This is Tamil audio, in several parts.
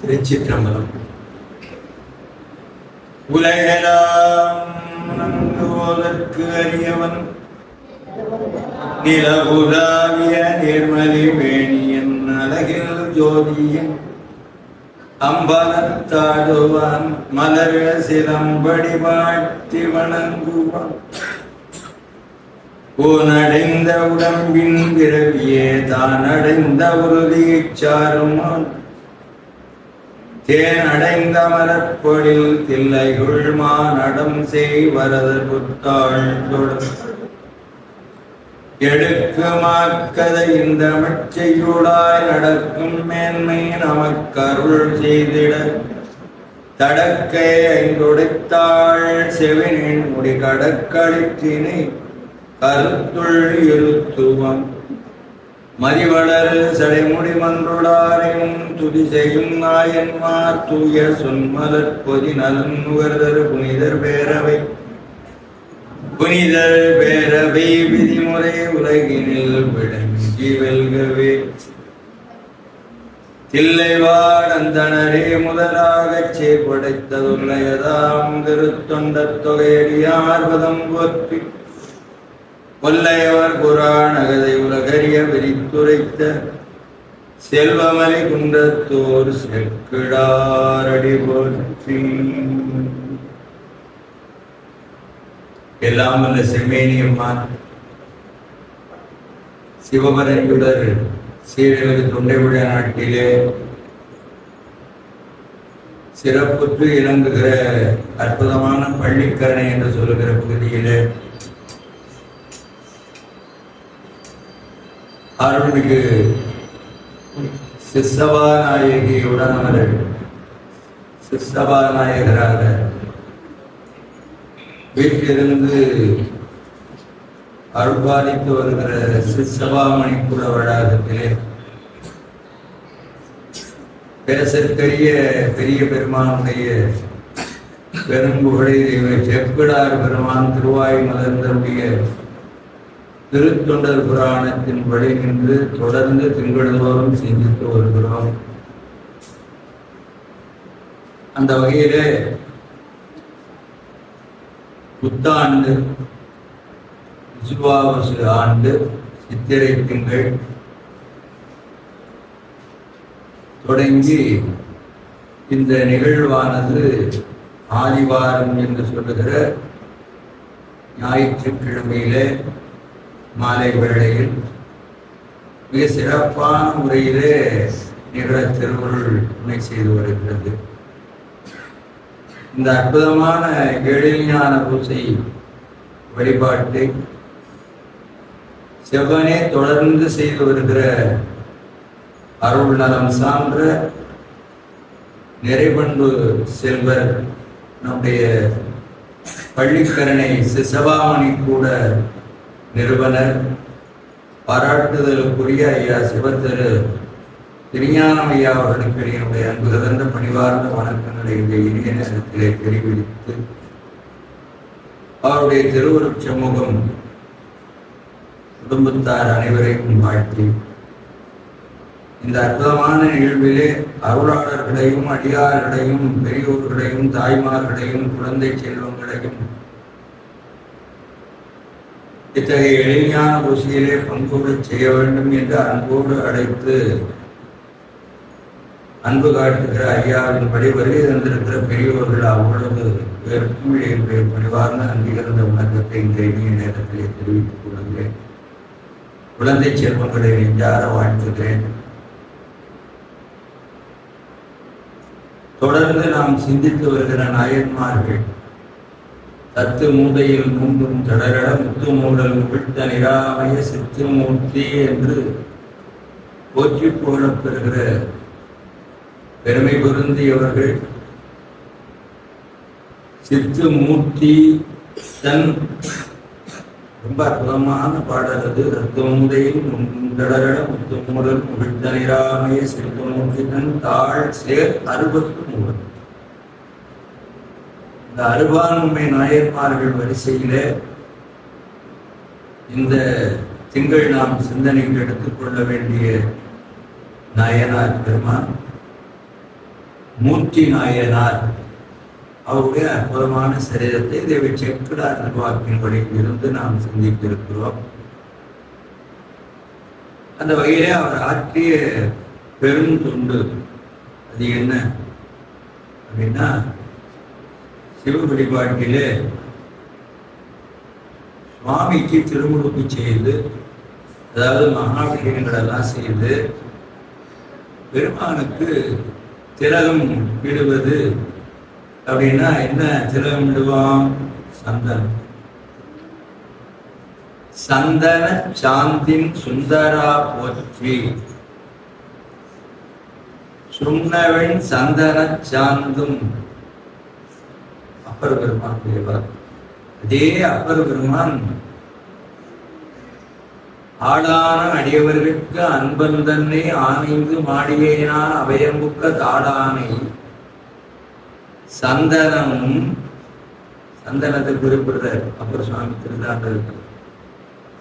திருச்சிற்றம்பலம். உலகெல்லாம் நம்புவதற்கு அறியவன் நிலவுலாவிய நிர்மலி வேணியன் அழகில் ஜோதியின் அம்பலத்தாடுவான் மலர சிலம்படி வாழ்த்தி வணங்குவான். ஊனடைந்த உடம்பின் பிறவியே தான் அடைந்த உறுதியைச் சாருமான். தேன் அடைந்த மலர்பொழில் தில்லைகுள் மானடம் செய்வரத புத்தாள் எடுக்குமாக்கதை இந்த மச்சையுளாய் நடக்கும் மேன்மை நமக்கருள் செய்திட தடக்கை ஐந்துடைத்தாள் செவினின் முடி கடக்களிற்றினை கருத்துள் இருத்துவம் மதிவளர் சடைமுடி மன்றுடாரையும் துதி செய்யும் நாயன்மார் தூய சொன்மலர் பொதி நலன் நுகர்தர் புனிதர் பேரவை விதிமுறை உலகினில் விளங்கி வெல்கவே. தில்லைவாடந்தனரே முதலாகச் சேப்படைத்ததுள்ளயதாம் திருத்தொண்டத் தொகையடியார்வதம் போற்றி கொல்லையவர் புராண கதை உலகறிய விரித்துரைத்த செல்வமலை குன்றத்தோர் செக்கிடாரடி போற்றி. எல்லாம் வல்ல செம்மேனியம்மான் சிவபரஞ்சுடர் சீரழகு தொண்டை விழா நாட்டிலே சிறப்புற்று இறங்குகிற அற்புதமான பள்ளிக்கரணை என்று சொல்லுகிற பகுதியிலே அருள்மிகு சிசபாநாயகியுடன் அவர் சிசபாநாயகராக வீட்டிலிருந்து அருள்பாலித்து வருகிற சிசபாமணிக்குள வளாகத்திலே பேசற்கரிய பெரிய பெருமானுடைய பெரும்புகழை செப்பிடார் பெருமான் திருவாய் மலர்ந்தருடைய திருத்தொண்டர் புராணத்தின் வழி நின்று தொடர்ந்து திங்கள்தோறும் சிந்தித்து வருகிறோம். அந்த வகையிலே புத்தாண்டு விசுவாவசு ஆண்டு சித்திரை திங்கள் தொடங்கி இந்த நிகழ்வானது ஆதிவாரம் என்று சொல்லுகிற ஞாயிற்றுக்கிழமையிலே மாலை வேளையில் மிக சிறப்பான முறையிலே நிகழ திருவருள் துணை செய்து வருகிறது. இந்த அற்புதமான எழில்ஞான பூசை வழிபாட்டை செவ்வனே தொடர்ந்து செய்து வருகிற அருள் நலம் சான்ற நிறைபண்பு செல்வர் நம்முடைய பள்ளிக்கரணை சிசபாமணி கூட நிறுவனர் பாராட்டுதலுக்குரிய ஐயா சிவத்திரு திருஞானம் ஐயா அவர்களுக்கு என்னுடைய அன்பு கலந்த பணிவார்ந்த வணக்கங்களை இந்த இனிய நேரத்திலே தெரிவித்து அவருடைய திருவுருட் சமூகம் குடும்பத்தார் அனைவரையும் வாழ்த்தி இந்த அற்புதமான நிகழ்விலே அருளாளர்களையும் அடியார்களையும் பெரியோர்களையும் தாய்மார்களையும் குழந்தை செல்வங்களையும் இத்தகைய எளிமையான பூசையிலே பங்கோடு செய்ய வேண்டும் என்று அன்போடு அழைத்து அன்பு காட்டுகிற ஐயாவின் படி வருகை தந்திருக்கிற பெரியோர்கள் அவ்வளவு பேருக்கும் பணிவார்ந்த அன்பிகர்ந்த வணக்கத்தை இந்த இனிய நேரத்திலே தெரிவித்துக் கொள்கிறேன். குழந்தை செல்வங்களை நெஞ்சார வாழ்த்துகிறேன். தொடர்ந்து நாம் சிந்தித்து வருகிற நாயன்மார்கள் தத்து மூதையில் மூன்றும் தொடரட முத்து மூடல் முகிழ்த்த நிராமய சித்து மூர்த்தி என்று போற்றி புகழப்பெறுகிற பெருமை பொருந்தியவர்கள். சித்து மூர்த்தி தன் ரொம்ப அற்புதமான பாடல் அது. ரத்து மூதையில் தொடரட முத்து மூடல் முகிழ்த்த நிராமய சித்து மூர்த்தி தன் தாழ் சேர் 63. இந்த அருவான்மை நாயன்மார்கள் வரிசையிலே இந்த திங்கள் நாம் சிந்தனைக்கு எடுத்துக்கொள்ள வேண்டிய நாயனார் பெருமான் மூர்த்தி நாயனார் அவருடைய அற்புதமான சரீரத்தை தேவி செக்குடார் வாக்கின்படி இருந்து நாம் சிந்தித்திருக்கிறோம். அந்த வகையிலே அவர் ஆற்றிய பெரும் தொண்டு அது என்ன அப்படின்னா, சிவ வழிபாட்டிலே சுவாமிக்கு திருமுழுக்கு செய்து, அதாவது மகாபிஷேகங்கள் எல்லாம் செய்து பெருமானுக்கு திலகம் இடுவது. அப்படின்னா என்ன திலகம் இடுவான்? சந்தனம். சந்தன சாந்தின் சுந்தரா போற்றி, சுண்ணவன் சந்தன சாந்தும் அப்பர் பெருமான் தேவர். அதே அப்பர் பெருமான் ஆடான அடியவர்களுக்கு அன்பன் தன்னை ஆணைந்து மாடியேனான் அவையம்புக்க தாடானை சந்தனமும், சந்தனத்தை குறிப்பிடுறார் அப்பர் சுவாமி திருந்தாண்டது.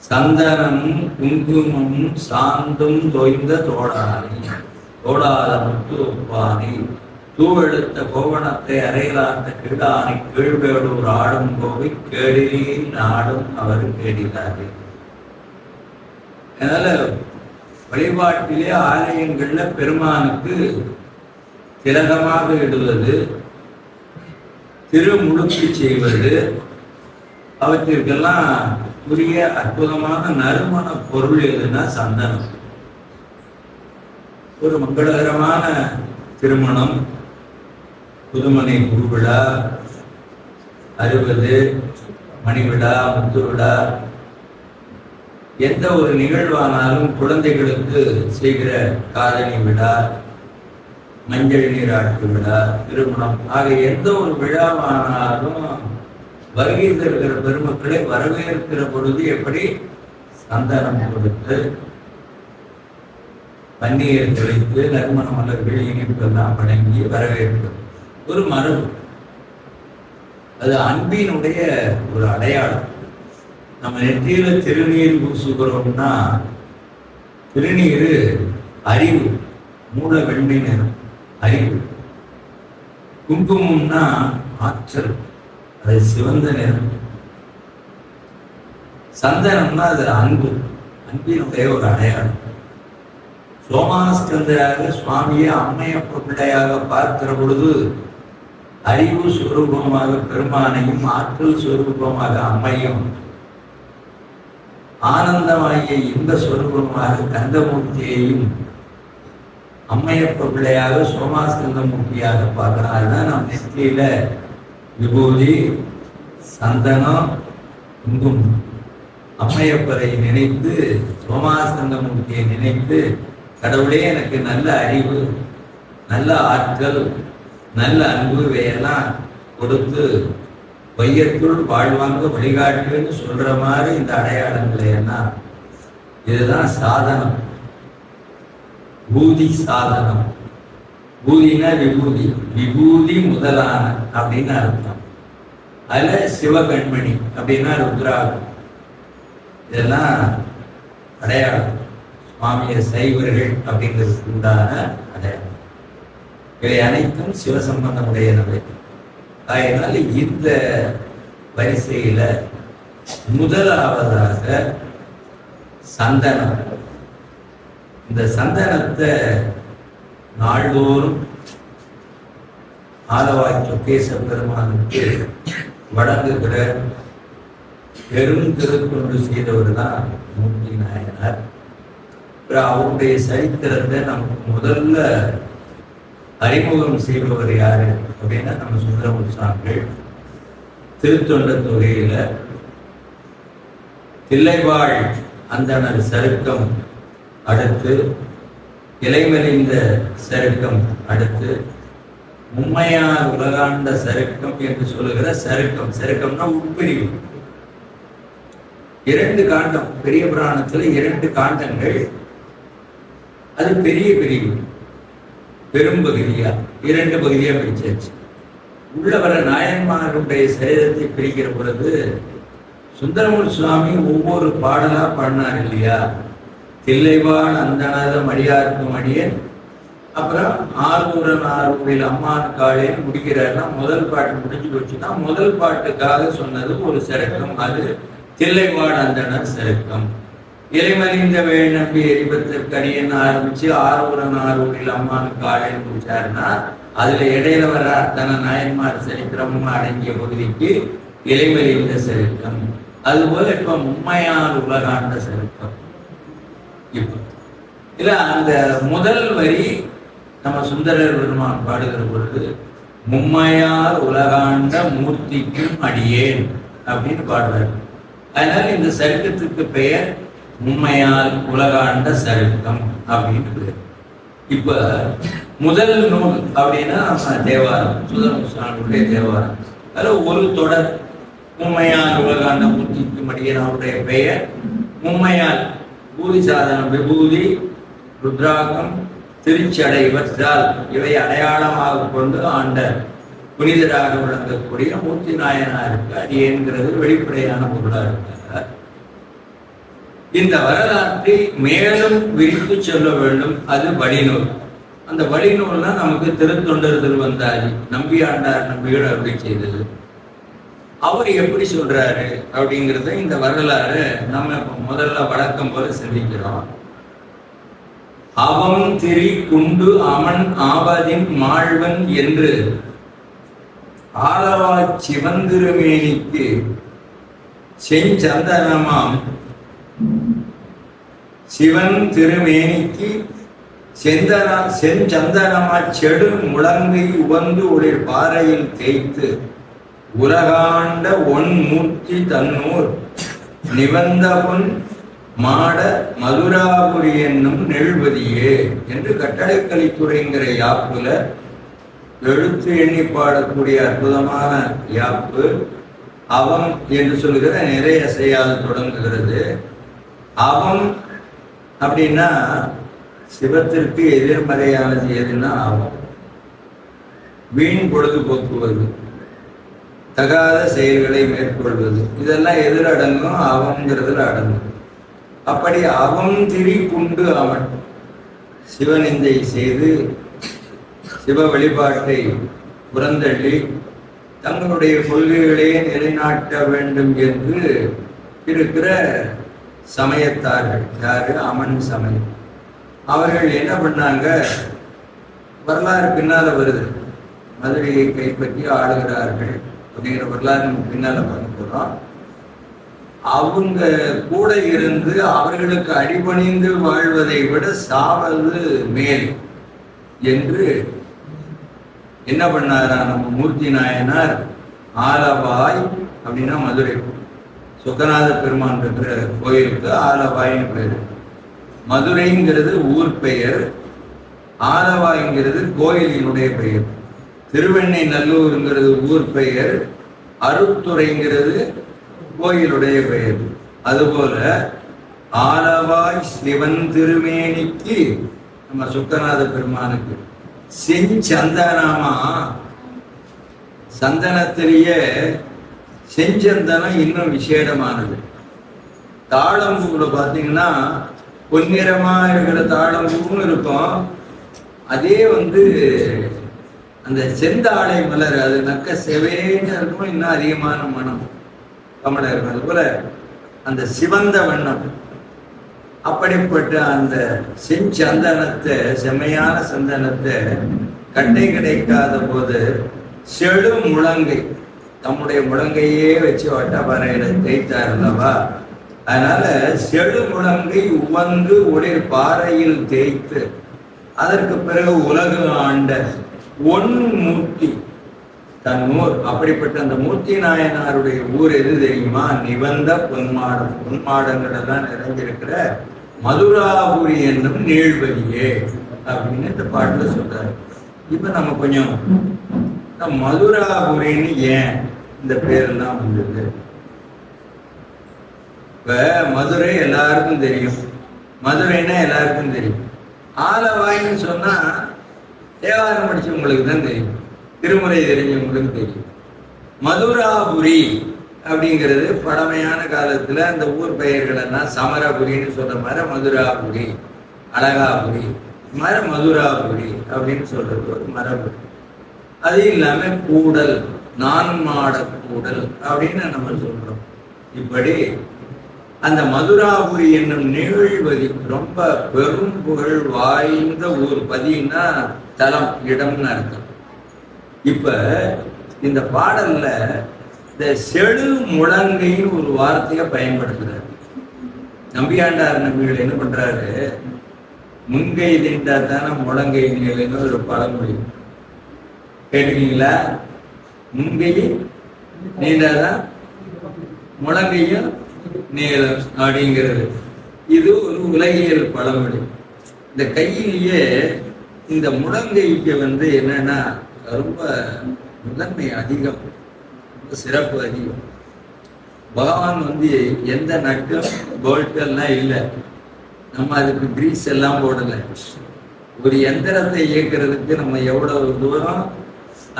சந்தனமும் குங்குமமும் சாந்தும் தொய்ந்த தோடானை, தோடாத முத்து ஒப்பானை, தூவெடுத்த கோவணத்தை அறையிலார்ந்த கீழானை, கீழ்வேடூர் ஆடும் கோவை கேடிலே நாடும் அவர் கேடினாரே. அதனால வழிபாட்டிலே ஆலயங்கள்ல பெருமானுக்கு திலகமாக இடுவது, திருமுழுக்கு செய்வது, அவற்றிற்கெல்லாம் உரிய அற்புதமான நறுமண பொருள் எதுனா சந்தனம். ஒரு மங்களகரமான திருமணம், புதுமனை குருவிழா, 60, மணிவிழா, முத்துவிழா, எந்த ஒரு நிகழ்வானாலும் குழந்தைகளுக்கு செய்கிற காதணி விழா, மஞ்சள் நீராட்டு விழா, திருமணம் ஆக எந்த ஒரு விழாவானாலும் வருகை தருகிற பெருமக்களை வரவேற்கிற பொழுது எப்படி சந்தனம் கொடுத்து, பன்னீர் தெளித்து, நறுமண மலர்கள் இனிப்பெல்லாம் வழங்கி வரவேற்பது ஒரு மரபு. அது அன்பினுடைய ஒரு அடையாளம். நம்ம நெற்றியில திருநீர் பூசுகிறோம்னா, திருநீர் அறிவு, மூல வெண்மை நிறம் அறிவு. குங்குமம்னா ஆற்றல், அது சிவந்த நிறம். சந்தனம்னா அது அன்பு, அன்பினுடைய ஒரு அடையாளம். சோமாஸ்கந்தராக சுவாமியை அம்மையப்ப பிள்ளையாக பார்க்கிற பொழுது அறிவு சுரூபமாக பெருமானையும், ஆற்றல் சுரூபமாக அம்மையும், ஆனந்தமாகிய இன்ப சுரூபமாக கந்தமூர்த்தியையும் அம்மையப்ப பிள்ளையாக சோமாஸ்கந்த மூர்த்தியாக பார்க்கிறோம். அதுதான் நம் நெற்றியில விபூதி, சந்தனம், குங்குமம். அம்மையப்பரை நினைத்து, சோமாஸ்கந்த மூர்த்தியை நினைத்து, கடவுளே எனக்கு நல்ல அறிவு, நல்ல ஆற்றல், நல்ல அன்பு இவையெல்லாம் கொடுத்து வையத்துள் வாழ்வாங்க வழிகாட்டுன்னு சொல்ற மாதிரி இந்த அடையாளங்களை எல்லாம், இதுதான் சாதனம். பூதி சாதனம். பூதினா விபூதி, விபூதி முதலான அப்படின்னு அர்த்தம். அதுல சிவகண்மணி அப்படின்னா ருத்ராகம். இதெல்லாம் அடையாளம். சுவாமிய சைவர்கள் அப்படிங்கிறதுக்கு உண்டான அடையாளம். இவை அனைத்தும் சிவசம்பந்தமுடையனவை. அதனால இந்த வரிசையில முதலாவதாக சந்தனம். இந்த சந்தனத்தை நாள்தோறும் ஆலவாய் சொக்கேச பெருமானுக்கு வழங்குகிற பெரும் திருத்தொண்டு செய்தவர் தான் மூர்த்தி நாயனார். அவருடைய சரித்திரத்தை நமக்கு முதல்ல அறிமுகம் செய்பவர் யாரு அப்படின்னா நம்ம சுந்தரமூர்த்தி சுவாமிகள். திருத்தொண்ட தொகையில தில்லைவாழ் அந்தணர் சருக்கம் அடுத்து, இலைமறிந்த சருக்கம் அடுத்து, மும்மையார் உலகாண்ட சருக்கம் என்று சொல்லுகிற சருக்கம். சருக்கம்னா உட்பிரிவு. 2 காண்டம், பெரிய புராணத்துல 2 காண்டங்கள். அது பெரிய பிரிவு, பெரும்பகுதியா 2 பகுதியா பிரிச்சாச்சு. உள்ள வர நாயன்மார்களுடைய சரீரத்தை பிரிக்கிற பொழுது சுந்தரமூர்த்தி சுவாமி ஒவ்வொரு பாடலா பாடினார் இல்லையா? தில்லைவாழ் அந்தணத மடியார்க்கும் அடியன் அப்புறம் ஆரூரில் அம்மான் காலையில் முடிக்கிறாருன்னா முதல் பாட்டு முடிஞ்சு போச்சுன்னா முதல் பாட்டுக்காக சொன்னது ஒரு சருக்கம். அது தில்லைவாழந்தனர் சருக்கம். இலைமறிந்த வேள் நம்பி எரிபத்திற்கடியன்னு ஆரம்பிச்சு ஆரூரில் அம்மான் காலையில் முடிச்சாருன்னா அதுல இடையில வர்ற அத்தனை நாயன்மார் சரித்திரமும் அடங்கிய பகுதிக்கு இலைமறிந்த சருக்கம். அதுபோல இப்ப மும்மையார் உலகாண்ட சருக்கம். இப்ப இல்ல அந்த முதல் வரி நம்ம சுந்தரர் பெருமான் பாடுகிற பொழுது மும்மையார் உலகாண்ட மூர்த்திக்கும் அடியேன் அப்படின்னு பாடுறாரு. அதனால இந்த சருக்கத்துக்கு பெயர் மும்மையார் உலகாண்ட சருக்கம் அப்படின்னு பேர். இப்ப முதல் நூல் அப்படின்னா தேவாரம், சுந்தரமுடைய தேவாரம். அதுல ஒரு தொடர் மும்மையார் உலகாண்ட மூர்த்திக்கும் அடியேன். அவருடைய பெயர் மும்மையார் பூதி சாதனம், விபூதி, ருத்ராகம், திருச்சடை இவற்றால் இவை அடையாளமாக கொண்டு ஆண்ட புனிதராக விளங்கக்கூடிய மூர்த்தி நாயனாருக்கு அடியேன்கிறது வெளிப்படையான பொருளாக இருக்கிறார். இந்த வரலாற்றை மேலும் விரித்து சொல்ல வேண்டும். அது வழிநூல். அந்த வழிநூல்னா நமக்கு திருத்தொண்டர் திருவந்தாதி நம்பி ஆண்டார் நம்பிகள் அப்படி செய்தது. அவர் எப்படி சொல்றாரு அப்படிங்கிறத இந்த வரலாறு நம்ம முதல்ல வழக்கம் போல சிந்திக்கிறோம். அவன் திரி குண்டு அமன் ஆவதின் மாழ்வன் என்று ஆலவா சிவந்திருமேனிக்கு செஞ்சந்தனமாம் சிவன் திருமேனிக்கு செஞ்சந்தனமா செடு முழங்கை உவந்து ஒரு பாறையில் தேய்த்து உலகாண்ட ஒன் மூர்த்தி தன்னூர் நிவந்த பொன் மாட மதுராபுரி என்னும் நெழ்வதியே என்று கட்டளைக்கலித்துறைங்கிற யாப்புல எழுத்து எண்ணி பாடக்கூடிய அற்புதமான யாப்பு அவம் என்று சொல்லுகிற நிறைய செயல் தொடங்குகிறது. அவம் அப்படின்னா சிவத்திற்கு எதிர்மறையானது எதுன்னா அவம். வீண் பொழுதுபோக்குவது, தகாத செயல்களை மேற்கொள்வது, இதெல்லாம் எதிர் அடங்கும், அவங்கிறதுல அடங்கும். அப்படி அவம் திரி குண்டு அவன் சிவனிந்தை செய்து சிவ வழிபாட்டை புறந்தள்ளி தங்களுடைய கொள்கைகளையே நிலைநாட்ட வேண்டும் என்று இருக்கிற சமயத்தார்கள். யாரு? அமன் சமயம். அவர்கள் என்ன பண்ணாங்க? வரலாறு பின்னால வருது. மதுரையை கைப்பற்றி ஆளுகிறார்கள் அப்படிங்கிற வரலாறு நம்ம பின்னால பார்க்க போறோம். அவங்க கூட இருந்து அவர்களுக்கு அடிபணிந்து வாழ்வதை விட சாவது மேல் என்று என்ன பண்ணாரா நம்ம மூர்த்தி நாயனார்? ஆலவாய் அப்படின்னா மதுரை, சொக்கநாத பெருமான் இருக்கிற கோயிலுக்கு ஆலவாய்னு பேரு. மதுரைங்கிறது ஊர் பெயர், ஆலவாய்ங்கிறது கோயிலினுடைய பெயர். திருவெண்ணை நல்லூருங்கிறது ஊர் பெயர், அருத்துறைங்கிறது கோயிலுடைய பெயர். அதுபோல ஆலவாய் சிவன் திருமேனிக்கு நம்ம சொக்கநாத பெருமானுக்கு செஞ்சந்தனமா, சந்தனத்திலேயே செஞ்சந்தனம் இன்னும் விசேடமானது. தாழம்பூல பார்த்தீங்கன்னா பொன்னிறமா இருக்கிற தாழம்பூவும் இருக்கும். அதே அந்த செந்தாழை மலர் அது நக்க செவேன்னு இருக்கும், இன்னும் அதிகமான மனம் கமல இருக்கும். அது போல அந்த சிவந்த வண்ணம். அப்படிப்பட்ட அந்த செஞ்சந்தனத்தை, செம்மையான சந்தனத்தை கட்டை கிடைக்காத போது செழு முழங்கை, தம்முடைய முழங்கையே வச்சு வட்டப்பாறையில தேய்த்தார் அல்லவா. அதனால செழு முழங்கை உவந்து ஒரு பாறையில் தேய்த்து அதற்கு பிறகு உலகு ஆண்ட ஒன் மூர்த்தி தன்னூர். அப்படிப்பட்ட அந்த மூர்த்தி நாயனாருடைய ஊர் எது தெரியுமா? நிவந்த பொன்மாடம். பொன்மாடங்களெல்லாம் நிறைஞ்சிருக்கிற மதுராபுரி என்னும் நீழ்வதியே அப்படின்னு இந்த பாட்டுல சொல்றாரு. இப்ப நம்ம கொஞ்சம் மதுராபுரின்னு ஏன் இந்த பேரெல்லாம் வந்தது? இப்ப மதுரை எல்லாருக்கும் தெரியும், மதுரைன்னா எல்லாருக்கும் தெரியும். ஆலவாய்ன்னு சொன்னா தேவாரம் படிச்சவங்களுக்கு தான் தெரியும், திருமுறை தெரிஞ்சவங்களுக்கு தெரியும். மதுராபுரி அப்படிங்கிறது பழமையான காலத்துல அந்த ஊர் பெயர்கள் எல்லாம் சமரபுரின்னு சொல்ற மாதிரி மதுராபுரி, அழகாபுரி மதுராபுரி அப்படின்னு சொல்றது ஒரு மரபு. அது இல்லாம கூடல், நான் மாட கூடல் அப்படின்னு நம்ம சொல்றோம். இப்படி அந்த மதுராபுரி என்னும் நிகழ்வதி ரொம்ப பெரும் புகழ் வாய்ந்த ஒரு பதினா தலம், இடம்னு அர்த்தம். இப்ப இந்த பாடல்ல இந்த செழு முழங்கைன்னு ஒரு வார்த்தையை பயன்படுத்துறாரு. நம்பியாண்டார் நம்பிகள் என்ன பண்றாரு, முன்கை திண்டா தானே முழங்கை நீளன்னு ஒரு பழமொழி கேட்டுக்கீங்களா? முன்கை நீண்டாதான் முழங்கையும் நீளம் அப்படிங்கிறது இது ஒரு உலகியல் பழமொழி. இந்த கையிலேயே இந்த முழங்கைக்கு என்னன்னா ரொம்ப முதன்மை அதிகம், ரொம்ப சிறப்பு அதிகம். பகவான் எந்த நட்டும் போல்ட்டெல்லாம் இல்லை, நம்ம அதுக்கு கிரீஸ் எல்லாம் போடல. ஒரு எந்திரத்தை இயக்கிறதுக்கு நம்ம எவ்வளவு தூரம்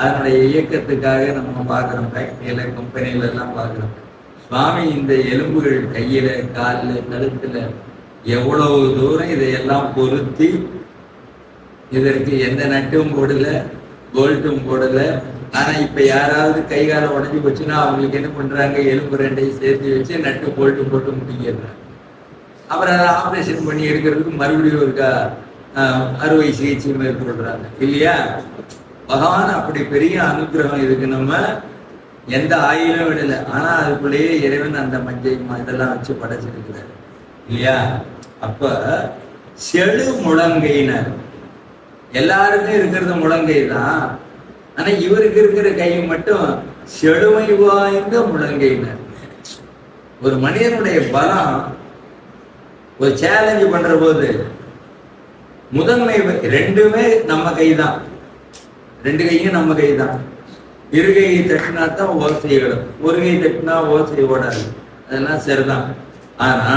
அதனுடைய இயக்கத்துக்காக நம்ம பார்க்குறோம், ஃபேக்டரியில கம்பெனியில எல்லாம் பார்க்குறோம். சுவாமி இந்த எலும்புகள் கையில காலில் கழுத்துல எவ்வளவு தூரம் இதையெல்லாம் பொருத்தி, இதற்கு எந்த நட்டும் போடல, போல்ட்டும் போடல. ஆனா இப்ப யாராவது கை கால உடஞ்சி போச்சுன்னா அவங்களுக்கு என்ன பண்றாங்க, எலும்பு ரெண்டையும் சேர்த்து வச்சு நட்டு போல்ட்டு போட்டு முடிக்கிறாங்க. அப்புறம் அதை ஆப்ரேஷன் பண்ணி எடுக்கிறதுக்கு மறுபடியும் இருக்கா அறுவை சிகிச்சை மேற்கொள்றாங்க இல்லையா? பகவான் அப்படி பெரிய அனுகிரகம் இதுக்கு நம்ம எந்த ஆயிலும் விடல. ஆனா அதுக்குள்ளேயே இறைவன் அந்த மஞ்சை இதெல்லாம் வச்சு படைச்சிருக்கிறார் இல்லையா? அப்ப செழு முழங்கையினர், எல்லாருக்கும் இருக்கிறது முழங்கை தான். ஆனா இவருக்கு இருக்கிற கை மட்டும் செழுமை வாய்ந்த முழங்கையினர். ஒரு மனிதனுடைய பலம் ஒரு சேலஞ்சு பண்ற போது முதன்மை ரெண்டுமே நம்ம கை தான், ரெண்டு கையும் நம்ம கை தான். இரு கையை தட்டினா தான் ஓசை விடும், ஒரு கை தட்டினா ஓசை ஓடாது, அதெல்லாம் சரிதான். ஆனா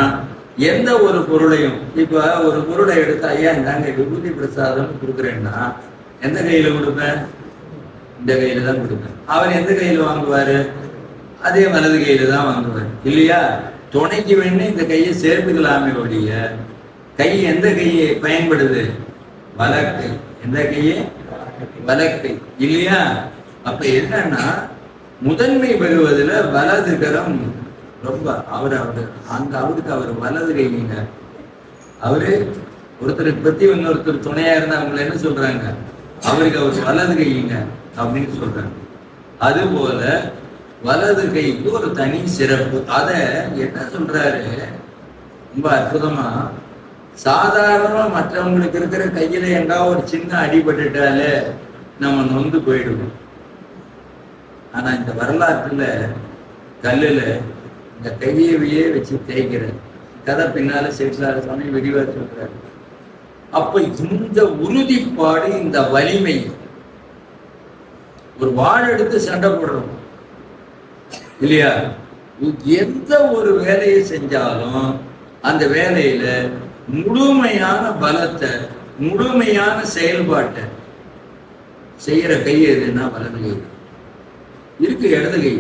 எந்த ஒரு பொருளையும் இப்ப ஒரு பொருளை எடுத்து ஐயா இந்தாங்க விபூதி பிரசாதம் கொடுக்குறேன்னா எந்த கையில கொடுப்பேன்? இந்த கையில தான் கொடுப்பேன். அவர் எந்த கையில வாங்குவாரு? அதே வலது கையில தான் வாங்குவார் இல்லையா? துணைக்கு வேணும் இந்த கையை சேர்த்துக்கலாமே ஒழிய கை எந்த கையை பயன்படுது? வலக்கை. எந்த கையை? வலக்கை இல்லையா? அப்ப என்னன்னா முதன்மை பெறுவதில் வலது கரம் ரொம்ப அவருக்கு அவர் வலது கைங்க. அவரு ஒருத்தருக்கு பத்தி இன்னொருத்தர் துணையா இருந்தா அவங்களை என்ன சொல்றாங்க? அவருக்கு அவர் வலது கைங்க அப்படின்னு சொல்றாங்க. அது போல வலது கைக்கு ஒரு தனி சிறப்பு. அத என்ன சொல்றாரு ரொம்ப அற்புதமா, சாதாரணமா மற்றவங்களுக்கு இருக்கிற கையில எங்கா ஒரு சின்ன அடிபட்டுட்டாலே நம்ம நொந்து போயிடுவோம். ஆனா இந்த வரலாற்றுல கல்லுல இந்த கையவையே வச்சு தேய்க்கிற கதை பின்னால சேஷார சுவாமி விரிவா சொல்றாரு. அப்ப இந்த உறுதிப்பாடு, இந்த வலிமை, ஒரு வாள் எடுத்து சண்டை போடுறோம் இல்லையா? எந்த ஒரு வேலையை செஞ்சாலும் அந்த வேலையில முழுமையான பலத்தை, முழுமையான செயல்பாட்டை செய்யற கை எதுன்னா வலது கை இருக்கு. இடது கை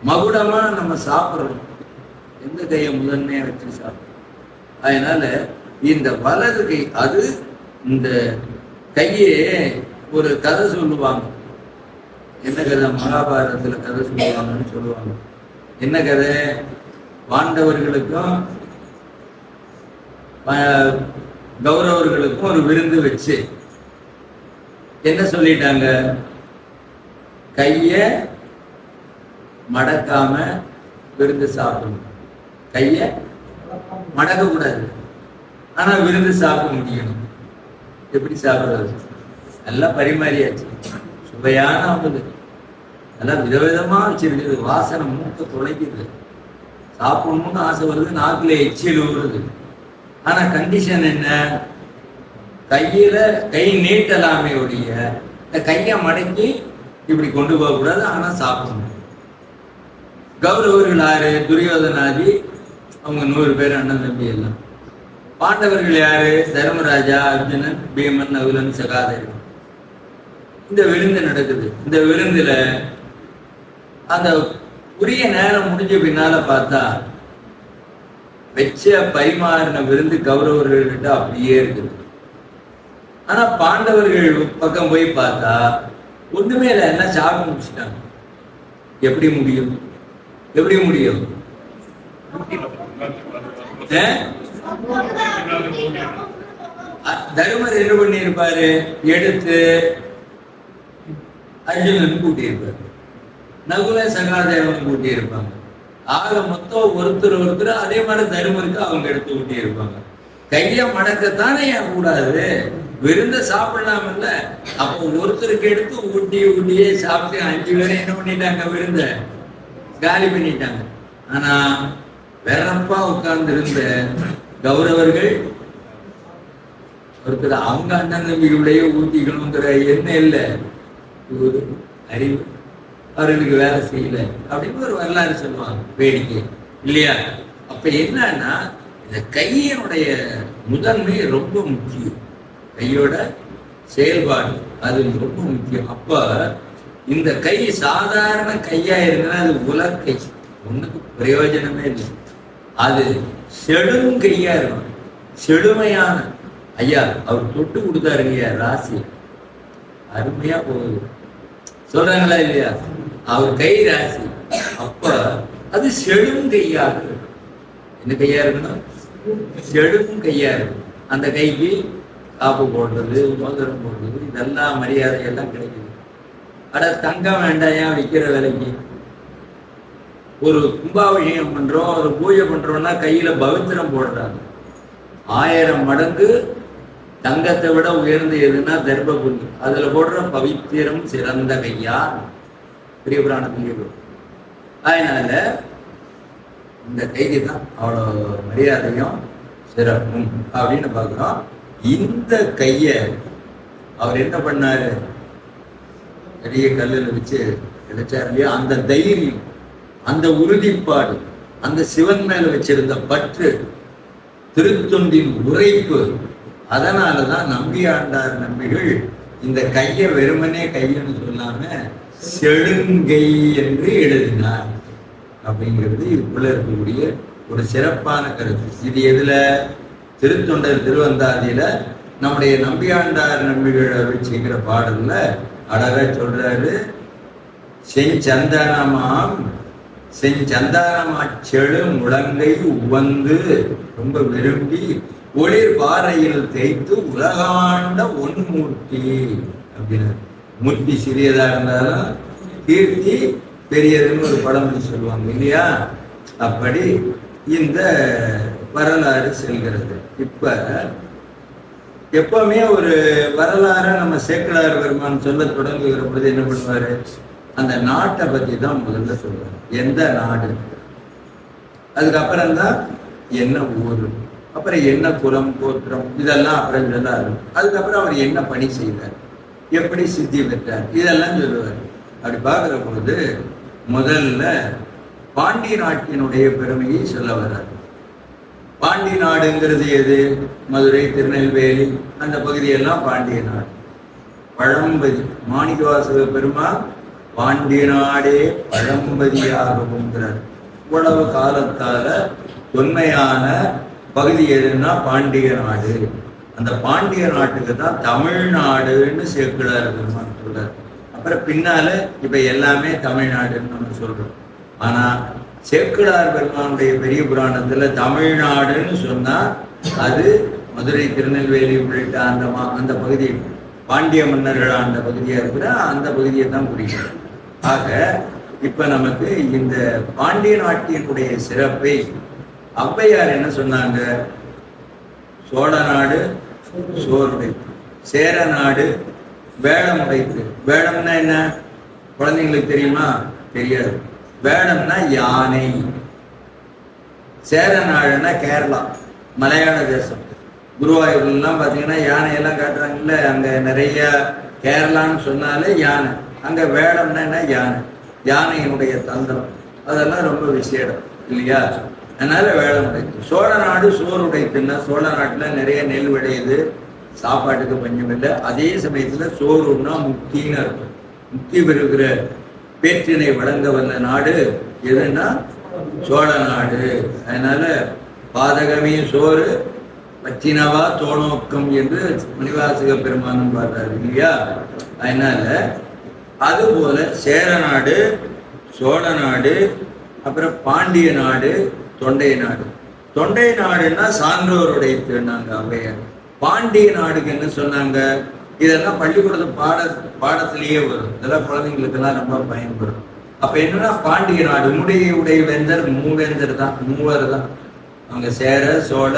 மகுடமா நம்ம சாப்பிட்றோம், எந்த கையை முதன்மையா வச்சு சாப்பிட்றோம். அதனால இந்த வலது கை அது இந்த கையே ஒரு கதை சொல்லுவாங்க. என்ன கதை? மகாபாரதத்துல கதை சொல்லுவாங்கன்னு சொல்லுவாங்க. என்ன கதை? பாண்டவர்களுக்கும் கௌரவர்களுக்கும் ஒரு விருந்து வச்சு என்ன சொல்லிட்டாங்க? கைய மடக்காம விருந்து சாப்பிடணும், கைய மடக்க கூடாது, ஆனா விருந்து சாப்பிட முடியணும். எப்படி சாப்பிடுறது? நல்லா பரிமாறியாச்சு, சுவையான அமுது, நல்லா விதவிதமா வச்சிருக்குது, வாசனை மூக்க துளைக்குது, சாப்பிடணும்னு ஆசை வருது, நாக்குல எச்சில் ஊறுது. ஆனா கண்டிஷன் என்ன? கையில கை நீட்டலாமே ஒழிய கையை மடக்கி இப்படி கொண்டு போக கூடாது, ஆனா சாப்பிடணும். கௌரவர்கள் யாரு? துரியோதனாதி, அவங்க 100 பேர் அண்ணன் தம்பி எல்லாம். பாண்டவர்கள் யாரு? தர்மராஜா, அர்ஜுனன், பீமன், நகுலன், சகாதேவன். இந்த விருந்து நடக்குது. இந்த விருந்துல அந்த உரிய நேரம் முடிஞ்ச பின்னால பார்த்தா வச்ச பரிமாறின விருந்து கௌரவர்கள்கிட்ட அப்படியே இருக்குது. ஆனா பாண்டவர்கள் பக்கம் போய் பார்த்தா ஒண்ணுமே இல்லை, எல்லாம் சாப்பிட்டு முடிச்சுட்டாங்க. எப்படி முடியும்? எப்படி முடியும்? தருமர் என்ன பண்ணி இருப்பாரு? எடுத்து அர்ஜுனன் கூட்டி இருப்பாரு, நகுல சகாதேவன் கூட்டி இருப்பாங்க. ஆக மொத்தம் ஒருத்தர் அதே மாதிரி தருமருக்கு அவங்க எடுத்து ஊட்டி இருப்பாங்க. கைய மடக்கத்தானே ஏன் கூடாது? விருந்த சாப்பிடலாம் இல்ல? அப்போ ஒருத்தருக்கு எடுத்து ஊட்டியே சாப்பிட்டு 5 பேரை என்ன பண்ணிட்டாங்க? விருந்த காலி பண்ணிட்டாங்க. ஆனா வெறப்பா உட்கார்ந்து இருந்த கௌரவர்கள் ஒருத்தர் அவங்க அண்ணன் தம்பிகளுடைய ஊட்டிக்கணுங்கிற எண்ணம் இல்லை, ஒரு அறிவு அவர்களுக்கு வேலை செய்யல அப்படின்னு ஒரு வரலாறு சொல்லுவாங்க. வேடிக்கை இல்லையா? அப்ப என்னன்னா இந்த கையினுடைய முதன்மை ரொம்ப முக்கியம், கையோட செயல்பாடு அது ரொம்ப முக்கியம். அப்ப இந்த கை சாதாரண கையா இருக்குன்னா அது உலக்கை, ஒண்ணுக்கு பிரயோஜனமே இல்லை. அது செடும் கையா இருக்கும், செழுமையான. ஐயா அவர் தொட்டு கொடுத்தாருங்க ராசி, அருமையா போகுது சொல்றாங்களா இல்லையா? அவர் கை ராசி. அப்ப அது செடும் கையாக, என்ன கையா இருக்கணும்? செடும் கையா இருக்கும். அந்த கைக்கு காப்பு போடுறது, மோதிரம் போடுறது, இதெல்லாம் மரியாதையெல்லாம் கிடைக்குது. அட தங்கம் வேண்டாயா விற்கிற விலைக்கு? ஒரு கும்பாபிஷேகம் பண்றோம், ஒரு பூஜை பண்றோம்னா கையில பவித்திரம் போடுறாங்க. 1000 மடங்கு தங்கத்தை விட உயர்ந்து எதுன்னா தர்மபுரி, அதுல போடுற பவித்திரம் சிறந்த கையா, பெரிய புராணத்துல. அதனால இந்த கைக்கு தான் அவ்வளோ மரியாதையும் சிறப்பும் அப்படின்னு பார்க்கிறோம். இந்த கைய அவர் என்ன பண்ணாரு? பெரிய கல்லில் வச்சு கிடைச்சார் இல்லையா? அந்த தைரியம், அந்த உறுதிப்பாடு, அந்த சிவன் மேல வச்சிருந்த பற்று, திருத்தொண்டின் உரைப்பு, அதனாலதான் நம்பியாண்டார் நம்பிகள் இந்த கையை வெறுமனே கையன்னு சொல்லாம செழுங்கை என்று எழுதினார் அப்படிங்கிறது இதுக்குள்ள இருக்கக்கூடிய ஒரு சிறப்பான கருத்து. இது எதுல? திருத்தொண்டர் திருவந்தாதியில நம்முடைய நம்பியாண்டார் நம்பிகள் வச்சுக்கிற பாடல்ல அழகா சொல்றாரு. செஞ்சந்தானமா செழு முழங்கை உவந்து, ரொம்ப விரும்பி ஒளிர் பாறையில் தேய்த்து உலகாண்ட ஒன்மூர்த்தி அப்படின்னு. மூர்த்தி சிறியதா இருந்தாலும் கீர்த்தி பெரியதுன்னு ஒரு படம் சொல்லுவாங்க இல்லையா? அப்படி இந்த வரலாறு செல்கிறது. இப்ப எப்பவுமே ஒரு வரலாறு நம்ம சேக்கிழார் பெருமான் சொல்ல தொடங்குகிற பொழுது என்ன பண்ணுவாரு? அந்த நாட்டை பத்தி தான் முதல்ல சொல்றாரு. எந்த நாடு, அதுக்கப்புறம் தான் என்ன ஊரு, அப்புறம் என்ன குலம் கோத்திரம், இதெல்லாம் அப்புறம் சொல்லாரு. அதுக்கப்புறம் அவர் என்ன பணி செய்தார், எப்படி சித்தி பெற்றார், இதெல்லாம் சொல்லுவார். அப்படி பார்க்கிற பொழுது முதல்ல பாண்டிய நாட்டினுடைய பெருமையை சொல்ல வர்றார். பாண்டிய நாடுங்கிறது எது? மதுரை, திருநெல்வேலி, அந்த பகுதியெல்லாம் பாண்டிய நாடு. பழம்பதி மாணிக்கவாசக பெருமாள் பாண்டிய நாடே பழம்பதியாகுங்கிறார். இவ்வளவு காலத்தால தொன்மையான பகுதி எதுன்னா பாண்டிய நாடு. அந்த பாண்டிய நாட்டுக்கு தான் தமிழ்நாடுன்னு சேக்கிழார் பெருமான் சொல்றார். அப்புறம் பின்னால இப்ப எல்லாமே தமிழ்நாடுன்னு நம்ம சொல்றோம். ஆனா சேக்கிழார் பெருமானுடைய பெரிய புராணத்துல தமிழ்நாடுன்னு சொன்னா அது மதுரை, திருநெல்வேலி உள்ளிட்ட அந்த பகுதி, பாண்டிய மன்னர்கள் அந்த பகுதியா இருக்கிற அந்த பகுதியை தான் குறிக்கிறது. ஆக இப்ப நமக்கு இந்த பாண்டிய நாட்டினுடைய சிறப்பை ஔவையார் என்ன சொன்னாங்க? சோழ நாடு சோறுடைத்து, சேர நாடு வேடமுடைத்து. வேடம்னா என்ன? குழந்தைங்களுக்கு தெரியுமா? தெரியாது. வேடம்னா யானை. சேர நாடுன்னா கேரளா, மலையாள தேசம். குருவாயூர்லாம் பார்த்தீங்கன்னா யானையெல்லாம் காட்டுறாங்கல்ல, அங்க நிறைய கேரளான்னு சொன்னாலே யானை. அங்க வேடம்னா என்ன? யானை, யானையினுடைய தந்திரம், அதெல்லாம் ரொம்ப விசேடம் இல்லையா? அதனால வேடம் உடைத்து. சோழ நாடு சோறு உடைத்துன்னா சோழ நாட்டுல நிறைய நெல் விளையுது, சாப்பாட்டுக்கு பஞ்சம் இல்லை. அதே சமயத்துல சோறுன்னா முக்தின்னு இருக்கும். முக்தி பெறுகிற பேற்றினை வழங்க வந்த நாடு எதுன்னா சோழ நாடு. அதனால பாதகமே சோறு, பச்சினவா தோணோக்கம் என்று மணிவாசக பெருமானும் பாடுறாரு இல்லையா. அதனால அதுபோல சேர நாடு, சோழ நாடு, அப்புறம் பாண்டிய நாடு, தொண்டை நாடு. தொண்டை நாடுன்னா சான்றோருடைய திருநாங்க அவையார். பாண்டிய நாடுக்கு என்ன சொன்னாங்க? இதெல்லாம் பள்ளிக்கூடத்து பாடத்திலேயே வரும். இதெல்லாம் குழந்தைங்களுக்கெல்லாம் ரொம்ப பயன்படும். அப்ப என்னன்னா பாண்டிய நாடு உடைய வேந்தர் மூவேந்தர் தான், மூவர் தான். அவங்க சேர, சோழ,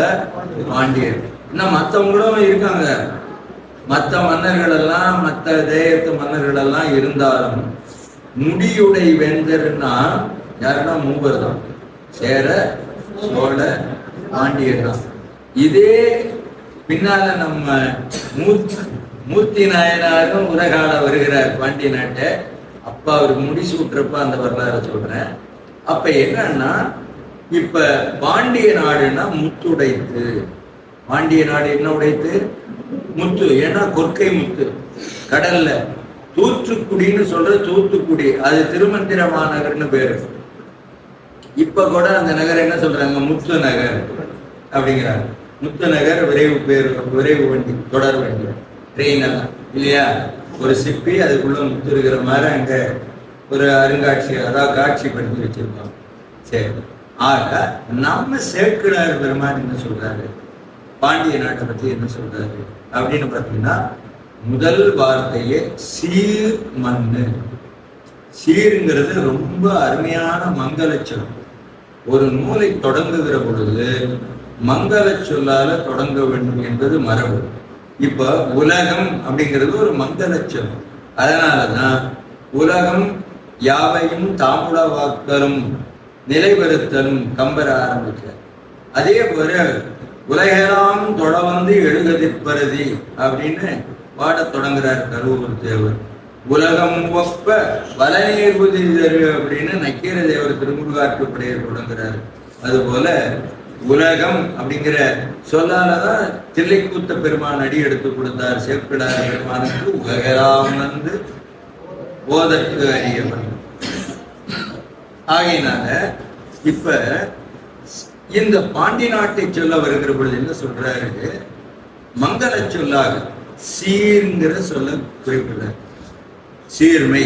பாண்டியர். இன்னும் மற்றவங்களும் இருக்காங்க. மற்ற மன்னர்கள் எல்லாம், மற்ற தேயத்து மன்னர்கள் எல்லாம் இருந்தாலும் முடியுடை வேந்தர்னா யாருன்னா மூவர் தான். சேர, சோழ, பாண்டியர் தான். இதே பின்னால நம்ம மூர்த்தி நாயனாரும் உலகால வருகிறார் பாண்டிய நாட்டை. அப்ப அவருக்கு முடிச்சு விட்டுறப்ப அந்த வரலாறு சொல்றேன். அப்ப என்னன்னா இப்ப பாண்டிய நாடுன்னா முத்துடைத்து. பாண்டிய நாடு என்ன உடைத்து? முத்து. ஏன்னா கொற்கை முத்து. கடல்ல தூத்துக்குடின்னு சொல்ற தூத்துக்குடி, அது திருமந்திர மாநகர்னு பேரு. இப்ப கூட அந்த நகர் என்ன சொல்றாங்க? முத்து நகர் அப்படிங்கிறாங்க. முத்து நகர் விரைவு வண்டி, தொடர் வண்டி, ட்ரெயின் எல்லாம் இல்லையா. ஒரு சிப்பி அதுக்குள்ள முத்து இருக்கிற மாதிரி அங்க ஒரு அருங்காட்சியகம், அதாவது காட்சிப்படுத்தி வச்சிருக்கோம். சரி, ஆக நம்ம சேக்கிழார் பெருமான் என்ன சொல்றாரு, பாண்டிய நாட்டை பத்தி என்ன சொல்றாரு அப்படின்னு பாத்தீங்கன்னா, முதல் வார்த்தையே சீர் மண்ணு. சீருங்கிறது ரொம்ப அருமையான மங்களச்சொல். ஒரு நூலை தொடங்குகிற பொழுது மங்கள சொல்லால தொடங்க வேண்டும் என்பது மரபு. இப்ப உலகம் அப்படிங்கிறது ஒரு மங்களச்சொல். அதனாலதான் உலகம் யாவையும் தாமுட வாக்கரும் நிலைபெறுத்தலும் கம்பர ஆரம்பிக்கிறார். அதே போல உலகெல்லாம் தொட வந்து எழுகதிற்பரதி அப்படின்னு பாடத் தொடங்குறார் கருவூர் தேவர். உலகம் ஒப்ப வலநீர் புதிதரு அப்படின்னு நக்கீர தேவர் திருமுருகாற்றுப்படையர் தொடங்குறாரு. அதுபோல உலகம் அப்படிங்கிற சொல்லாலதான் தில்லைக்கூத்த பெருமான் அடி எடுத்து கொடுத்தார் சேக்கிழார் பெருமானுக்கு. உலகெல்லாம் வந்து போதற்கு அறியவன். ஆகையினால இப்ப இந்த பாண்டி நாட்டை சொல்ல வருகிற பொழுது என்ன சொல்றாரு, மங்கள சொல்லாக சீர்ங்கிற சொல்ல குறிப்பிடுறார். சீர்மை.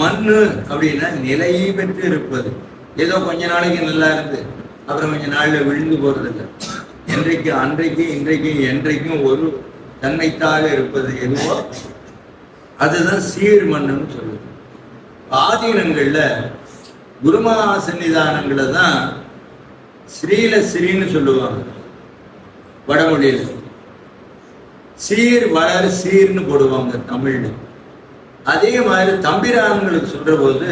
மண்ணு அப்படின்னா நிலை பெற்று இருப்பது. ஏதோ கொஞ்ச நாளைக்கு நல்லா இருந்து அப்புறம் கொஞ்ச நாள்ல விழுந்து போறது இல்லை. என்றைக்கு அன்றைக்கு இன்றைக்கும் என்றைக்கும் ஒரு தன்மைத்தாக இருப்பது எதுவோ அதுதான் சீர் மண்ணுன்னு சொல்லுது. ஆதீனங்கள்ல குருமகா சன்னிதானங்களை தான் ஸ்ரீன்னு சொல்லுவாங்க வடமொழியில. சீர் வளர் சீர்னு போடுவாங்க தமிழ்ல. அதே மாதிரி தம்பிரான்களுக்கு சொல்ற போது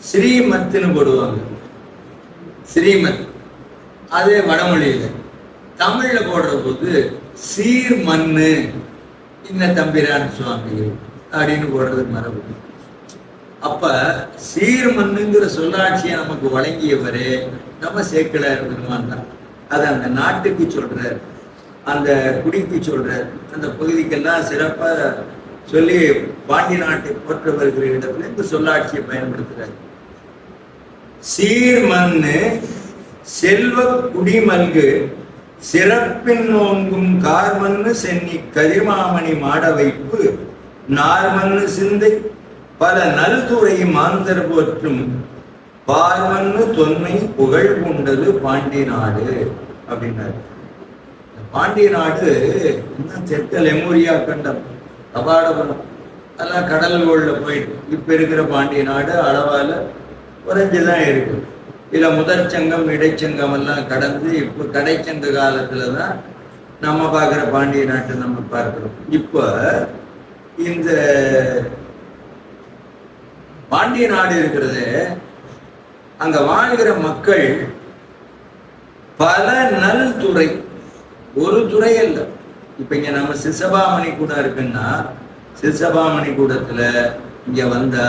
ஸ்ரீமத்துன்னு போடுவாங்க. ஸ்ரீமத். அதே வடமொழியில. தமிழ்ல போடுற போது சீர் மண்ணு இன்ன தம்பிரான் சுவாமி அப்படின்னு போடுறது மரபு. அப்ப சீர் மண்ணுங்கிற சொல்லாட்சியை நமக்கு வழங்கியவரே நம்ம சேக்கிழார் பெருமான் தான். அது அந்த நாட்டுக்கு சொல்றார், அந்த குடிக்கு சொல்றார், அந்த பகுதிக்கெல்லாம் சிறப்பா சொல்லி பாண்டிய நாட்டை போற்ற வருகிற இடத்துல இந்த சொல்லாட்சியை பயன்படுத்துறாரு. சீர் மண்ணு செல்வ குடிமல்கு சிறப்பின் நோங்கும் கார்மண்ணு சென்னி கதிர்மாமணி மாட வைப்பு நார்மண்ணு சிந்தை பல நல்துறை மாந்தர் போற்றும் பார்மண்ணு தொன்மை புகழ் கொண்டது பாண்டிய நாடு அப்படின்னாரு. பாண்டிய நாடு இன்னும் தெற்க லெமூரியா கண்டம், கபாடபுரம் அதெல்லாம் கடல்கோள்ல போயிட்டு இப்ப இருக்கிற பாண்டிய நாடு அளவால குறைஞ்சுதான் இருக்கு. இதுல முதற் சங்கம் இடைச்சங்கம் எல்லாம் கடந்து இப்ப கடைச்சங்க காலத்துலதான் நம்ம பார்க்கிற பாண்டிய நாட்டை நம்ம பார்க்கிறோம். இப்ப இந்த பாண்டிய நாடு இருக்கிறது, அங்க வாழ்கிற மக்கள் பல நல் துறை, ஒரு துறை அல்ல. இப்ப இங்க நம்ம சிசபாமணி கூட இருக்குன்னா சிசபாமணி கூடத்துல இங்க வந்தா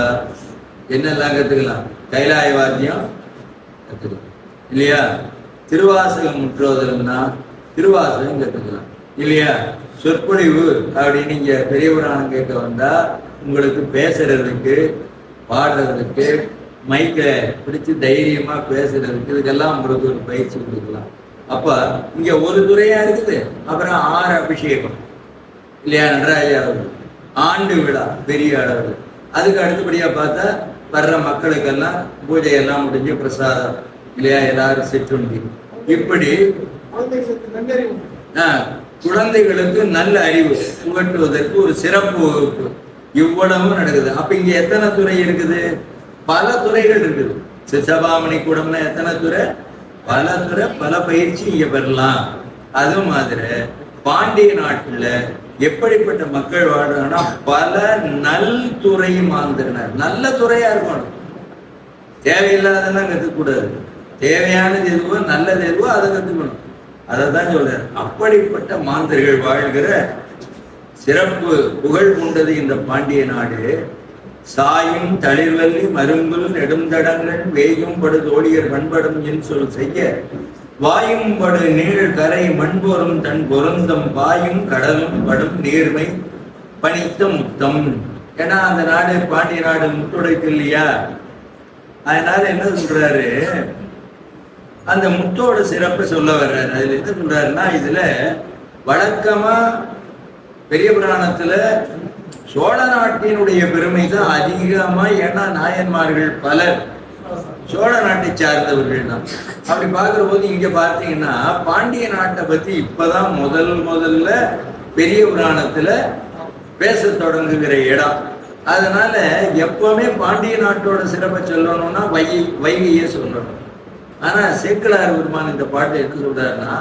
என்னெல்லாம் கத்துக்கலாம்? கைலாய வாத்தியம் கத்துக்கலாம் இல்லையா? திருவாசகம் முற்றோதல்னா திருவாசகம் கத்துக்கலாம் இல்லையா? சொற்பொழிவு அப்படின்னு இங்க பெரிய புராணம் கேட்க வந்தா உங்களுக்கு பேசுறதுக்கு பாடுறதுக்கு மைக்க பிடிச்சு தைரியமா பேசுறதுக்கு இதுக்கெல்லாம் உங்களுக்கு ஒரு பயிற்சி கொடுக்கலாம். அப்ப இங்க ஒரு துறையா இருக்குது. அப்புறம் 6 அபிஷேகம் இல்லையா, நடராஜர் ஆண்டு விழா பெரிய அளவு. அதுக்கு அடுத்தபடியா பார்த்தா வர்ற மக்களுக்கெல்லாம் பூஜை எல்லாம் முடிஞ்சு பிரசாதம் இல்லையா, எல்லாரும் சிற்றுண்டி. இப்படி குழந்தைகளுக்கு நல்ல அறிவு புகட்டுவதற்கு ஒரு சிறப்பு வகுப்பு இவ்வளவும் நடக்குது. அப்ப இங்க எத்தனை துறை இருக்குது? பல துறைகள் இருக்குது. சிசபாமணி கூடம்னா எத்தனை துறை? பல துறை, பல பயிற்சி இங்க பெறலாம். அது மாதிரி பாண்டிய நாட்டுல எப்படிப்பட்ட மக்கள் வாழ்றாங்கன்னா பல நல் துறை மாந்திரனர். நல்ல துறையா இருக்கணும், தேவையில்லாதெல்லாம் கத்துக்கூடாது. தேவையானது எதுவோ நல்லது எதுவோ அதை கத்துக்கணும். அதை தான் சொல்றாரு. அப்படிப்பட்ட மாந்தர்கள் வாழ்கிற சிறப்பு புகழ் கொண்டது இந்த பாண்டிய நாடு. சாயும் தளிர்வல்லி மருங்குல் நெடுந்தடங்கள் வேயும் படு தோழியர் பண்படும் என் சொல் செய்ய வாயும் படு நீழ் கரை மண்போரும் தன் பொருந்தம் பாயும் கடலும் படும் நீர்மை பணித்த முத்தம். ஏன்னா அந்த நாடு பாண்டிய நாடு முத்துடைக்கு இல்லையா, அதனால என்ன சொல்றாரு, அந்த முத்தோட சிறப்பை சொல்ல வர்றாரு. அதுல என்ன சொல்றாருன்னா, இதுல வழக்கமா பெரிய புராணத்துல சோழ நாட்டினுடைய பெருமை தான் அதிகமா. ஏன்னா நாயன்மார்கள் பலர் சோழ நாட்டை சார்ந்தவர்கள் தான். அப்படி பார்க்கிற போது இங்க பார்த்தீங்கன்னா பாண்டிய நாட்டை பத்தி இப்பதான் முதல்ல பெரிய புராணத்துல பேச தொடங்குகிற இடம். அதனால எப்பவுமே பாண்டிய நாட்டோட சிறப்பை சொல்லணும்னா வைகையே சொல்லணும். ஆனா சேக்கிழார் பெருமான் இந்த பாட்டை என்ன சொல்றாருன்னா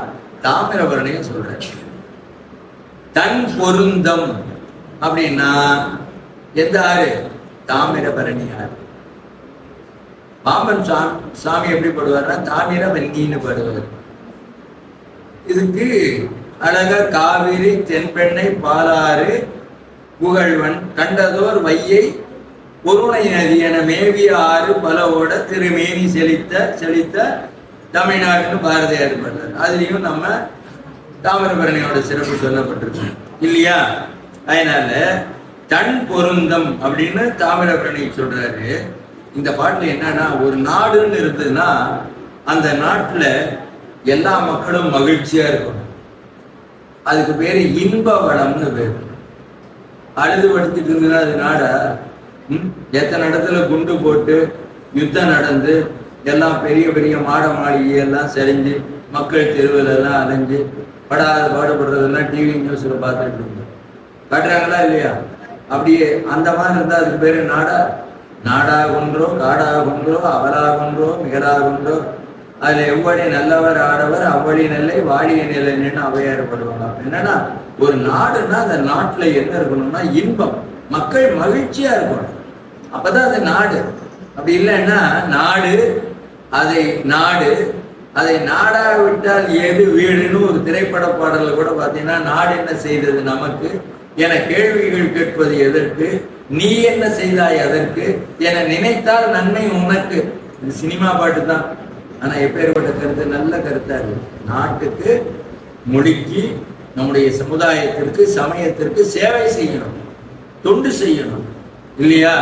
தாமிரபரணியும் சொல்றாரு. தன் பொருந்தம் அப்படின்னா எந்த ஆறு? தாமிரபரணி ஆறு. பாம்பன் சாமி எப்படி பாடுவார்னா தாமிரபரணின்னு பாடுவார். இதுக்கு அழகா காவிரி தென்பெண்ணை பாலாறு புகழ்வன் கண்டதோர் வையை பொருணை நதி என மேவிய ஆறு பலவோட திருமேனி செழித்த தமிழ்நாடுன்னு பாரதியார் பாடுறார். அதுலயும் நம்ம தாமிரபரணியோட சிறப்பு சொல்லப்பட்டிருக்கு இல்லையா. அதனால தன் பொருந்தம் அப்படின்னு தாமிரபரணி சொல்றாரு. இந்த பாட்டுல என்னன்னா, ஒரு நாடுன்னு இருந்ததுன்னா அந்த நாட்டுல எல்லா மக்களும் மகிழ்ச்சியா இருக்கணும். அதுக்கு பேரு இன்ப வளம்னு பேரு. அழுது படுத்திட்டு இருந்ததுன்னா அது நாடா? எத்தனை இடத்துல குண்டு போட்டு யுத்தம் நடந்து எல்லாம் பெரிய பெரிய மாட மாளிகை எல்லாம் செறிஞ்சு மக்கள் தெருவில் எல்லாம் அலைஞ்சு படாத பாடுபடுறதெல்லாம் டிவி நியூஸ்ல பார்த்துட்டு இருந்தோம். காட்டுறாங்களா இல்லையா? அப்படியே அந்த மாதிரி இருந்தா அதுக்கு பேரு நாடா? நாடாகுன்றோ காடாகுன்றோ அவலாகுன்றோ மிகலாகுன்றோ அதுல எவ்வளி நல்லவர் ஆடவர் அவ்வளி நெல்லை வாடிய நிலைன்னு அவையாறப்படுவாங்க. என்னன்னா ஒரு நாடுன்னா அந்த நாட்டுல என்ன இருக்கணும்னா இன்பம், மக்கள் மகிழ்ச்சியா இருக்கணும். அப்பதான் அது நாடு. அப்படி இல்லைன்னா அதை நாடா விட்டால் ஏது வீடுன்னு ஒரு திரைப்பட பாடல்ல கூட பாத்தீங்கன்னா, நாடு என்ன செய்தது நமக்கு என கேள்விகள் கேட்பது எதற்கு, நீ என்ன செய்தாய் அதற்கு என நினைத்தால் நன்மை உனக்கு. இது சினிமா பாட்டு தான். ஆனா எப்பேற்பட்ட கருத்து, நல்ல கருத்தா இருக்கு. நாட்டுக்கு மொழிக்கு நம்முடைய சமுதாயத்திற்கு சமயத்திற்கு சேவை செய்யணும், தொண்டு செய்யணும் இல்லையா.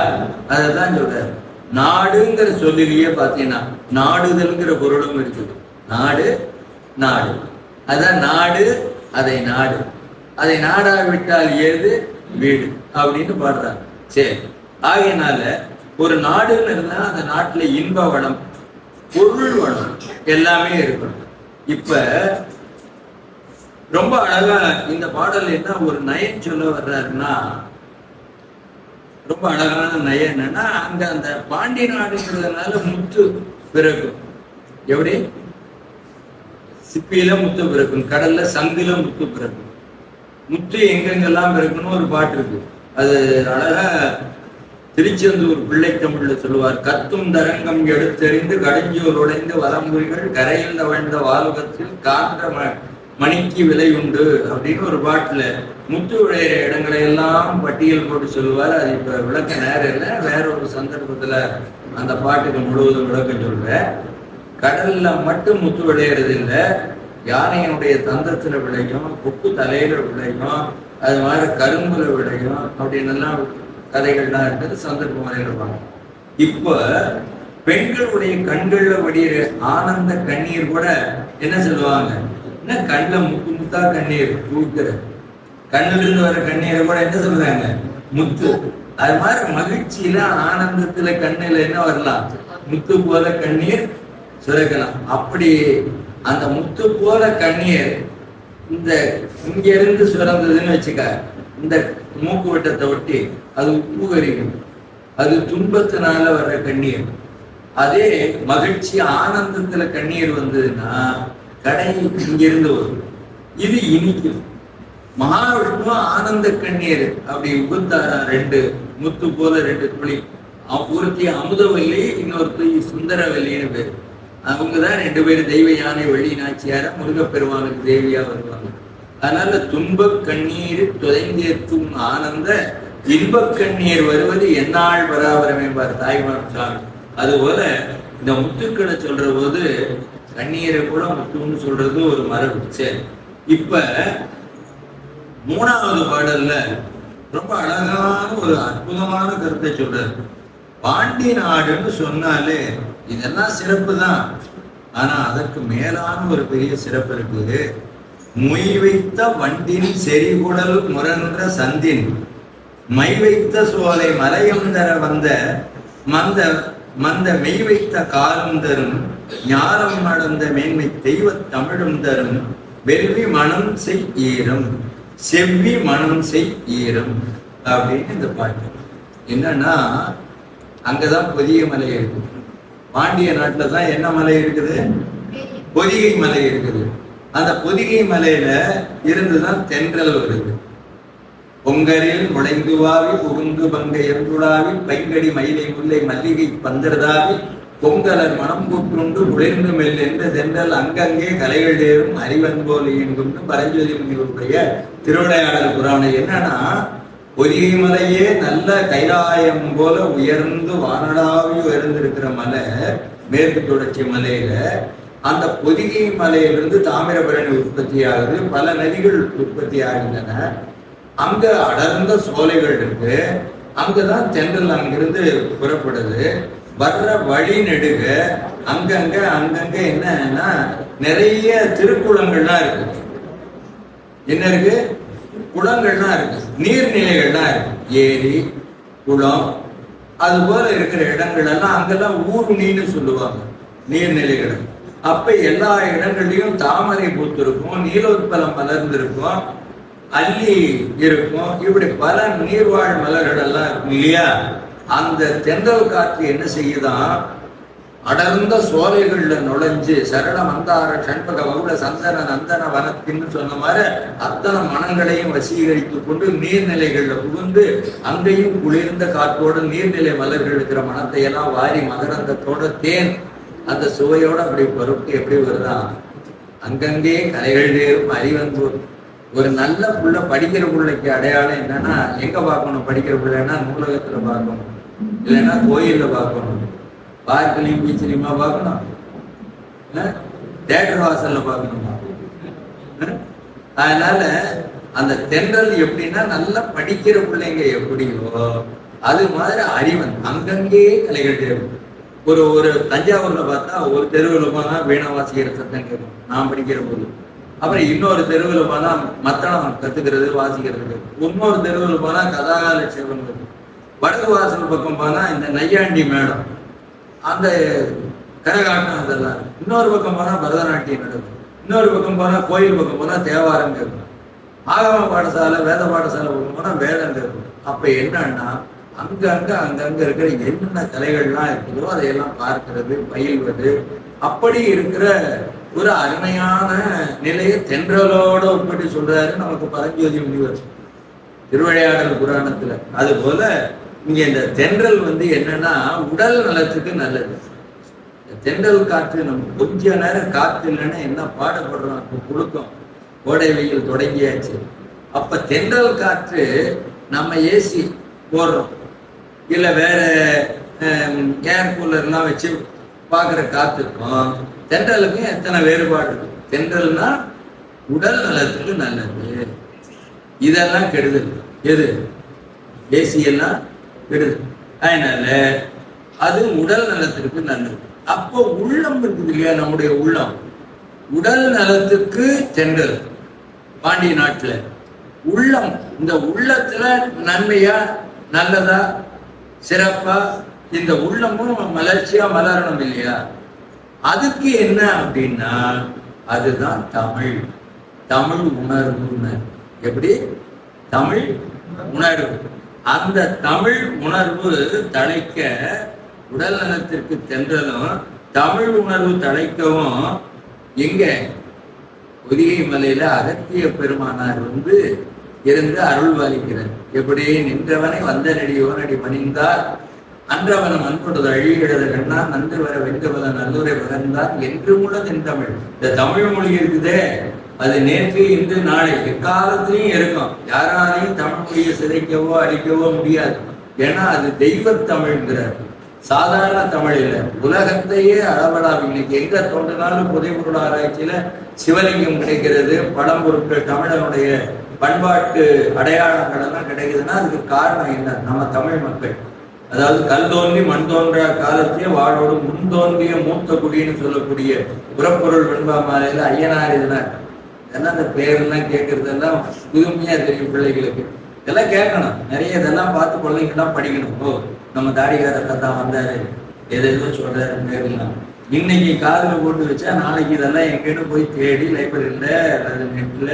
அதான் சொல்றாரு. நாடுங்கிற சொல்லிலேயே பாத்தீங்கன்னா நாடுதல்ங்கிற பொருளும் இருக்குது. நாடு அதான் நாடு, அதை நாடாவிட்டால் ஏது வீடு அப்படின்னு பாடுறாங்க. சரி, ஆகையினால ஒரு நாடுன்னு இருந்தா அந்த நாட்டுல இன்ப வளம் பொருள் வளம் எல்லாமே இருக்கணும். இப்ப ரொம்ப அழகா இந்த பாடல் என்ன ஒரு நயம் சொல்ல வர்றாருன்னா, ரொம்ப அழகான நயம் என்னன்னா, அங்க அந்த பாண்டிய நாடுங்கிறதுனால முத்து பிறக்கும். எப்படி சிப்பியில முத்து பிறக்கும், கடல்ல சங்குல முத்து பிறக்கும். முத்து எங்கெங்கெல்லாம் பிறக்கணும் ஒரு பாட்டு இருக்கு. அது அழகா திருச்செந்தூர் பிள்ளை தமிழ்ல சொல்லுவார். கத்தும் தரங்கம் எடுத்தெறிந்து கடைஞ்சோர் உடைந்து வலம்புரிகள் கரையில் தவழ்ந்த வாலுகத்தில் காற்ற மணிக்கு விலை உண்டு அப்படின்னு ஒரு பாட்டுல முத்து விளையிற இடங்களை எல்லாம் பட்டியல் போட்டு சொல்லுவார். அது இப்ப விளக்க நேரம் இல்லை, வேற ஒரு சந்தர்ப்பத்துல அந்த பாட்டுக்கு முழுவதும் விளக்கம் சொல்றேன். கடல்ல மட்டும் முத்து விளையிறது இல்லை, யானையினுடைய தந்தத்துல விளையும், கொக்கு தலையில விளையும், அது மாதிரி கரும்புல விளையும் அப்படின்னு எல்லாம் கதைகள்லாம் இருக்குது. சந்தர்ப்பம் வரையிடுவாங்க. இப்ப பெண்களுடைய கண்கள்ல வடிகிற ஆனந்த கண்ணீர் கூட என்ன சொல்லுவாங்க, என்ன கண்ணுல முத்து முத்தா கண்ணீர் ஊத்துற, கண்ணுல இருந்து வர கண்ணீரை கூட என்ன சொல்றாங்க, முத்து. அது மாதிரி மகிழ்ச்சியில ஆனந்தத்துல கண்ணுல என்ன வரலாம், முத்து போல கண்ணீர் சுரக்கலாம். அப்படி அந்த முத்து போல கண்ணீர் இந்த இங்க இருந்து சுரந்ததுன்னு வச்சுக்க, இந்த மூக்கு வட்டத்தை ஒட்டி அது உப்பு கறிக்கும், அது துன்பத்தினால வர்ற கண்ணீர். அதே மகிழ்ச்சி ஆனந்தத்துல கண்ணீர் வந்ததுன்னா கடை இங்கிருந்து வரும், இது இனிக்கும். மகாவிஷ்ணு ஆனந்த கண்ணீர் அப்படி உகுத்தாரா, ரெண்டு முத்து போல ரெண்டு துளி. ஒருத்தி அமுதவல்லி, இன்னொருத்தி சுந்தரவல்லின்னு பேரு. அவங்கதான் ரெண்டு பேரும் தெய்வ யானை வழி நாச்சியார முருகப்பெருமானுக்கு தேவியா வருவாங்க. அதனால துன்பக் கண்ணீர் துதைந்தேற்றும் ஆனந்த இன்பக் கண்ணீர் வருவது எந்நாள் பராபரமே பார் தாய்மான் சாமி. அதுபோல இந்த முத்துக்களை சொல்ற போது கண்ணீரை கூட முத்துன்னு சொல்றது ஒரு மரபு. சரி, இப்ப 3வது பாடல்ல ரொம்ப அழகான ஒரு அற்புதமான கருத்தை சொல்றாரு. பாண்டி நாடுன்னு சொன்னாலே இதெல்லாம் சிறப்பு தான், ஆனா அதற்கு மேலான ஒரு பெரிய சிறப்பு இருக்குது. மொய் வைத்த வண்டின் செறிகுடல் முரன்ற சந்தின் மை வைத்த சோலை மலையம் தர வந்த மந்த மந்த மெய் வைத்த காலம் தரும் ஞானம் நடந்த மேன்மை தெய்வ தமிழும் தரும் வெல்வி மனம் செய் ஈரம் செவ்வி மனம் செய் ஈரம் அப்படின்னு இந்த பாட்டு. என்னன்னா அங்கதான் பொதிகை மலை இருக்கு. பாண்டிய நாட்டுல தான் என்ன மலை இருக்குது, பொதிகை மலை இருக்குது. அந்த பொதிகை மலையில இருந்துதான் தென்றல் வருது. பொங்கரில் முளைந்துவாவி புகுந்து பங்க எந்துடாவி பைங்கடி மயிலை முல்லை மல்லிகை பந்தர்தாவி பொங்கலர் மனம் கூட்டுண்டு குளிர்ந்து மெல் என்ற தென்றல் அங்கங்கே கலைகள் ஏறும் அறிவன் போல் இயங்கும்னு பரஞ்சோதி முனிவருடைய திருவிளையாடல் புராணம். என்னன்னா பொதிகை மலையே நல்ல கைலாயம் போல உயர்ந்து வானடாவி உயர்ந்திருக்கிற மலை மேற்கு தொடர்ச்சி மலையில. அந்த பொதிகை மலையிலிருந்து தாமிரபரணி உற்பத்தி ஆகுது, பல நதிகள் உற்பத்தி ஆகின்றன. அங்க அடர்ந்த சோலைகள் இருக்கு, அங்கதான் தென்றல் அங்கிருந்து புறப்படுது. வர்ற வழி நெடுக அங்கங்க என்னன்னா நிறைய திருக்குளங்கள்லாம் இருக்கு. என்ன இருக்கு, குளங்கள்லாம் இருக்கு, நீர்நிலைகள்லாம் இருக்கு, ஏரி குளம் அது போல இருக்கிற இடங்கள் எல்லாம் அங்கெல்லாம் ஊருணின்னு சொல்லுவாங்க நீர்நிலைகள். அப்ப எல்லா இடங்கள்லயும் தாமரை பூத்திருக்கும், நீலோத்பலம் மலர்ந்திருக்கும், அல்லி இருக்கும், இப்படி பல நீர்வாழ் மலர்கள் எல்லாம் இருக்கும் இல்லையா. அந்த தென்றல் காற்று என்ன செய்யுதான், அடர்ந்த சோலைகள்ல நுழைஞ்சு சரள மந்தார சண்பக வகுல சந்தன நந்தன வனத்தின்னு சொன்ன மாதிரி அத்தனை மனங்களையும் வசீகரித்து கொண்டு நீர்நிலைகள்ல புகுந்து அங்கேயும் குளிர்ந்த காற்றோட நீர்நிலை மலர்கள் இருக்கிற மனத்தை எல்லாம் வாரி மகரந்தத்தோட தேன் அந்த சுவையோட அப்படி பொறுப்பு எப்படி வருதான். அங்கங்கே கலைகள் ஏறும் அறிவன்பு. ஒரு நல்ல புள்ள படிக்கிற பிள்ளைக்கு அடையாளம் என்னன்னா எங்க பார்க்கணும், படிக்கிற பிள்ளைன்னா நூலகத்துல பார்க்கணும், இல்லைன்னா கோயில்ல பார்க்கணும், பார்க்கலையும் பீச்சிலையுமா பார்க்கணும், தேட்டர் வாசல்ல பார்க்கணுமா. அதனால அந்த தென்றல் எப்படின்னா நல்லா படிக்கிற பிள்ளைங்க எப்படியோ அது மாதிரி அறிவன் அங்கங்கே கலைகள் தேவை. ஒரு தஞ்சாவூர்ல பார்த்தா ஒரு தெருவில் போனா வீணை வாசிக்கிற சத்தம் கேட்கும் நான் படிக்கிற போது. அப்புறம் இன்னொரு தெருவில் போனா மத்தளம் கத்துக்கிறது வாசிக்கிறது, இன்னொரு தெருவில் போனா கதாகால சேவன். வடக்கு வாசல் பக்கம் போனா இந்த நையாண்டி மேடம் அந்த கரகாட்டம் அதெல்லாம். இன்னொரு பக்கம் போனா பரதநாட்டியம் நடக்கும், இன்னொரு பக்கம் போனா கோயில் பக்கம் போனா தேவாரம் கேட்கும், ஆகம பாடசாலை வேத பாடசாலை பக்கம் போனா வேதம் கேட்கும். அப்ப என்னன்னா அங்கங்க இருக்கிற என்னென்ன கலைகள்லாம் இருக்குதோ அதையெல்லாம் பார்க்கிறது பயில்வது. அப்படி இருக்கிற ஒரு அருமையான நிலையை தென்றலோட ஒப்பிட்டு சொல்றாரு நமக்கு பரஞ்சோதி முனிவர் திருவிளையாடல் புராணத்துல. அது போல இங்க இந்த தென்றல் என்னன்னா உடல் நலத்துக்கு நல்லது. தென்றல் காற்று நம்ம கொஞ்ச நேரம் காற்று இல்லைன்னா என்ன பாடுபடுறோம். இப்போ புழுக்கம், கோடை வெயில் தொடங்கியாச்சு. அப்ப தென்றல் காற்று நம்ம ஏசி போடுறோம், இல்ல வேற ஏர் கூலர்லாம் வச்சு பாக்குற காத்துக்கும் தென்றலுக்கும் எத்தனை வேறுபாடு இருக்கு. தென்றல்னா உடல் நலத்துக்கு நல்லது, இதெல்லாம் கெடுதல். எது ஏசி எல்லாம் கெடுதல். அதனால அது உடல் நலத்திற்கு நல்லது. அப்போ உள்ளம் இருக்குது இல்லையா, நம்முடைய உள்ளம் உடல் நலத்துக்கு சென்றது. பாண்டிய நாட்டுல உள்ளம், இந்த உள்ளத்துல நன்மையா நல்லதா சிறப்பா இந்த உள்ளமும் மலர்ச்சியா மலரணும் இல்லையா. அதுக்கு என்ன அப்படின்னா அதுதான் தமிழ். தமிழ் உணர்வு. எப்படி? தமிழ் உணர்வு. அந்த தமிழ் உணர்வு தழைக்க உடல் நலத்திற்கு சென்றதும் தமிழ் உணர்வு தழைக்கவும் எங்க பொதிகை மலையில அகத்திய பெருமானார் இருந்து அருள்வாளிக்கிறார். எப்படி? நின்றவனை வந்த நெடியோனடி பணிந்தார் அன்றவனம் அன்புறது அழிகிறது கண்ணா நன்று வர வென்றவன நல்லுரை வளர்ந்தார் என்று முழது என் தமிழ். இந்த தமிழ் மொழி இருக்குதே, அது நேற்று இன்று நாளை எக்காலத்திலையும் இருக்கும். யாராலையும் தமிழ் மொழியை சிதைக்கவோ அழிக்கவோ முடியாது. ஏன்னா அது தெய்வ தமிழ்ங்கிறார், சாதாரண தமிழ் இல்லை. உலகத்தையே அளவலாவி இன்னைக்கு எங்க தோன்றினாலும் புதைபொருள் ஆராய்ச்சியில சிவலிங்கம் கிடைக்கிறது, பழம்பொருட்கள், தமிழனுடைய பண்பாட்டு அடையாளங்கள் எல்லாம் கிடைக்குதுன்னா அதுக்கு காரணம் என்ன? நம்ம தமிழ் மக்கள். அதாவது கல் தோன்றி மண் தோன்ற காலத்தையே வாழோடு முன் தோன்றிய மூத்த குடின்னு சொல்லக்கூடிய புறப்பொருள் வெண்பா மாலையில ஐயனார் இதெல்லாம் அந்த பேரெல்லாம் கேட்கறதெல்லாம் புதுமையா தெரியும் பிள்ளைகளுக்கு. இதெல்லாம் கேட்கணும், நிறைய இதெல்லாம் பார்த்து குழந்தைங்கெல்லாம் படிக்கணும். ஓ, நம்ம தாடிகாரத்தை தான் வந்தாரு, எதோ சொல்றாரு பேரெல்லாம். இன்னைக்கு காதில் போட்டு வச்சா நாளைக்கு இதெல்லாம் எங்கேன்னு போய் தேடி லைப்ரரியில அல்லது நெட்ல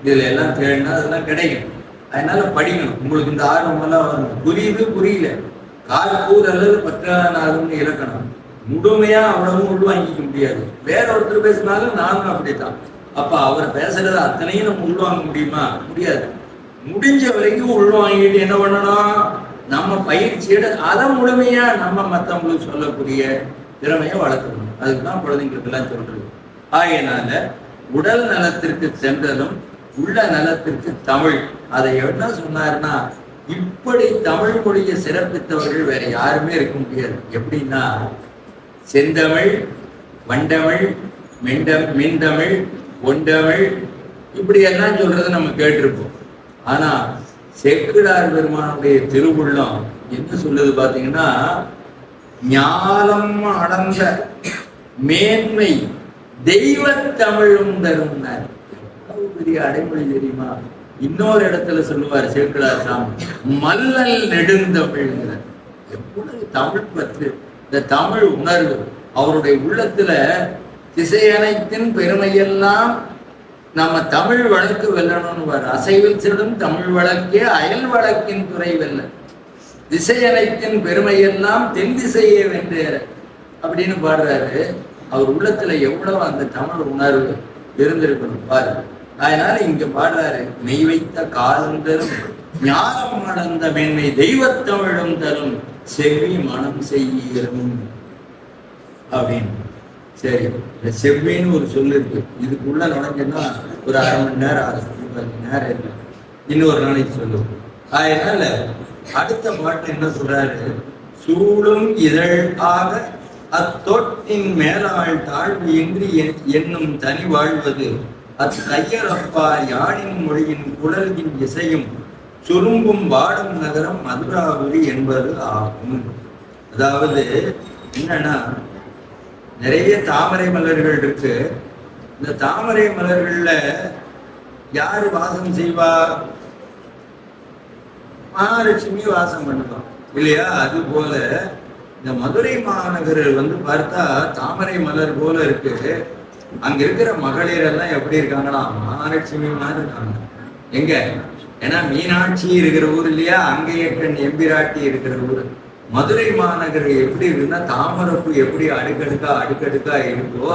இதுல எல்லாம் தேடினா அதெல்லாம் கிடைக்கும். அதனால படிக்கணும். உங்களுக்கு இந்த ஆர்வமெல்லாம் வரணும். புரியுது புரியல கால்கூர் அல்லது பற்றானாருன்னு இலக்கணம் முழுமையா அவ்வளவும் உள்வாங்கிக்க முடியாது. வேற ஒருத்தர் பேசினாலும் நானும் அப்படித்தான். அப்ப அவர் பேசுறது அத்தனையும் நம்ம உள்வாங்க முடியுமா? முடியாது. முடிஞ்ச வரைக்கும் உள்வாங்கிட்டு என்ன பண்ணணும்? நம்ம பயிற்சியோட அதை முழுமையா நம்ம மற்றவங்களுக்கு சொல்லக்கூடிய திறமையை வளர்க்கணும். அதுக்குதான் குழந்தைங்களுக்கு எல்லாம் சொல்றது. ஆகையினால உடல் நலத்திற்கு சென்றதும் உள்ள நலத்திற்கு தமிழ். அதை என்ன சொன்னாருன்னா, இப்படி தமிழ் மொழியை சிறப்பித்தவர்கள் வேற யாருமே இருக்க முடியாது. எப்படின்னா செந்தமிழ், வண்டமிழ், மென்தமிழ், ஒண்டமிழ் இப்படி எல்லாம் சொல்றது நம்ம கேட்டிருப்போம். ஆனா சேக்கிழார் பெருமானுடைய திருவுள்ளம் என்ன சொல்லுது பாத்தீங்கன்னா, ஞானம் அடர்ந்த மேன்மை தெய்வ தமிழும் தரும். பெரிய அடைமொழி தெரியுமா? இன்னொரு இடத்துல சொல்லுவார் சேக்கிழார் சாமி, மல்லல் நெடுந்தமிழ்ங்கிறார். எவ்வளவு தமிழ் பற்று, இந்த தமிழ் உணர்வு அவருடைய உள்ளத்துல திசையனைத்தின் பெருமையெல்லாம் நம்ம தமிழ் வழக்கு வெல்லணும்னு. அசைவில் செல்லும் தமிழ் வழக்கே அயல் வழக்கின் துறை வெல்ல, திசையனைத்தின் பெருமையெல்லாம் தென் திசையே வென்றேற அப்படின்னு பாடுறாரு. அவர் உள்ளத்துல எவ்வளவு அந்த தமிழ் உணர்வு இருந்திருக்கணும் பாரு. அதனால இங்க பாடுறாரு, மெய் வைத்த காலம் தரும் ஞானம் அடர்ந்த மேன்மை தெய்வத்தமிழும் தரும் செவ்வி மனம் செய்யும் அப்படின்னு. சரி, இந்த செவ்வின்னு ஒரு சொல்லு இருக்கு. இதுக்குள்ள நுழைஞ்சோன்னா ஒரு அரை மணி நேரம் 10 மணி நேரம் இருக்கு. இன்னொரு நாளைக்கு சொல்லுவோம். அதனால அடுத்த பாட்டு என்ன சொல்றாரு, சூழும் இதழ் ஆக அத்தொட்டின் மேலாள் தாழ்வு இன்றி என்னும் தனி வாழ்வது அத்தையரப்பார் யாழின் மொழியின் குழலின் இசையும் சுரும்பும் வாடும் நகரம் மதுராபுரி என்பது ஆகும். அதாவது என்னன்னா, நிறைய தாமரை மலர்கள் இருக்கு. இந்த தாமரை மலர்கள்ல யாரு வாசம் செய்வா? மகாலட்சுமி வாசம் பண்ணுவான் இல்லையா? அது போல இந்த மதுரை மாநகர் பார்த்தா தாமரை மலர் போல இருக்கு. அங்க இருக்கிற மகளிர் எல்லாம் எப்படி இருக்காங்கன்னா மகாலட்சுமி மாதிரி இருக்காங்க. எங்க? ஏன்னா மீனாட்சி இருக்கிற ஊர் இல்லையா, அங்கேயே எம்பிராட்டி இருக்கிற ஊர். மதுரை மாநகர் எப்படி இருக்குன்னா, தாமரப்பூ எப்படி அடுக்கடுக்கா இருக்கோ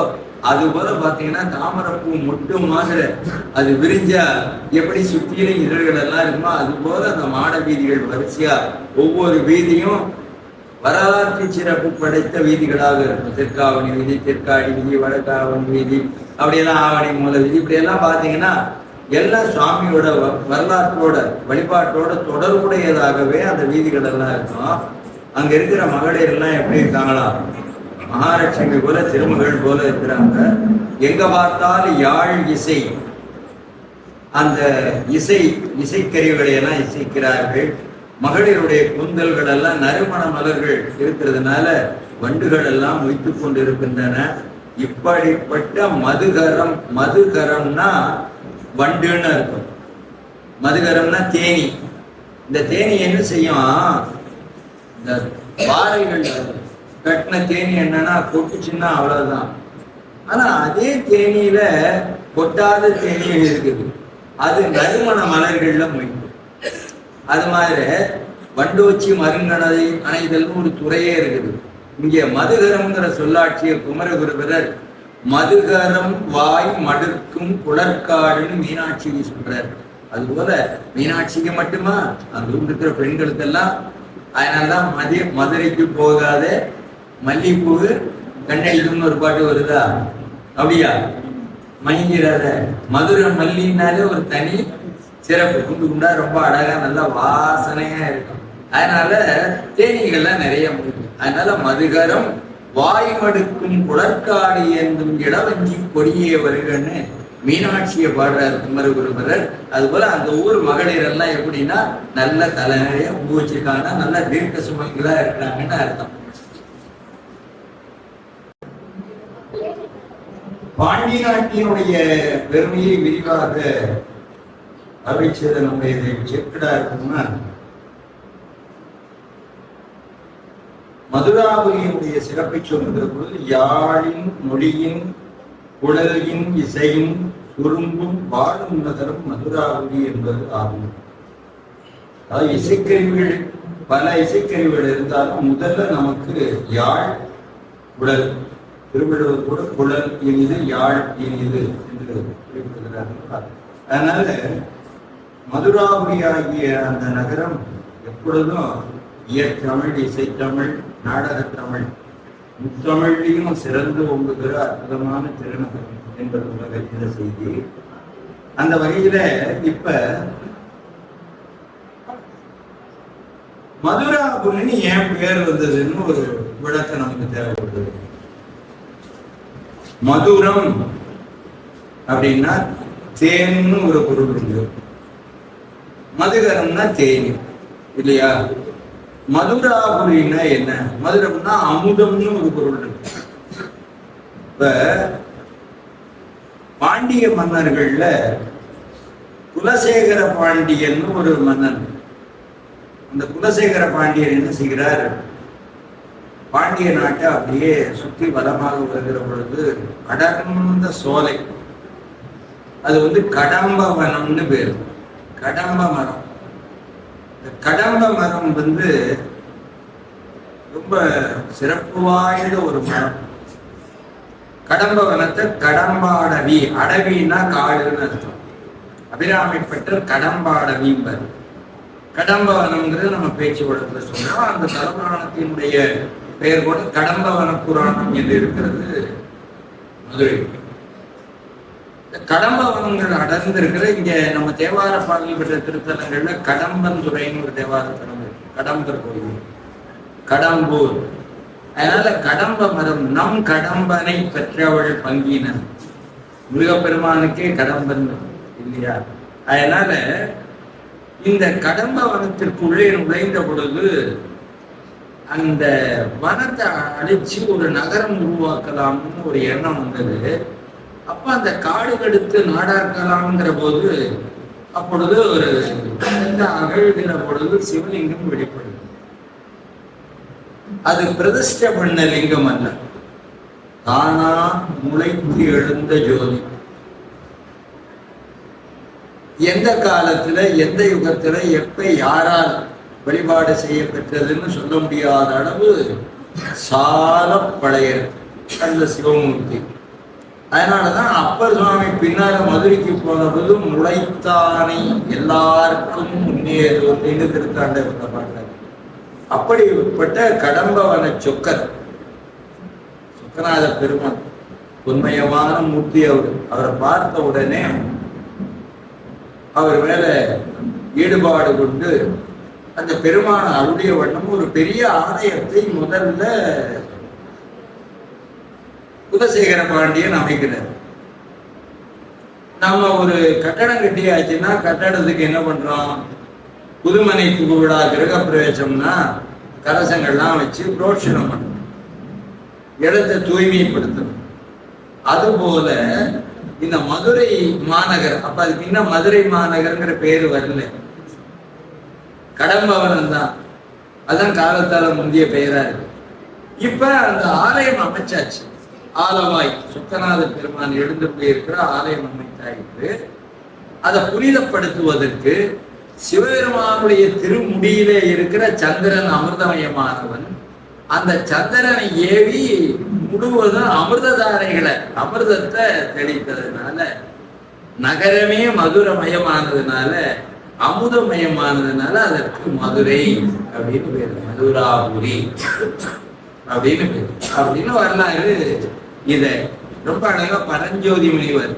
அது போல பாத்தீங்கன்னா தாமரப்பூ மொட்டு மாதிரி அது விரிஞ்சா எப்படி சுத்தியிலும் இதழ்கள் எல்லாம் இருக்குமோ அது போல அந்த மாட வீதிகள் வரிசையா ஒவ்வொரு வீதியும் வரலாற்று சிறப்பு படைத்த வீதிகளாக இருக்கும். தெற்காவணி வீதி, தெற்காடி வீதி, வடக்காவணி வீதி, அப்படியெல்லாம் ஆவணி மூல வீதி, இப்படி எல்லாம் பாத்தீங்கன்னா எல்லாம் சுவாமியோட வரலாற்றோட வழிபாட்டோட தொடர்புடையதாகவே அந்த வீதிகள் எல்லாம் இருக்கும். அங்க இருக்கிற மகளிர் எல்லாம் எப்படி இருக்காங்களா, மகாலட்சுமி போல திருமகள் போல இருக்கிறாங்க. எங்க பார்த்தாலும் யாழ் இசை, அந்த இசைக்கருவிகளை எல்லாம் இசைக்கிறார்கள். மகளிருடைய கூந்தல்கள் எல்லாம் நறுமண மலர்கள் இருக்கிறதுனால வண்டுகள் எல்லாம் வைத்துக் கொண்டு இருக்கின்றன. இப்படிப்பட்ட மதுகரம், மதுகரம்னா வண்டுன்னு இருக்கும், மதுகரம்னா தேனி. இந்த தேனி என்ன செய்யும், இந்த பாறைகள் கட்டின தேனி என்னன்னா கொட்டுச்சுன்னா அவ்வளவுதான். ஆனா அதே தேனியில கொட்டாத தேனியும் இருக்குது, அது நறுமண மலர்கள்ல மொய்க்கும். அது மாதிரி வண்டோச்சி மருங்கடை அணைதல்னு ஒரு துறையே இருக்குது. இங்கே மதுகரம்ங்கிற சொல்லாட்சிய குமரகுருபரர் மதுகரம் வாய் மடுக்கும் குளர்காடுன்னு மீனாட்சிக்கு சொல்றாரு. அதுபோல மீனாட்சிக்கு மட்டுமா, அங்க இருக்கிற பெண்களுக்கெல்லாம். அதனாலதான் மதுரைக்கு போகாத மல்லிகைப்பூ கண்ணடிக்கும்னு ஒரு பாட்டு வருதா, அப்படியா? மயங்கிறாத மதுரை மல்லினாலே ஒரு தனி சிறப்பு, குண்டு குண்டா ரொம்ப அழகா நல்லா வாசனையா இருக்கும். அதனால தேனீகள்லாம் நிறைய முடியும். அதனால மதுகரம் வாய் மடுக்கும் குளர்காடு என்னும் இடவஞ்சி கொடியே வருகன்னு மீனாட்சியை பாடுறாரு குமரகுருபரர். அது போல அந்த ஊர் மகளிர் எல்லாம் எப்படின்னா நல்ல தலை நிறைய பூ வச்சிருக்காங்க, நல்ல தீர்க்க சுமைகளா இருக்கிறாங்கன்னு அர்த்தம். பாண்டி நாட்டினுடைய பெருமையை விரிவாக அவைச்சது நம்ம இதை செக்கடா இருக்கும்னா, மதுராபுரியினுடைய சிறப்பை சொல்லுகிற பொழுது யாழின் மொழியின் குழலின் இசையும் சுரும்பும் வாழும் நகரம் மதுராபுரி என்பது ஆகும். அதாவது இசைக்கருவிகள், பல இசைக்கருவிகள் இருந்தாலும் முதல்ல நமக்கு யாழ், குழல், திருவள்ளுவர் கூட குழல் இனிது யாழ் இனிது என்று குறிப்பிடுகிறார்கள். அதனால மதுராபுரி ஆகிய அந்த நகரம் எப்பொழுதும் இயற்கமிழ், இசைத்தமிழ், நாடகத்தமிழ், முத்தமிழையும் சிறந்து ஒங்குகிற அற்புதமான திருநகரம் என்பது உலகத்தில செய்தி. அந்த வகையில இப்ப மதுராபுரின்னு ஏன் பேர் வந்ததுன்னு ஒரு விளக்கம் நமக்கு தேவைப்படுது. மதுரம் அப்படின்னா தேன்னு ஒரு பொருள் உண்டு, மதுகரம்னா தேனி இல்லையா? மதுராபுரின்னா என்ன? மதுரம்னா அமுதம்னு ஒரு பொருள் இருக்கு. இப்ப பாண்டிய மன்னர்கள்ல குலசேகர பாண்டியன் ஒரு மன்னன். அந்த குலசேகர பாண்டியன் என்ன செய்கிறார், பாண்டிய நாட்டை அப்படியே சுற்றி வலமாக வருகிற பொழுது அடர்ந்த சோலை, அது கடம்ப வனம்னு பேரு. கடம்ப மரம், கடம்ப மரம் ரொம்ப சிறப்பு வாய்ந்த ஒரு மரம். கடம்ப வனத்தை கடம்பாடவி, அடவின்னா காடுன்னு அர்த்தம். அபிராமிப்பட்டர் கடம்பாடவிம்பர். கடம்ப வனம்ங்கிறது நம்ம பேச்சு வழக்குல சொல்றோம். அந்த தலபுராணத்தினுடைய பெயர் கூட கடம்பவன புராணம் என்று இருக்கிறது மதுரை. கடம்பவனங்கள் அடர்ந்திருக்கிற இங்க நம்ம தேவார பாடல் பெற்ற திருத்தலங்கள்ல கடம்பன் துறைன்னு ஒரு தேவார தலம் இருக்கு, கடம்பர் கோயில், கடம்பூர். அதனால கடம்ப மரம், நம் கடம்பனை பெற்றவள் பங்கினன், முருகப்பெருமானுக்கே கடம்பன் இல்லையா? அதனால இந்த கடம்ப வனத்திற்குள்ளே நுழைந்த பொழுது அந்த வனத்தை அழிச்சு ஒரு நகரம் உருவாக்கலாம்னு ஒரு எண்ணம் வந்தது. அப்ப அந்த காடு கெடுத்து நாடாக்கலாம்ங்கிற போது அப்பொழுது ஒரு அகழ்கிற பொழுது சிவலிங்கம் வெளிப்படுது. அது பிரதிஷ்ட பண்ண லிங்கம் அல்ல, தானா முளைத்து எழுந்த ஜோதி. எந்த காலத்துல, எந்த யுகத்துல, எப்ப யாரால் வழிபாடு செய்ய பெற்றதுன்னு சொல்ல முடியாத அளவு சால பழைய அந்த சிவமூர்த்தி. அதனாலதான் அப்பர் சுவாமி பின்னால மதுரைக்கு போன போது முளைத்தானை எல்லாருக்கும் முன்னேறுன்னு திருத்தாண்டகத்தை பாட்டார். அப்படிப்பட்ட கடம்பவன சொக்கர், சொக்கநாத பெருமான் உண்மையமான மூர்த்தி. அவரை பார்த்த உடனே அவர் மேல ஈடுபாடு கொண்டு அந்த பெருமான அருடைய வண்ணம் ஒரு பெரிய ஆலயத்தை முதல்ல குலசேகர பாண்டியன் அமைக்கிறார். நம்ம ஒரு கட்டடம் கட்டியாச்சுன்னா கட்டடத்துக்கு என்ன பண்றோம், புதுமனை புகுவிழா கிரக பிரவேசம்னா கலசங்கள்லாம் வச்சு புரோட்சணம் பண்ணணும், இடத்தை தூய்மைப்படுத்தணும். அதுபோல இந்த மதுரை மாநகர், அப்ப அதுக்கு இன்னும் மதுரை மாநகர்ங்கிற பேரு வரல, கடம்பவனம் தான், அதான் காலத்தால முந்தைய பெயரா இருக்கு. இப்ப அந்த ஆலயம் அமைச்சாச்சு, ஆலவாய் சொக்கநாத பெருமான் எழுந்து போயிருக்கிற ஆலயம் அமைத்தாயிற்று. அதை புனிதப்படுத்துவதற்கு சிவபெருமானுடைய திருமுடியிலே இருக்கிற சந்திரன் அமிர்தமயமானவன், அந்த சந்திரனை ஏவி முழுவதும் அமிர்ததாரைகளை அமிர்தத்தை தெளித்ததுனால நகரமே மதுரமயமானதுனால அமுதமயமானதுனால அதற்கு மதுரை அப்படின்னு பேரு, மதுராபுரி அப்படின்னு பேரு அப்படின்னு வரலாறு. இதை ரொம்ப அழகா பரஞ்சோதி முனிவர்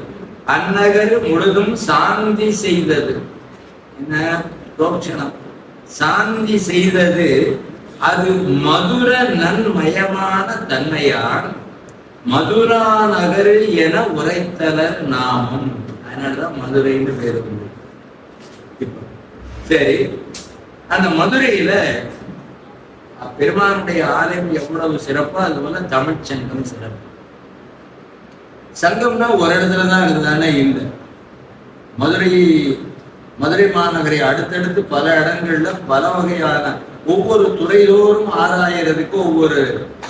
அந்நகர் முழுதும் சாந்தி செய்தது, என்ன புரோட்சணம் சாந்தி செய்தது, அது மதுர நன்மயமான தன்மையால் மதுரா நகரு என உரைத்தலர் நாமம். அதனாலதான் மதுரைன்னு பேரு. சரி, அந்த மதுரையில பெருமானுடைய ஆலயம் எவ்வளவு சிறப்போ அது போல தமிழ் சங்கம் சிறப்பு. சங்கம்னா ஒரு இடத்துலதான் இருக்குதானே இல்லை, மதுரை மாநகரை அடுத்தடுத்து பல இடங்கள்ல பல வகையான ஒவ்வொரு துறையோரும் ஆராயறதுக்கு ஒவ்வொரு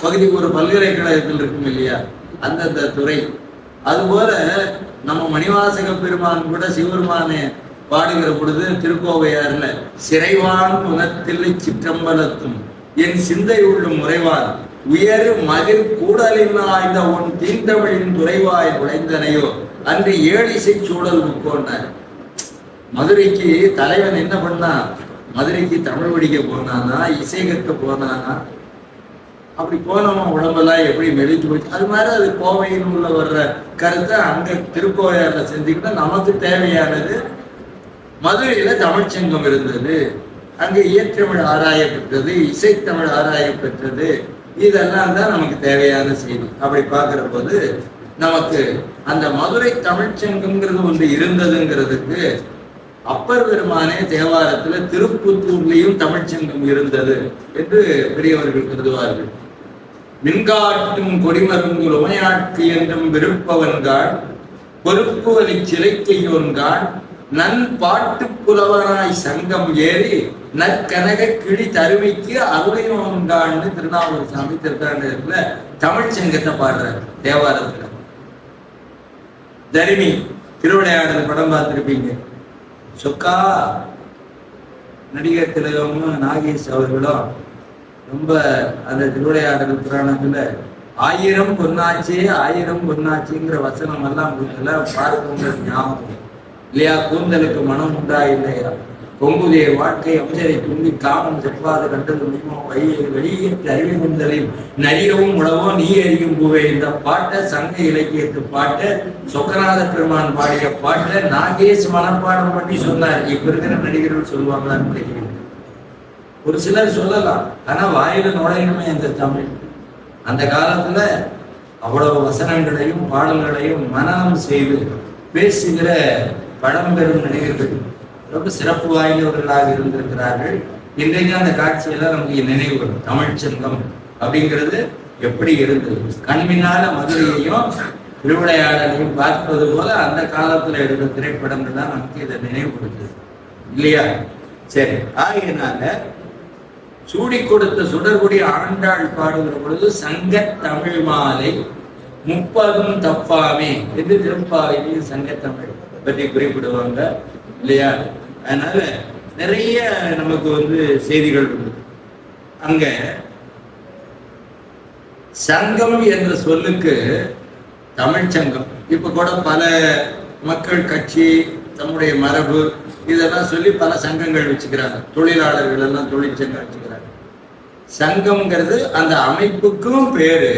பகுதி ஒரு பல்கலைக்கழகத்தில் இருக்கும் இல்லையா, அந்தந்த துறை. அதுபோல நம்ம மணிவாசக பெருமான் கூட சிவபெருமானை பாடுகிற பொழுது திருக்கோவையார்ல சிறைவான் உணத்தில்லை சிற்றம்பலத்தும் என் சிந்தை உள்ளும் முறைவான் உயரு மதில் கூடலின் ஆய்ந்த உன் தீந்தமிழின் துறைவாய் உழைந்தனையோ அன்று ஏழிசை சூழல் உட்கொண்டார். மதுரைக்கு தலைவன் என்ன பண்ணா, மதுரைக்கு தமிழ் படிக்க போனானா, இசை கற்க போனானா, அப்படி போனவன் உடம்பெல்லாம் எப்படி மெலிஞ்சு போச்சு. அது மாதிரி அது கோவையில் உள்ள வர்ற கருத்தை அங்க திருக்கோவையார்ல செஞ்சுக்கிட்டா நமக்கு தேவையானது. மதுரையில தமிழ்ச்சங்கம் இருந்தது, அங்க இயற்றமிழ் ஆராயப்பெற்றது, இசைத்தமிழ் ஆராயப்பெற்றது, இதெல்லாம் தான் நமக்கு தேவையான செய்தி. அப்படி பார்க்கிற போது நமக்கு அந்த மதுரை தமிழ்ச்சங்கம்ங்கிறது ஒன்று இருந்ததுங்கிறதுக்கு அப்பர் பெருமானே தேவாரத்துல திருப்புத்தூர்லயும் தமிழ்ச்சங்கம் இருந்தது என்று பெரியவர்கள் கருதுவார்கள். மின்காட்டும் கொடிமருங்குல் உமையாட்சி என்றும் விருப்பவன்காள் பொறுப்பு வலி சிலைக்கையோன்காள் நன் பாட்டு புலவனாய் சங்கம் ஏறி நற்கனக கிளி தருமைக்கு அருளையோன்கான்னு திருநாவூர் சாமி திருத்தாண்டத்துல தமிழ் சங்கத்தை பாடுறாரு தேவாரத்துல. தருமி திருவிளையாடல் படம் பார்த்திருப்பீங்க. சொக்கா நடிகர் திலகமும் நாகேஷ் அவர்களும் ரொம்ப அந்த திருவிளையாடல் புராணத்துல 1000 பொன்னாச்சி 1000 பொன்னாச்சிங்கிற வசனம் எல்லாம் பார்க்க ஞாபகம் இல்லையா? கூந்தலுக்கு மனம் உண்டா இல்லையா? பொங்குதே வாழ்க்கை அம்சரை துண்டி காமம் செவ்வாது கண்டது முடியுமோ வெளியேற்று அறிவு குந்தலில் நரியவும் உணவோ நீ அறியும் பூவே. இந்த பாட்டை சங்க இலக்கியத்து பாட்டை சொக்கநாத பெருமான் பாடிய பாட்டை நாகேஷ் மனப்பாடம் பண்ணி சொன்னார். இப்ப இருக்கிற நடிகர்கள் சொல்லுவாங்களான்னு நினைக்கிறேன். ஒரு சிலர் சொல்லலாம், ஆனா வாயில நுழையணுமே அந்த தமிழ். அந்த காலத்துல அவ்வளவு வசனங்களையும் பாடல்களையும் மனனம் செய்து பேசுகிற பழம்பெரும் நடிகர்கள் ரொம்ப சிறப்பு வாய்ந்தவர்களாக இருந்திருக்கிறார்கள். இன்றைக்கு அந்த காட்சியெல்லாம் நமக்கு நினைவு வரும். தமிழ்ச்சங்கம் அப்படிங்கிறது எப்படி இருந்தது, கண்மினால மதுரையையும் திருவிளையாடலையும் பார்ப்பது போல அந்த காலத்துல எடுத்த திரைப்படங்கள் தான் நமக்கு இதை நினைவுபடுத்துது இல்லையா? சரி, ஆகையினால சூடி கொடுத்த சுடர்குடி ஆண்டாள் பாடுகிற பொழுது சங்க தமிழ் மாலை 30 தப்பாமே என்று திருப்பாவையில் சங்கத்தமிழ் பற்றி குறிப்பிடுவாங்க இல்லையா? அதனால நிறைய நமக்கு செய்திகள் உண்டு. அங்க சங்கம் என்ற சொல்லுக்கு தமிழ்ச்சங்கம் இப்ப கூட பல மக்கள் கட்சி தம்முடைய மரபு இதெல்லாம் சொல்லி பல சங்கங்கள் வச்சுக்கிறாங்க. தொழிலாளர்கள் எல்லாம் தொழிற்சங்கம் வச்சுக்கிறாங்க. சங்கம்ங்கிறது அந்த அமைப்புக்கும் பேரு.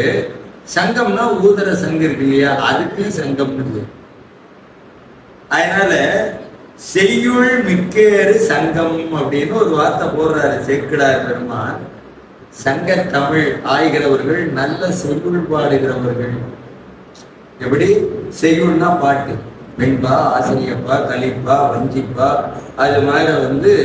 சங்கம்னா ஊதர சங்கம் இருக்கு இல்லையா, அதுக்கு சங்கம். அதனால செய்யுள் மிக்கேறு சங்கம் அப்படின்னு ஒரு வார்த்தை போடுறாரு சேக்கிழார் பெருமான். சங்க தமிழ் ஆய்கிறவர்கள் நல்ல செய்யுள் பாடுகிறவர்கள். எப்படி செய்யுள்னா பாட்டு, வெண்பா, ஆசிரியப்பா, கலிப்பா, வஞ்சிப்பா, அது மாதிரி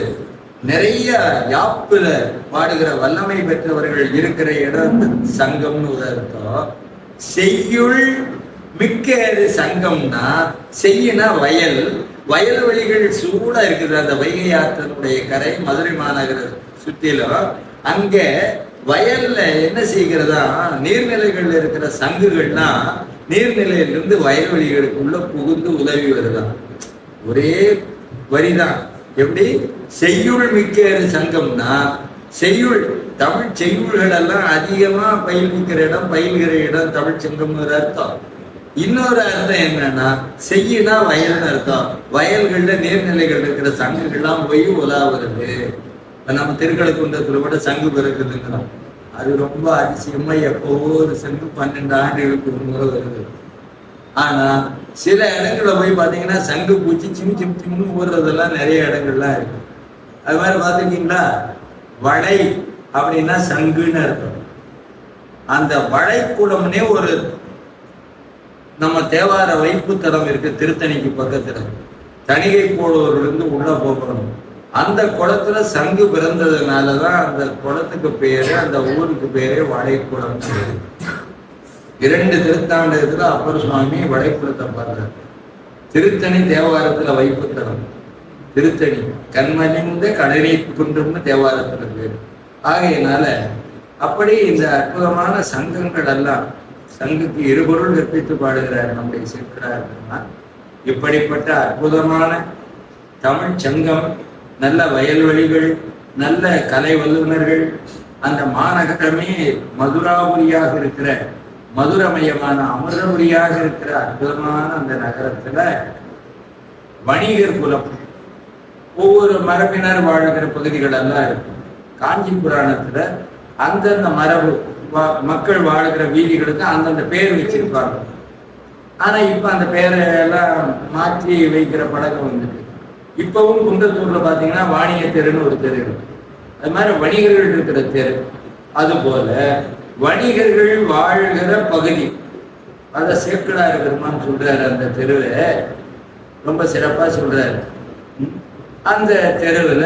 நிறைய யாப்புல பாடுகிற வல்லமை பெற்றவர்கள் இருக்கிற இடம் சங்கம்னு ஒரு அர்த்தம். செய்யுள் மிக்க சங்கம்னா, செய்யினா வயல், வயல்வெளிகள் சூட இருக்குது. அந்த வைகை ஆற்றனுடைய கரை மதுரை மாநகர சுற்றிலும் அங்க வயல்ல என்ன செய்கிறதா, நீர்நிலைகள்ல இருக்கிற சங்குகள்னா நீர்நிலையிலிருந்து வயல்வெளிகளுக்குள்ள புகுந்து உதவி வருதான். ஒரே வரிதான். எப்படி செய்யுள் மிக்க சங்கம்னா, செய்யுள் தமிழ் செய்யுள்கள் எல்லாம் அதிகமா பயில்விக்கிற இடம், பயில்கிற இடம் தமிழ் சங்கம்னு அர்த்தம். இன்னொரு அர்த்தம் என்னன்னா, செய்யினா வயல்னு அர்த்தம். வயல்கள்ல நீர்நிலைகள் இருக்கிற சங்குகள்லாம் போய் உலா வருது. நம்ம திருக்கழுக்குன்றத்துல கூட சங்கு பிறகுதுங்கிறோம். அது ரொம்ப அதிசயமா எப்போவோ ஒரு சங்கு 12 ஆண்டுகளுக்கு ஒரு முறை வருது. ஆனா சில இடங்கள்ல போய் பாத்தீங்கன்னா சங்கு பூச்சி சிம் சிம் சிம்னு ஊடுறதெல்லாம் நிறைய இடங்கள்லாம் இருக்கு. அது மாதிரி பாத்துக்கிட்டீங்களா, வளை அப்படின்னா சங்குன்னு அர்த்தம். அந்த வளைக்குளம்னே ஒரு நம்ம தேவார வைப்புத்தலம் இருக்கு திருத்தணிக்கு பக்கத்துல. தணிகை போடுவதிலிருந்து உள்ள போகணும். அந்த குளத்துல சங்கு பிறந்ததுனாலதான் அந்த குளத்துக்கு பேரு, அந்த ஊருக்கு பேரு வளைக்குளம். 2 திருத்தாண்டகத்துல அப்பர் சுவாமி வளைக்குளத்தை பார்த்தார். திருத்தணி தேவாரத்துல வைப்புத்தலம், திருத்தணி கண்மணிந்த கடனை குன்றும்னு தேவாரத்துல பேரு. ஆகையினால அப்படி இந்த அற்புதமான சங்கங்கள் எல்லாம், சங்குக்கு இருபொருள் கற்பித்து பாடுகிறார் நம்முடைய சேர்க்கிறார். இப்படிப்பட்ட அற்புதமான தமிழ் சங்கம், நல்ல வயல்வெளிகள், நல்ல கலை வல்லுநர்கள், அந்த மாநகரமே மதுராபுரியாக இருக்கிற, மதுரமயமான அமிர்தபுரியாக இருக்கிற அற்புதமான அந்த நகரத்துல வணிகர் குலம், ஒவ்வொரு மரபினர் வாழ்கிற பகுதிகள் எல்லாம் இருக்கும். காஞ்சி புராணத்துல அந்தந்த மரபு மக்கள் வாழ்கிற வீதிகளுக்கு அந்தந்த பேர் வச்சிருப்பாங்க. ஆனா இப்ப அந்த பேரை எல்லாம் மாற்றி வைக்கிற பழக்கம் வந்துட்டு. இப்பவும் குன்றத்தூர்ல பாத்தீங்கன்னா வாணிய தெருன்னு ஒரு தெரு இருக்கு. அது மாதிரி வணிகர்கள் இருக்கிற தெரு. அது போல வணிகர்கள் வாழ்கிற பகுதி, அத சேக்கடார் பெருமான் சொல்றாரு. அந்த தெருவை ரொம்ப சிறப்பா சொல்றாரு. அந்த தெருவுல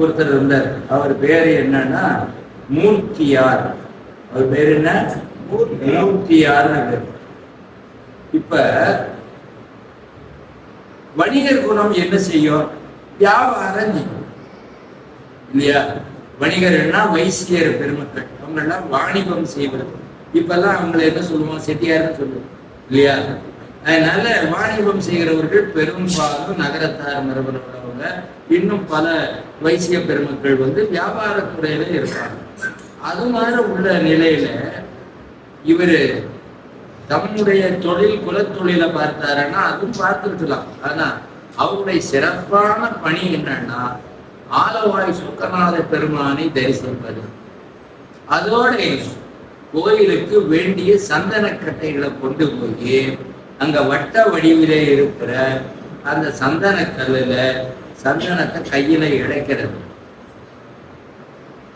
ஒருத்தர் இருந்தார். அவர் பேரு என்னன்னா மூர்த்தியார். அவர் பேரு என்ன? மூர்த்தியார்னு பேர். இப்ப வணிகர் குணம் என்ன செய்யும்? வியாபாரம் செய்யும் இல்லையா? வணிகர்னா வைசியர் பெருமக்கள், அவங்க எல்லாம் வாணிபம் செய்வது. இப்பெல்லாம் அவங்களை என்ன சொல்லுவோம்? செட்டியார்னு சொல்லுவோம் இல்லையா? அதனால வாணிபம் செய்கிறவர்கள் பெரும்பாலும் நகரத்தார் மரபுறவங்க. இன்னும் பல வைசிய பெருமக்கள் வியாபாரத்துறையில இருப்பாங்க. அது மாதிரி உள்ள நிலையில இவரு தம்முடைய தொழில் குலத்தொழிலை பார்த்தாருன்னா அதுவும் பார்த்துருக்கலாம். ஆனா அவருடைய சிறப்பான பணி என்னன்னா ஆலவாய் சுக்கநாத பெருமானை தரிசிப்பது. அதோட கோயிலுக்கு வேண்டிய சந்தனக்கட்டைகளை கொண்டு போய் அங்க வட்ட வடிவிலே இருக்கிற அந்த சந்தன கல்லுல சந்தனத்தை கையில இழைக்கிறது.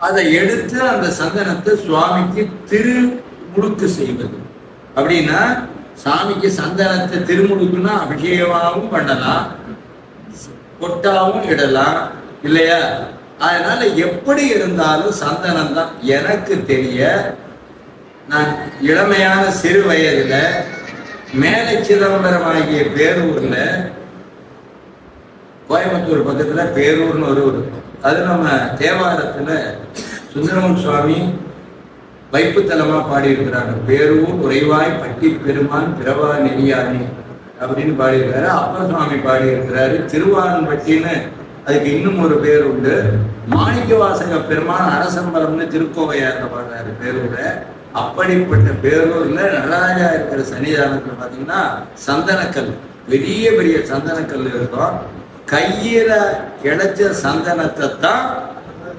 அதை எடுத்து அந்த சந்தனத்தை சுவாமிக்கு திருமுழுக்கு செய்வது. அப்படின்னா சாமிக்கு சந்தனத்தை திருமுழுக்குன்னா அபிஷேகமாகவும் பண்ணலாம், கொட்டாவும் இடலாம் இல்லையா? அதனால எப்படி இருந்தாலும் சந்தனம் தான். எனக்கு தெரிய நான் இளமையான சிறு வயதுல மேலை சிதம்பரம் ஆகிய பேரூர்ல, கோயம்புத்தூர் பக்கத்துல பேரூர்னு ஒரு ஊர், அது நம்ம தேவாரத்துல சுந்தரமன் சுவாமி வைப்புத்தலமா பாடியிருக்கிறாங்க. பேரூர் உறைவாய் பட்டி பெருமான் பிறவா நெறியானி அப்படின்னு பாடியிருக்காரு. அப்பர் சுவாமி பாடியிருக்கிறாரு. திருவாரன்பட்டின்னு அதுக்கு இன்னும் ஒரு பேர் உண்டு. மாணிக்க வாசக பெருமான் அரசம்பலம்னு திருக்கோவையார்ல பாடுறாரு பேரூர. அப்படிப்பட்ட பேரூர்ல நடராஜா இருக்கிற சன்னிதானத்துல பாத்தீங்கன்னா சந்தனக்கல், பெரிய பெரிய சந்தனக்கல் இருக்கும். கையில கிடைச்ச சந்தனத்தை தான்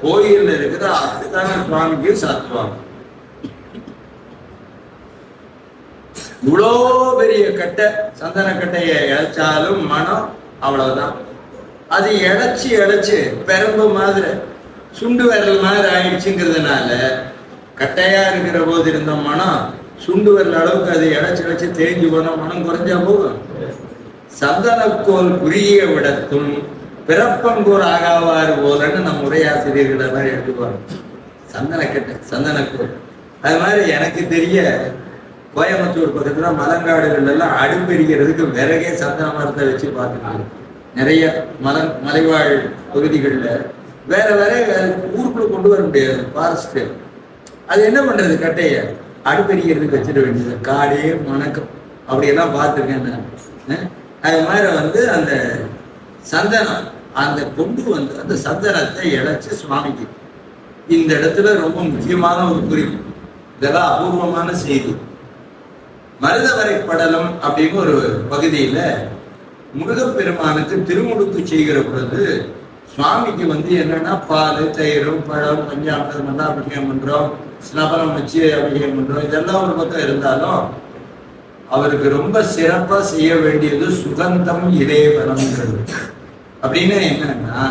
கோயில்ல இருக்கிற அத்தனை சுவாமிக்கு சாத்துவாங்க. இவ்வளோ பெரிய கட்டை சந்தன கட்டைய இழைச்சாலும் மனம் அவ்வளவுதான். அது இழைச்சி இழைச்சு பெரம்பு மாதிரி சுண்டு விரல் மாதிரி ஆயிடுச்சுங்கிறதுனால கட்டையா இருக்கிற போது இருந்த மனம் சுண்டு விரல் அளவுக்கு அதை இழைச்சி இழைச்சி தேஞ்சு போன மனம் குறைஞ்சா போகும். சந்தனக்கோல் புரிய விடத்தும் பிறப்பங்கூர் ஆகாவாறு போலன்னு நம்ம உரையாசிரியர்கள் எல்லாம் எழுதுவாங்க. சந்தனக்கட்டை, சந்தனக்கூர். அது மாதிரி எனக்கு தெரிய கோயம்புத்தூர் பக்கத்துல மலங்காடுகள் எல்லாம் அடுப்பெரிக்கிறதுக்கு விறகே சந்தன மரத்தை வச்சு பார்த்துருக்காங்க. நிறைய மலைவாழ் பகுதிகளில் வேற வேற ஊருக்குள்ள கொண்டு வர முடியாது, ஃபாரஸ்ட். அது என்ன பண்றது, கட்டைய அடுப்பெரிக்கிறதுக்கு வச்சிட வேண்டியது. காடே மணக்கம் அப்படியெல்லாம் பார்த்துருக்கேன் நான். அது மாதிரி அந்த சந்தனம் அந்த கொண்டு வந்து அந்த சந்தனத்தை இழைச்சு சுவாமிக்கு இந்த இடத்துல ரொம்ப முக்கியமான ஒரு குறிப்பு. இதெல்லாம் அபூர்வமான செய்தி. மருதவரை படலம் அப்படின்னு ஒரு பகுதியில முருகப்பெருமானுக்கு திருமுழுக்கு செய்கிற பொழுது சுவாமிக்கு என்னன்னா பால், தயிரும், பழம், பஞ்சாமிர்தம் எல்லாம் அபிஷேகம் பண்றோம், ஸ்நபனம் வச்சு அபிஷேகம் பண்றோம். இதெல்லாம் ஒரு பக்கம் இருந்தாலும் அவருக்கு ரொம்ப சிறப்பா செய்ய வேண்டியது சுகந்தம் இலேவனம்ங்கிறது. அப்படின்னு என்னன்னா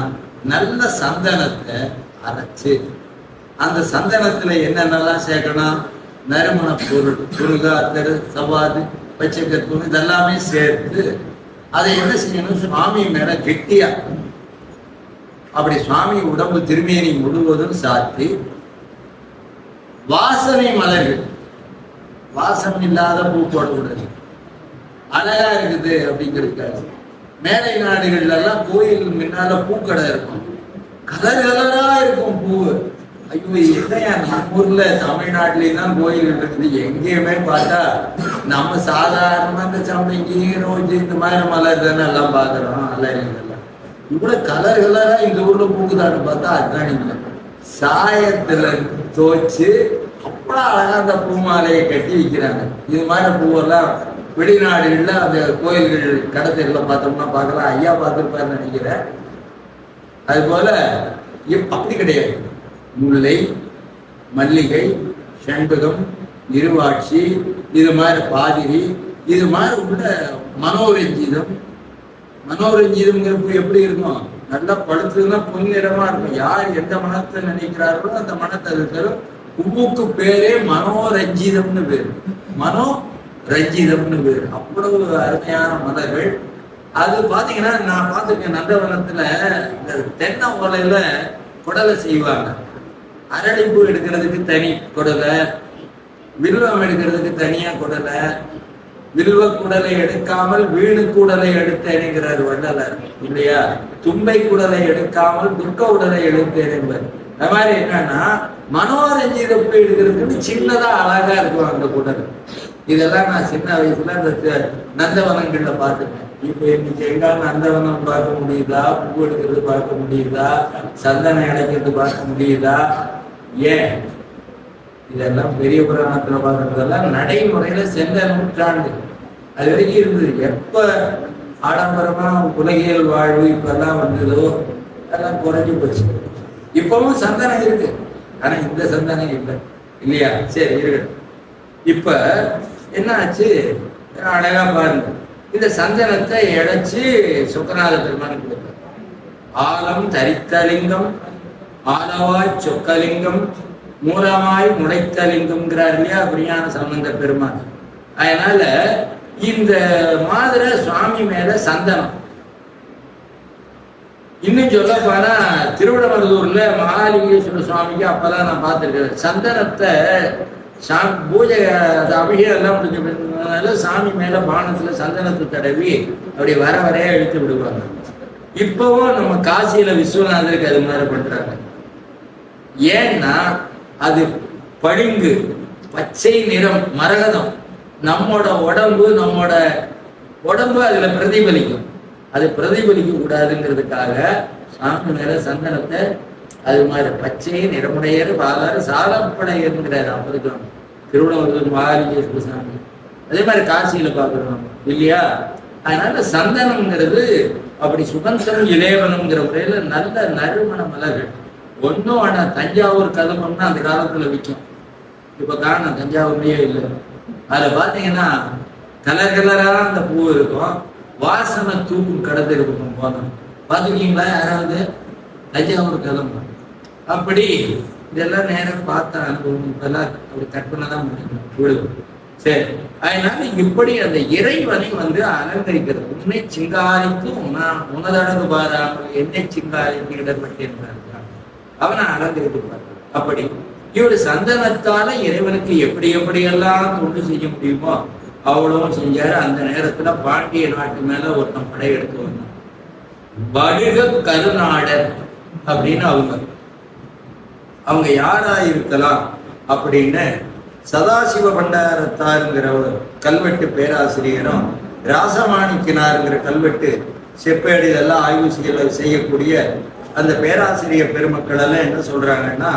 நல்ல சந்தனத்தை அரைச்சு அந்த சந்தனத்துல என்னென்னலாம் சேர்க்கணும், நறுமண பொருள், துருகாத்தரு, சவாது, பச்சை கற்பூரம் இதெல்லாமே சேர்த்து அதை என்ன செய்யணும், சுவாமி மேல கெட்டியா அப்படி சுவாமி உடம்பு திருமேனி முழுவதும் சாத்தி வாசனை மலர்கள், வாசம் இல்லாத பூ போடக்கூடாது, அழகா இருக்குது அப்படிங்கிறதுக்காக. மேலை நாடுகள்ல எல்லாம் கோயில் முன்னால பூக்கடை இருக்கும், கலர் கலரா இருக்கும் பூ. ஐயோ என்னையா நம்ம ஊர்ல தமிழ்நாட்டிலேயே தான் கோயில் இருக்குது, எங்கேயுமே பார்த்தா நம்ம சாதாரணமா இந்த சம்பங்கி, ரோஜு இந்த மாதிரி மலர் தானே எல்லாம் பாக்குறோம். அலரிங்கெல்லாம் இவ்வளவு கலர் கலரா இந்த ஊர்ல பூக்குதான்னு பார்த்தா அதுதான் இல்லை. சாயத்துல தோச்சு அவ்வளவு அழகா அந்த பூ மாலையை கட்டி வைக்கிறாங்க. இது மாதிரி பூவெல்லாம் வெளிநாடுகள்ல அந்த கோயில்கள் கடத்தல பார்த்தோம்னா பார்க்கலாம். ஐயா பார்த்துருப்பாருன்னு நினைக்கிறேன். அது போல அப்படி கிடையாது. முல்லை, மல்லிகை, செண்பகம், இருவாட்சி, இது மாதிரி பாதிரி, இது மாதிரி உள்ள மனோரஞ்சிதம். மனோரஞ்சிதம்ங்கிற பூ எப்படி இருக்கும், நல்லா பழுத்துதுன்னா பொன்னிறமா இருக்கும். யார் எந்த மனத்தை நினைக்கிறார்களோ அந்த மனத்தை தரும். பூவுக்கு பேரே மனோரஞ்சிதம்னு பேரு, மனோரஞ்சிதம்னு பேரு. அவ்வளவு அருமையான மலர்கள். அது பாத்தீங்கன்னா நான் பார்த்துருக்கேன் நந்தவனத்துல இந்த தென்னை ஓலையில குடலை செய்வாங்க. அரளிப்பூ எடுக்கிறதுக்கு தனி குடலை, வில்வம் எடுக்கிறதுக்கு தனியா குடலை, வில்வ குடலை எடுக்காமல் வீணு குடலை எடுத்தேனுங்கிறார் வள்ளலார் இல்லையா. தும்பை குடலை எடுக்காமல் துக்க உடலை எடுத்தேன் என்பது. அது மாதிரி என்னன்னா மனோரஞ்சித பூ எடுக்கிறதுக்குன்னு சின்னதா அழகா இருக்கும் அந்த குடல். இதெல்லாம் நான் சின்ன வயசுல அந்த நந்தவனங்கள்ல பார்த்துருக்கேன். இப்ப இன்னைக்கு எங்காலும் நந்தவனம் பார்க்க முடியுதா, பூ எடுக்கிறது பார்க்க முடியுதா, சந்தனம் இணைக்கிறது பார்க்க முடியுதா? ஏன் இதெல்லாம் பெரிய புராணத்துல பார்க்கறதெல்லாம் நடைமுறையில சென்ற நூற்றாண்டு அது வரைக்கும் இருந்தது. எப்ப ஆடம்பரமா உலகியல் வாழ்வு இப்பெல்லாம் வந்ததோ அதெல்லாம் குறைஞ்சி போச்சு. இப்பவும் சந்தனம் இருக்கு, ஆனா இந்த சந்தனம் இல்லை இல்லையா. சரி இருக்கட்டும். இப்ப என்ன ஆச்சு, அழகா பாருங்க. இந்த சந்தனத்தை இழைச்சு சுக்கநாத பெருமான் கொடுத்தார். ஆலம் தரித்தலிங்கம், ஆலவாய் சொக்கலிங்கம், மூலமாய் முளைத்தலிங்கம்ங்கிறார் இல்லையா பிரியான சம்பந்த பெருமான். அதனால இந்த மாதிரி சுவாமி மேல சந்தனம். இன்னும் சொல்ல போனா திருவிடமருதூர்ல மகாலிங்கேஸ்வர சுவாமிக்கு அப்பதான் நான் பார்த்திருக்கேன். சந்தனத்தை பூஜை அபிஷேகம் எல்லாம் முடிஞ்ச சாமி மேல பானத்துல சந்தனத்தை தடவி அப்படி வர வரையா இழுத்து விடுவாங்க. இப்பவும் நம்ம காசியில விஸ்வநாதருக்கு அது மாதிரி பண்றாங்க. ஏன்னா அது பளிங்கு, பச்சை நிறம், மரகதம். நம்மோட உடம்பு அதுல பிரதிபலிக்கும். அது பிரதிபலிக்க கூடாதுங்கிறதுக்காக சாமி மேல சந்தனத்தை அது மாதிரி பச்சை நிறமுடையர் பாலாறு சாலப்படையர்ங்கிறார். அப்பதான் திருவண்ணாமலை மகாலிங்கேஸ்வர சாமி. அதே மாதிரி காசியில பாக்குறோம் இல்லையா. அதனால சந்தனம்ங்கிறது அப்படி சுகந்தம் இலேவனம்ங்கிற முறையில நல்ல நறுமண மலர்கள். ஒன்றும் ஆனா தஞ்சாவூர் கதம்பம்னா அந்த காலத்துல விற்கும். இப்ப காரணம் தஞ்சாவூர்லயே இல்லை. அதுல பாத்தீங்கன்னா கலர் கலரா அந்த பூ இருக்கும், வாசனை தூக்கும் கடந்து இருக்கும். போனோம் பாத்துருக்கீங்களா யாராவது தஞ்சாவூர் கதம்பம்? அப்படி இதெல்லாம் நேரம் பார்த்த அனுபவம். இப்பெல்லாம் அப்படி கற்பனை தான் முடியும். சரி. அதனால இப்படி அந்த இறைவனை அலங்கரிக்கிறது. உன்னை சிங்காரித்து உனதழகு பாராமல் என்னை சிங்காரித்து இடர்பட்டிருந்தார் அவனை அலங்கரிப்பார். அப்படி இவர் சந்தனத்தால இறைவனுக்கு எப்படி எப்படியெல்லாம் தொண்டு செய்ய முடியுமோ அவ்வளவும் செஞ்சாரு. அந்த நேரத்துல பாண்டிய நாட்டு மேல ஒருத்தன் படையெடுத்து வந்தான். வடுக கருநாடர் அப்படின்னு அவங்க யாரா இருக்கலாம் அப்படின்னு சதாசிவ பண்டாரத்தாருங்கிற ஒரு கல்வெட்டு பேராசிரியரும் ராசமாணிக்கினாருங்கிற கல்வெட்டு செப்பேடு இதெல்லாம் ஆய்வு செய்யக்கூடிய அந்த பேராசிரியர் பெருமக்கள் எல்லாம் என்ன சொல்றாங்கன்னா,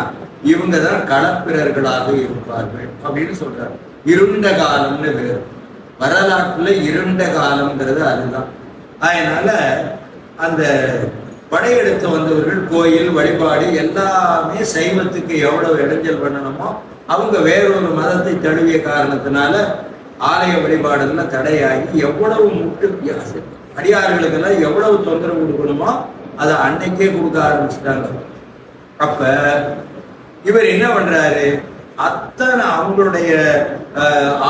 இவங்க தான் களப்பிரர்களாக இருப்பார்கள் அப்படின்னு சொல்றாங்க. இருண்ட காலம்னு வேறு வரலாற்றுல இருண்ட காலம்ங்கிறது அதுதான். அதனால அந்த படையெடுத்து வந்தவர்கள் கோயில் வழிபாடு எல்லாமே சைவத்துக்கு எவ்வளவு இடைஞ்சல் பண்ணணுமோ அவங்க வேறொரு மதத்தை தழுவிய காரணத்தினால ஆலய வழிபாடுல தடையாகி எவ்வளவு அடியார்களுக்கெல்லாம் எவ்வளவு தொந்தரவு கொடுக்கணுமோ அதை அன்னைக்கே கொடுக்க ஆரம்பிச்சுட்டாங்க. அப்ப இவர் என்ன பண்றாரு, அத்தனை அவங்களுடைய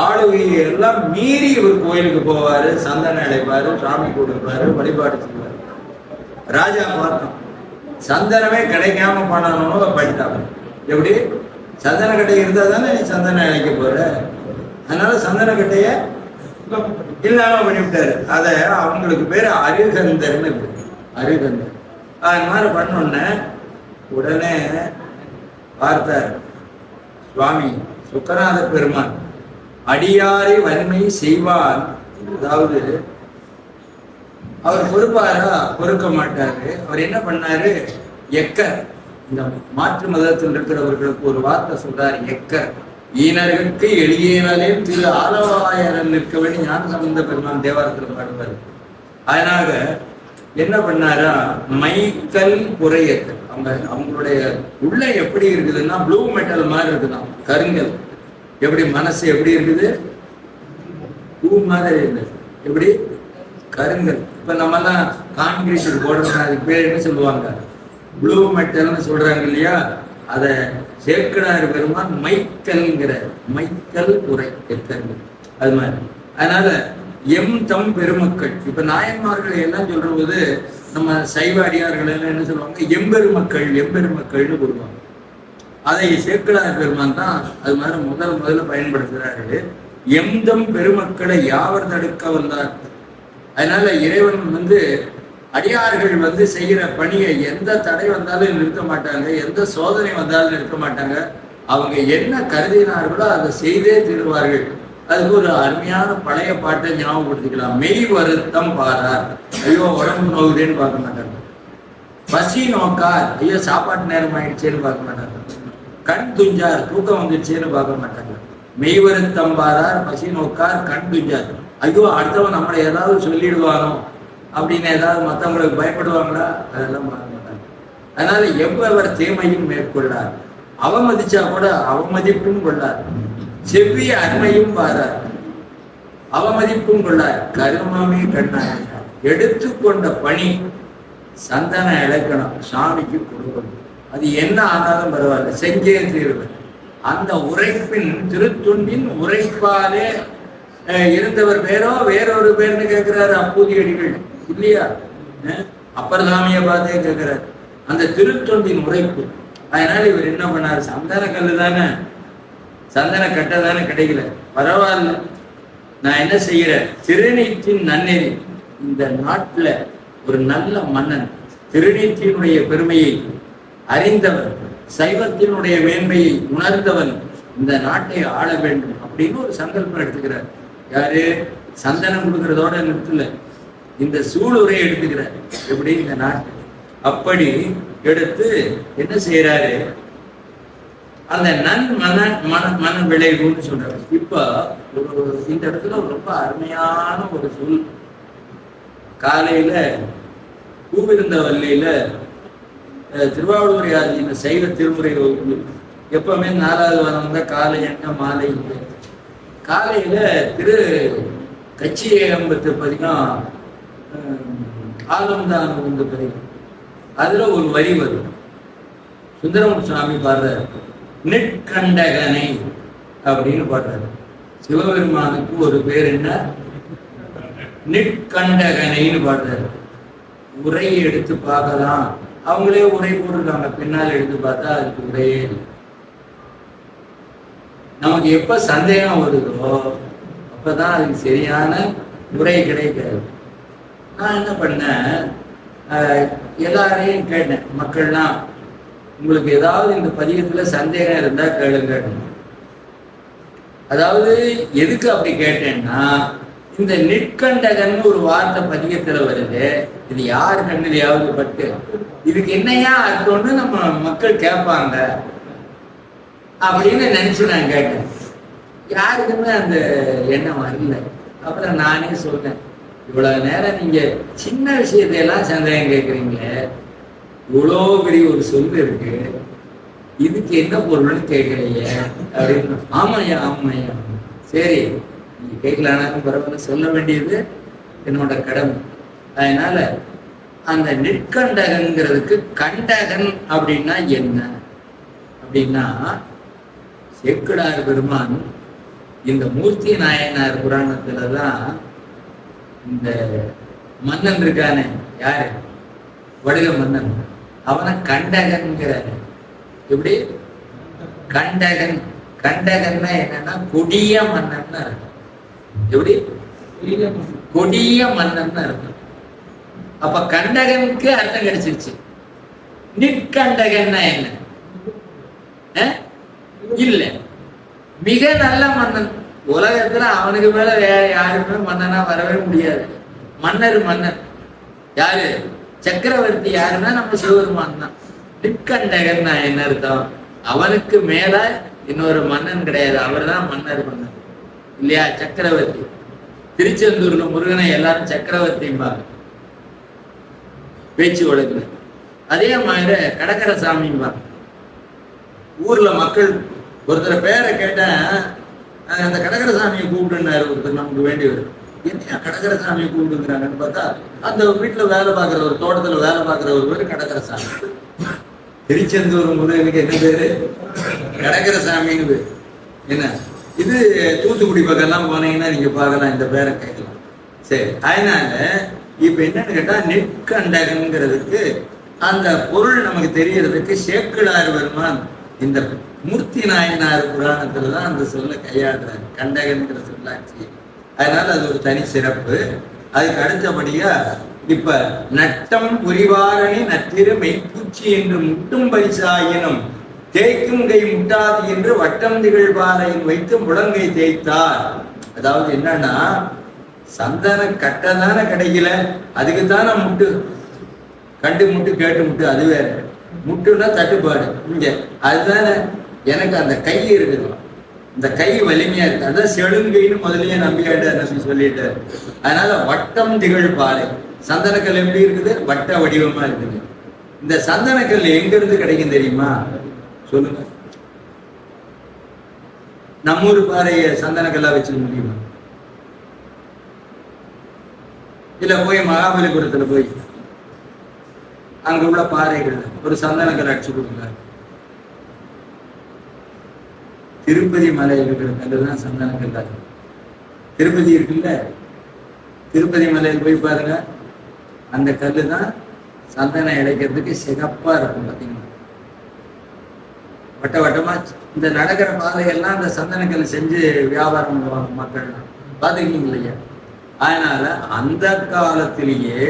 ஆளுகையை எல்லாம் மீறி இவர் கோயிலுக்கு போவாரு, சந்தனம் அடைப்பாரு, சாமி கொடுப்பாரு, வழிபாடு செய்வாரு. ராஜா பார்த்தோம் சந்தனமே கிடைக்காம பண்ணணும் பண்ணிட்டாங்க. எப்படி சந்தன கட்டை இருந்தா தானே நீ சந்தனம் அழைக்க போற, அதனால சந்தன கட்டைய இல்லாம பண்ணிவிட்டாரு. அத அவங்களுக்கு பேரு அருகந்தர்னு அருகந்தர். அது மாதிரி பண்ணோன்ன உடனே பார்த்தார் சுவாமி சுக்கநாத பெருமான் அடியாரை வன்மை செய்வான். அதாவது அவர் பொறுப்பாரா, பொறுக்க மாட்டாரு. அவர் என்ன பண்ணாரு, எக்கர் இந்த மாற்று மதத்தில் இருக்கிறவர்களுக்கு ஒரு வார்த்தை சொல்றாரு, எக்கர் ஈனர்களுக்கு எளியனாலே திரு ஆலவாயரன் நிற்க வேண்டி ஞான சம்பந்த பெருமான் தேவாரத்தில் பாடுவார். அதனால என்ன பண்ணாரா, மைக்கல் புரையக்கல் அவங்களுடைய உள்ள எப்படி இருக்குதுன்னா ப்ளூ மெட்டல் மாதிரி இருக்குதான், கருங்கல். எப்படி மனசு எப்படி இருக்குது, பூ மாதிரி இருந்தது. எப்படி கருங்கல். இப்ப நம்ம எல்லாம் கான்கிரீட் போடுறோம், அதுக்கு பேர் என்ன சொல்லுவாங்க, ப்ளூ மெட்டல்னு சொல்றாங்க இல்லையா. அத சேர்க்கிறாரு பெருமான் மைக்கல்ங்கிற, மைக்கல் உரை கருங்கல் அது மாதிரி. அதனால எம் தம் பெருமக்கள், இப்ப நாயன்மார்கள் எல்லாம் சொல்ற போது நம்ம சைவ அடியார்கள் எல்லாம் என்ன சொல்லுவாங்க, எம்பெருமக்கள் எம்பெருமக்கள்னு கூறுவாங்க. அதை சேக்கிழார் பெருமான் தான் அது மாதிரி முதல்ல பயன்படுத்துறாரு. எம்தம் பெருமக்களை யாவர் தடுக்க வந்தார். அதனால இறைவன் அடியார்கள் செய்கிற பணியை எந்த தடை வந்தாலும் நிறுத்த மாட்டாங்க, எந்த சோதனை வந்தாலும் நிறுத்த மாட்டாங்க. அவங்க என்ன கருதினார்களோ அதை செய்தே தீருவார்கள். அதுக்கு ஒரு அருமையான பழைய பாட்டை ஞாபகப்படுத்திக்கலாம். மெய் வருத்தம் பாரார், ஐயோ உடம்பு நோகுதேன்னு பார்க்க மாட்டாங்க. பசி நோக்கார், ஐயோ சாப்பாட்டு நேரம் ஆயிடுச்சேன்னு பார்க்க மாட்டாங்க. கண் துஞ்சார், தூக்கம் வந்துடுச்சேன்னு பார்க்க மாட்டாங்க. மெய் வருத்தம் பாரார், பசி நோக்கார், கண் துஞ்சார், ஐயோ அடுத்தவன் நம்மளை ஏதாவது சொல்லிடுவானோ அப்படின்னு ஏதாவது மற்றவங்களுக்கு பயப்படுவாங்களா, அதெல்லாம் பார்க்க மாட்டாங்க. அதனால எவ்வளவர் தீமையும் மேற்கொள்ளார், அவமதிச்சா கூட அவமதிப்பும் கொள்ளார், செவ்விய அருமையும் பாரார், அவமதிப்பும் கொள்ளார், கருமமே கண்ணார். எடுத்துக்கொண்ட பணி சந்தன இலக்கணம் சாமிக்கு கொடுக்கணும். அது என்ன ஆனாலும் பரவாயில்ல, செஞ்சே தீர்வு. அந்த உரைப்பின் திருத்துண்டின் உரைப்பாலே இருந்தவர் வேறோ வேறொரு பேர்னு கேட்கிறாரு அப்பூதி அடிகள் இல்லையா. அப்பர் சாமியை பார்த்தே கேட்கிறாரு அந்த திருத்தொண்டின் உரைப்பு. அதனால இவர் என்ன பண்ணாரு, சந்தன கல்லு தானே, சந்தன கட்டை தானே கிடைக்கல, பரவாயில்ல, நான் என்ன செய்யறேன், திருநீற்றின் நன்னெறி. இந்த நாட்டுல ஒரு நல்ல மன்னன், திருநீற்றினுடைய பெருமையை அறிந்தவன், சைவத்தினுடைய மேன்மையை உணர்ந்தவன் இந்த நாட்டை ஆள வேண்டும் அப்படின்னு ஒரு சங்கல்பம் எடுத்துக்கிறார். யாரு, சந்தனம் கொடுக்கறதோட நிறுத்தல, இந்த சூளுரை எடுத்துக்கிறார். எப்படி இந்த நாட்டு அப்படி எடுத்து என்ன செய்யறாரு, அந்த மன விளைவுன்னு சொல்றாரு. இப்ப இந்த இடத்துல ரொம்ப அருமையான ஒரு சொல். காலையில பூவிருந்த வல்லியில திருவாவூர் ஆதின சைவ திருமுறை வகுப்பு எப்பவுமே 4வது வாரம் தான் காலை எண்ண மாலை. காலையில திரு கச்சியம்பத்து பதிகம் ஆலம்தானம் வந்து பதிகம், அதுல ஒரு வரி வரும். சுந்தரமூர்த்தி சுவாமி பாடுறாரு, நெற்கண்டகனை அப்படின்னு பாடுறாரு. சிவபெருமானுக்கு ஒரு பேர் என்ன? நிற்கண்டகனைன்னு பாடுறாரு. உரையை எடுத்து பார்க்கலாம், அவங்களே உரை போட்டிருக்காங்க, பின்னால் எடுத்து பார்த்தா அதுக்கு உரையே இல்லை. நமக்கு எப்ப சந்தேகம் வருதோ அப்பதான் அதுக்கு சரியான உரை கிடைக்காது. நான் என்ன பண்ணேன், எல்லாரையும் கேட்டேன், மக்கள்லாம் உங்களுக்கு ஏதாவது இந்த பதிகத்துல சந்தேகம் இருந்தா கேளுங்க. அதாவது எதுக்கு அப்படி கேட்டேன்னா, இந்த நிற்கண்டகன் ஒரு வார்த்தை பதிகத்துல வருது, இது யாரு கண்ணிலையாவது பட்டு இதுக்கு என்னையா அர்த்தம்னு நம்ம மக்கள் கேட்பாங்க அப்படின்னு நினைச்சு நான் கேட்டேன். யாருக்குமே அந்த எண்ணம் வரல. அப்புறம் நானே சொல்றேன், இவ்வளவு நேரம் நீங்க சின்ன விஷயத்தையெல்லாம் சந்தேகம் கேட்குறீங்களே, இவ்வளோ பெரிய ஒரு சொல் இருக்கு, இதுக்கு என்ன பொருள்னு கேட்கலையே அப்படின்னு. ஆமாய்யா ஆமாய்யா, சரி நீங்க கேட்கலானாலும் பரவாயில்ல, சொல்ல வேண்டியது என்னோட கடமை. அதனால அந்த நிற்கண்டகன்கிறதுக்கு கண்டகன் அப்படின்னா என்ன அப்படின்னா, சேக்கிழார் பெருமான் இந்த மூர்த்தி நாயனார் புராணத்துலதான் இந்த மன்னன் இருக்கானே, யாரு? வடுக மன்னன், அவனை கண்டகன்கிறாரு. எப்படி? கண்டகன். கண்டகன்னா என்னன்னா கொடிய மன்னன் அர்த்தம். எப்படி? கொடிய மன்னன் அர்த்தம். அப்ப கண்டகனுக்கு அர்த்தம் கிடைச்சிருச்சு. நிற்கண்டகன்னா என்ன? இல்ல, மிக நல்ல மன்னன். உலகத்துல அவனுக்கு மேல வேற யாருமே மன்னனா வரவே முடியாது. மன்னர் மன்னர் யாரு? சக்கரவர்த்தி யாருன்னா நம்ம சிவபெருமான் தான். நிற்கண்டகன் என்ன அர்த்தம்? அவனுக்கு மேல இன்னொரு மன்னன் கிடையாது, அவர் தான் மன்னர் மன்னன் இல்லையா? சக்கரவர்த்தி. திருச்செந்தூர்ல முருகனை எல்லாரும் சக்கரவர்த்திம்பாங்க பேச்சு வழக்குல. அதே மாதிரி கடற்கர சாமிம்பாங்க. ஊர்ல மக்கள் ஒருத்தர் பேரை கேட்டேன், அந்த கடற்கர சாமியை கூப்பிடுனாரு ஒருத்தர், நமக்கு வேண்டியவர். என்ன கடற்கர சாமியை கூப்பிடுங்கிறாங்கன்னு பார்த்தா, அந்த வீட்டுல வேலை பார்க்குற ஒரு தோட்டத்துல வேலை பார்க்குற ஒரு பேர் கடற்கர சாமி. திருச்செந்தூர் முருகனுக்கு என்ன பேரு? கடற்கர சாமின்னு பேரு. என்ன இது? தூத்துக்குடி பக்கம்லாம் போனீங்கன்னா நீங்க பார்க்கலாம், இந்த பேரை கேட்கலாம். சரி, அதனால இப்ப என்னன்னு கேட்டா, நிற்கண்டகன்கிறதுக்கு அந்த பொருள் நமக்கு தெரியறதுக்கு சேக்கிழார் பெருமான் இந்த மூர்த்தி நாயனார் புராணத்துலதான் அந்த சொல்ல கையாடுறாரு, கண்டகன்கிற சொல்லாச்சு. அதனால அது ஒரு தனி சிறப்பு. அதுக்கு அடுத்தபடியா இப்ப நட்டம் புரிவாரணி நத்திரு மெய்ப்பூச்சி என்று முட்டும் பரிசாயினும் தேய்க்கும் கை முட்டாது என்று வட்டம் திகழ் பாறையின் வைத்து முழங்கை தேய்த்தார். அதாவது என்னன்னா, சந்தன கட்டதான கிடைக்கல, அதுக்குத்தானே முட்டு. கண்டு முட்டு கேட்டு முட்டு அது வேற, முட்டுன்னா தட்டுப்பாடு. இங்க அதுதானே எனக்கு அந்த கை இருக்குது, இந்த கை வலிமையா இருக்கு, அதான் செழுங்கைன்னு முதலியே நம்பியாட்டு சொல்லிட்டாரு. அதனால வட்டம் திகழ் பாறை. சந்தனக்கல் எப்படி இருக்குது? வட்ட வடிவமா இருக்குது. இந்த சந்தனக்கல் எங்க இருந்து கிடைக்கும் தெரியுமா? சொல்லுங்க. நம்மூர் பாறைய சந்தனக்கல்லா வச்சுக்க முடியுமா? இல்ல போய் மகாபலிபுரத்துல போய் அங்க உள்ள பாறைகள் ஒரு சந்தனக்கல் அடிச்சு கொடுங்க. திருப்பதி மலையில் இருக்கிற கல்லுதான் சந்தனக்கல். திருப்பதி இருக்குல்ல, திருப்பதி மலையில் போய் பாருங்க, அந்த கல்லு தான் சந்தனம் இழைக்கிறதுக்கு சிகப்பா இருக்கும். பார்த்தீங்கன்னா வட்ட வட்டமா இந்த நடக்கிற பாதையெல்லாம் அந்த சந்தனக்கல் செஞ்சு வியாபாரம் பண்ணுவாங்க மக்கள், பார்த்துருக்கீங்க இல்லையா? அதனால அந்த காலத்திலேயே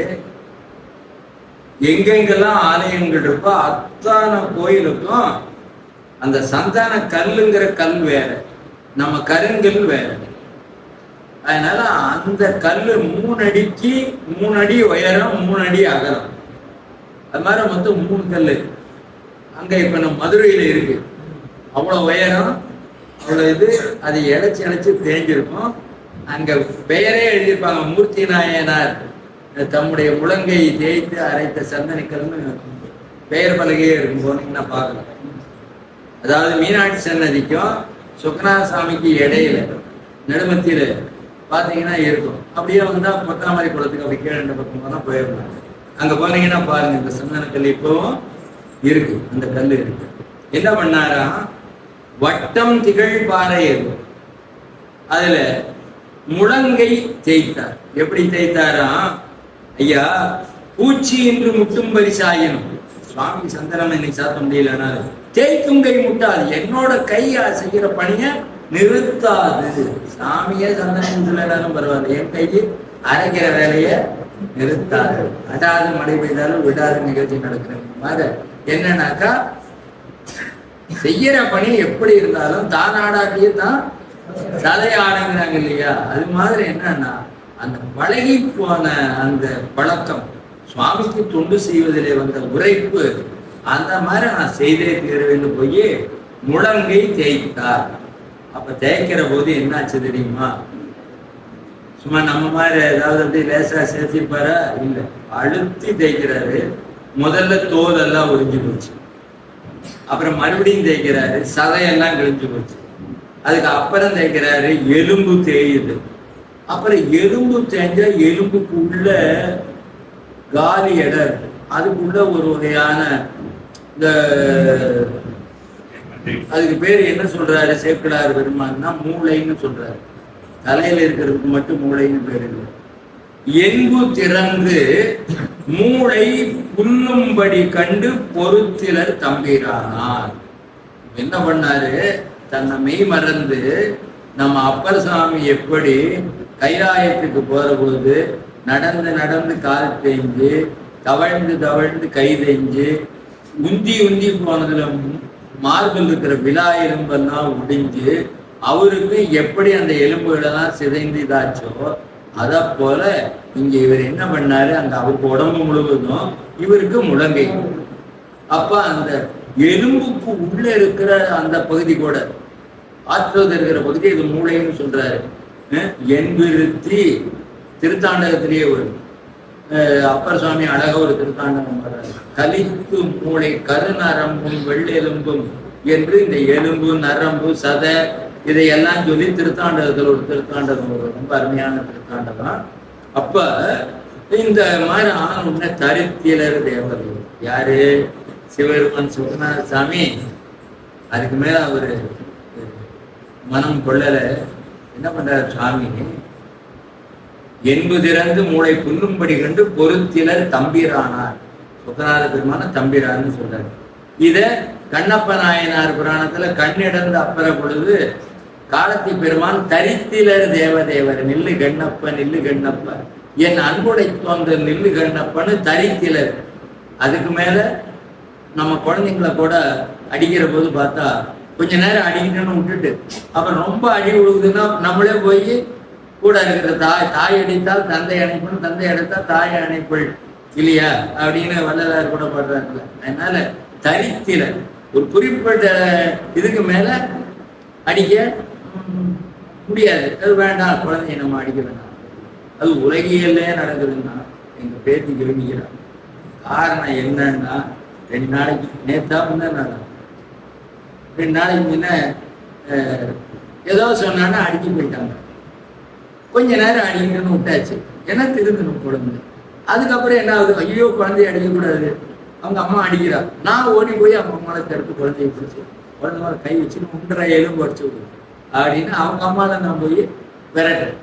எங்கெங்கெல்லாம் ஆலயங்கள் இருக்கோ அத்தனை கோயிலுக்கும் அந்த சந்தான கல்லுங்கிற கல் வேற, நம்ம கருங்கல் வேற. அதனால அந்த கல்லு 3 அடிக்கு 3 அடி உயரம், 3 அடி அகலம். அது மாதிரி மொத்தம் 3 கல்லு அங்க இப்ப நம்ம மதுரையில இருக்கு. அவ்வளவு உயரம், அவ்வளவு இது. அது இழைச்சி தேஞ்சிருக்கும். அங்க பெயரே எழுதியிருப்பாங்க, மூர்த்தி நாயனார் தம்முடைய முழங்கை தேய்த்து அரைத்த சந்தனிக்கல்னு பெயர் பலகையே இருக்கும், போனீங்கன்னா பார்க்கலாம். அதாவது மீனாட்சி சன்னதிக்கும் சுக்கநாத சாமிக்கு இடையில நடுமத்தியில பார்த்தீங்கன்னா இருக்கும். அப்படியே வந்தா பொத்தாமரை குளத்துக்கு அப்படி கீழே பக்கம் தான் போயிடலாம். அங்க போனீங்கன்னா பாருங்க, இந்த சந்தனக்கல் இப்பவும் இருக்கு, அந்த கல் இருக்கு. என்ன பண்ணாரா, வட்டம் திகழ் பாறை இருக்கும். அதுல முழங்கை தேய்த்தார். எப்படி தேய்த்தாராம்? ஐயா, பூச்சி என்று முட்டும் பரிசாயனும். சுவாமி சந்தனம் இன்னைக்கு சாத்த முடியலன்னா தேய்க்கும் கை முட்டாது, என்னோட கை செய்கிற பணிய நிறுத்தாது. சாமியே சந்தனம் சொல்லனாலும் பரவாயில்ல, என் கையை அரைக்கிற வேலைய நிறுத்தாது. அதாவது மழை பெய்தாலும் விடாத நிகழ்ச்சி நடக்கிறது. என்னன்னாக்கா, செய்யற பணி எப்படி இருந்தாலும் தான் ஆடாட்டியே தான் தலையாடுங்கிறாங்க இல்லையா? அது மாதிரி என்னன்னா, அந்த பழகி போன அந்த பழக்கம், சுவாமிக்கு தொண்டு செய்வதிலே வந்த உரைப்பு, அந்த மாதிரி நான் செய்தே தீர்வேன்னு போய் முழங்கை தேய்த்தார். அப்ப தேய்க்கிற போது என்னாச்சு தெரியுமா? சும்மா நம்ம மாதிரி ஏதாவது அப்படி லேசா சேர்த்திப்பாரா? இல்லை, அழுத்தி தேய்க்கிறாரு. முதல்ல தோலெல்லாம் உறிஞ்சு போச்சு, அப்புறம் மறுபடியும் தேய்க்கிறாரு, சதையெல்லாம் கிழிஞ்சு போச்சு. அதுக்கு அப்புறம் தேய்க்கிறாரு, எலும்பு தேயுது. அப்புறம் எலும்பு தேஞ்சா எலும்புக்கு உள்ள காலி இடம், அதுக்குள்ள ஒரு வகையான இந்த அதுக்கு பேர் என்ன சொல்றாரு சேக்கிழார் பெருமான்னா, மூளைன்னு சொல்றாரு. தலையில இருக்கிறதுக்கு மட்டும் மூளைன்னு பேர் இல்லை. என்பு திறந்து மூளை புல்லும்படி கண்டு பொறுத்திலர் தம்பிரானார். என்ன பண்ணாரு? தன்னை மெய் மறந்து நம்ம அப்பர் சாமி எப்படி கைலாயத்துக்கு போற போது நடந்து நடந்து கால் தேஞ்சு, தவழ்ந்து தவழ்ந்து கை தேஞ்சு, உந்தி உந்தி போனதுல மார்பில் இருக்கிற விழா எலும்பெல்லாம் உடிஞ்சு, அவருக்கு எப்படி அந்த எலும்புகளெல்லாம் சிதைந்து இதாச்சோ, அதை போல இங்க இவர் என்ன பண்ணாரு? அந்த அவருக்கு உடம்பு முழுவதும் இவருக்கு முழங்கை. அப்ப அந்த எலும்புக்கு உள்ள இருக்கிற அந்த பகுதி கூட ஆற்றுவது இருக்கிற பகுதி, இது மூளைன்னு சொல்றாரு. என்பிருத்தி திருத்தாண்டகத்திலேயே ஒரு அப்பர் சுவாமி அழகா ஒரு திருத்தாண்டகம் வர்றாரு. கலித்து மூளை கருநரம்பும் வெள்ளெலும்பும் என்று இந்த எலும்பு நரம்பு சதை இதையெல்லாம் சொல்லி திருத்தாண்டகத்தில் ஒரு திருத்தாண்டகம், ஒரு ரொம்ப அருமையான திருத்தாண்டகம். அப்ப இந்த மாதிரி ஆன உடனே தரித்திலர் தேவதை யாரு? சிவருமன் சுகுநாத சாமி. அதுக்கு மேல அவரு மனம் கொள்ளல. என்ன பண்றாரு சுவாமி? என்பு திறந்து மூளை புல்லும்படி கண்டு பொறுத்திலர் தம்பிரானார். சுகநாத பெருமான தம்பிரான்னு சொல்றாரு. இத கண்ணப்ப நாயனார் புராணத்துல கண்ணிடந்து அப்பற பொழுது காலத்தி பெருமான் தரித்திலர் தேவதேவர் நில்லு கண்ணப்ப நில்லு கண்ணப்ப என் அன்புடை தோன்ற நில்லு கண்ணப்பன்னு தரித்திலர். அதுக்கு மேல நம்ம குழந்தைங்களை கூட அடிக்கிற போது பார்த்தா கொஞ்ச நேரம் அடிக்கணும்னு விட்டுட்டு அப்புறம் ரொம்ப அடி விழுகுதுன்னா நம்மளே போய் கூட இருக்கிற தாய் அடித்தால் தந்தை அணைப்பணும், தந்தை அடைத்தால் தாய் அணைப்பள் இல்லையா அப்படின்னு வள்ளலார் கூட பாடுறாங்கல்ல. அதனால தரித்தில ஒரு குறிப்பிட்ட இதுக்கு மேல அடிக்க முடியாது. அது வேண்டாம், குழந்தைய நம்ம அடிக்க வேண்டாம். அது உலகியல்லே நடக்குதுன்னா எங்க பேத்தி விரும்புகிறார். காரணம் என்னன்னா, 2 நாளைக்கு நேத்தா முன்ன 2 நாளைக்கு முன்ன ஏதோ சொன்னான்னா அடிக்க போயிட்டாங்க. கொஞ்ச நேரம் அடிக்கணும்னு விட்டாச்சு. ஏன்னா திருந்தணும் குழந்தை. அதுக்கப்புறம் என்ன ஆகுது? ஐயோ குழந்தைய அடிக்கக்கூடாது, அவங்க அம்மா அடிக்கிறா. நான் ஓடி போய் அவங்க அம்மாவை தடுத்து குழந்தைய பிடிச்சி குழந்தை மேலே கை வச்சு 1.5 எலும்பு வச்சு விடுவோம் அப்படின்னு அவங்க அம்மாவை நான் போய் விரட்டுறேன்.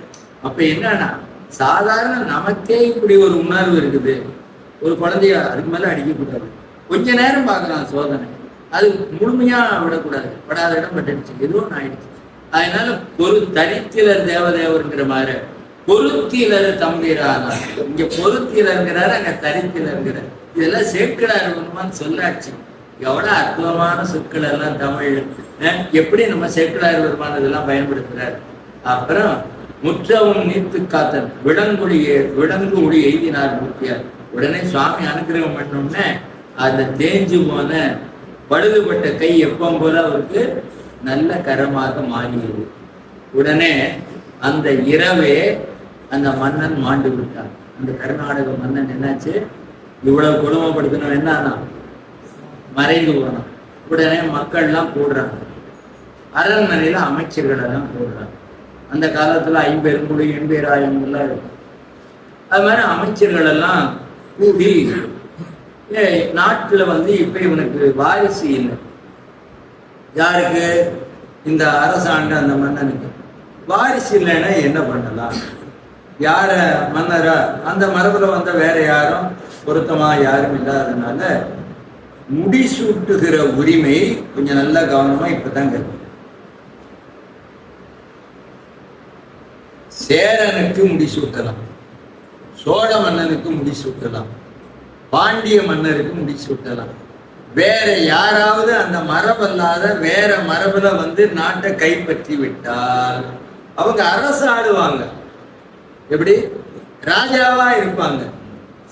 அப்ப என்னன்னா, சாதாரண நமக்கே இப்படி ஒரு உணர்வு இருக்குது. ஒரு குழந்தைய அதுக்கு மேல அடிக்கக்கூடாது. கொஞ்ச நேரம் பார்க்கலாம் சோதனை, அது முழுமையா விடக்கூடாது. படாத இடம் பட்டுடுச்சு, எதுவும் ஆயிடுச்சு. அதனால ஒரு தரித்திலர் தேவதேவருங்கிற மாதிரி பொருத்திலர் தம்பிரானார். இங்க பொருத்திலருங்கிறாரு, அங்க தரித்திலருங்கிறார். இதெல்லாம் சேக்கிழார் வருமான்னு சொல்லாச்சு. எவ்வளவு அற்புதமான சொற்கள் எல்லாம் தமிழ் எப்படி நம்ம சேக்கிழார் வருமான இதெல்லாம் பயன்படுத்துறாரு. அப்புறம் முற்றவும் நீத்து காத்தன் விலங்கு ஒளி எய்தினார் மூர்த்தியார். உடனே சுவாமி அனுகிரகம் பண்ணோம்னே அந்த தேஞ்சு போன பழுதுபட்ட கை எப்பவும் போல அவருக்கு நல்ல கரமாக மாறியது. உடனே அந்த இரவே அந்த மன்னன் மாண்டு விட்டான். அந்த கர்நாடக மன்னன் என்னாச்சு, இவ்வளவு கொடுமைப்படுத்தணும் என்னன்னா மறைந்து போனான். உடனே மக்கள்லாம் கூடுறாங்க, அரண்மனையில அமைச்சர்கள் எல்லாம் கூடுறாங்க. அந்த காலத்துல 50 80,000 எல்லாம் இருக்கும். அது மாதிரி அமைச்சர்கள் எல்லாம் கூடி நாட்டுல இப்ப இவனுக்கு வாரிசு இல்லை. யாருக்கு? இந்த அரசாண்ட அந்த மன்னனுக்கு வாரிசு இல்லைன்னா என்ன பண்ணலாம்? யார மன்னரா அந்த மரபுல வந்த வேற யாரும் பொருத்தமா யாரும் இல்லாததுனால முடிசூட்டுகிற உரிமை கொஞ்சம் நல்ல கவனமா இப்பதான் கேட்கும். சேரனுக்கு முடிசூட்டலாம், சோழ மன்னனுக்கு முடிசூட்டலாம், பாண்டிய மன்னருக்கு முடிசூட்டலாம். வேற யாராவது அந்த மரபல்லாத வேற மரபுல வந்து நாட்டை கைப்பற்றி விட்டால் அவங்க அரசு ஆடுவாங்க. எப்படி? ராஜாவா இருப்பாங்க,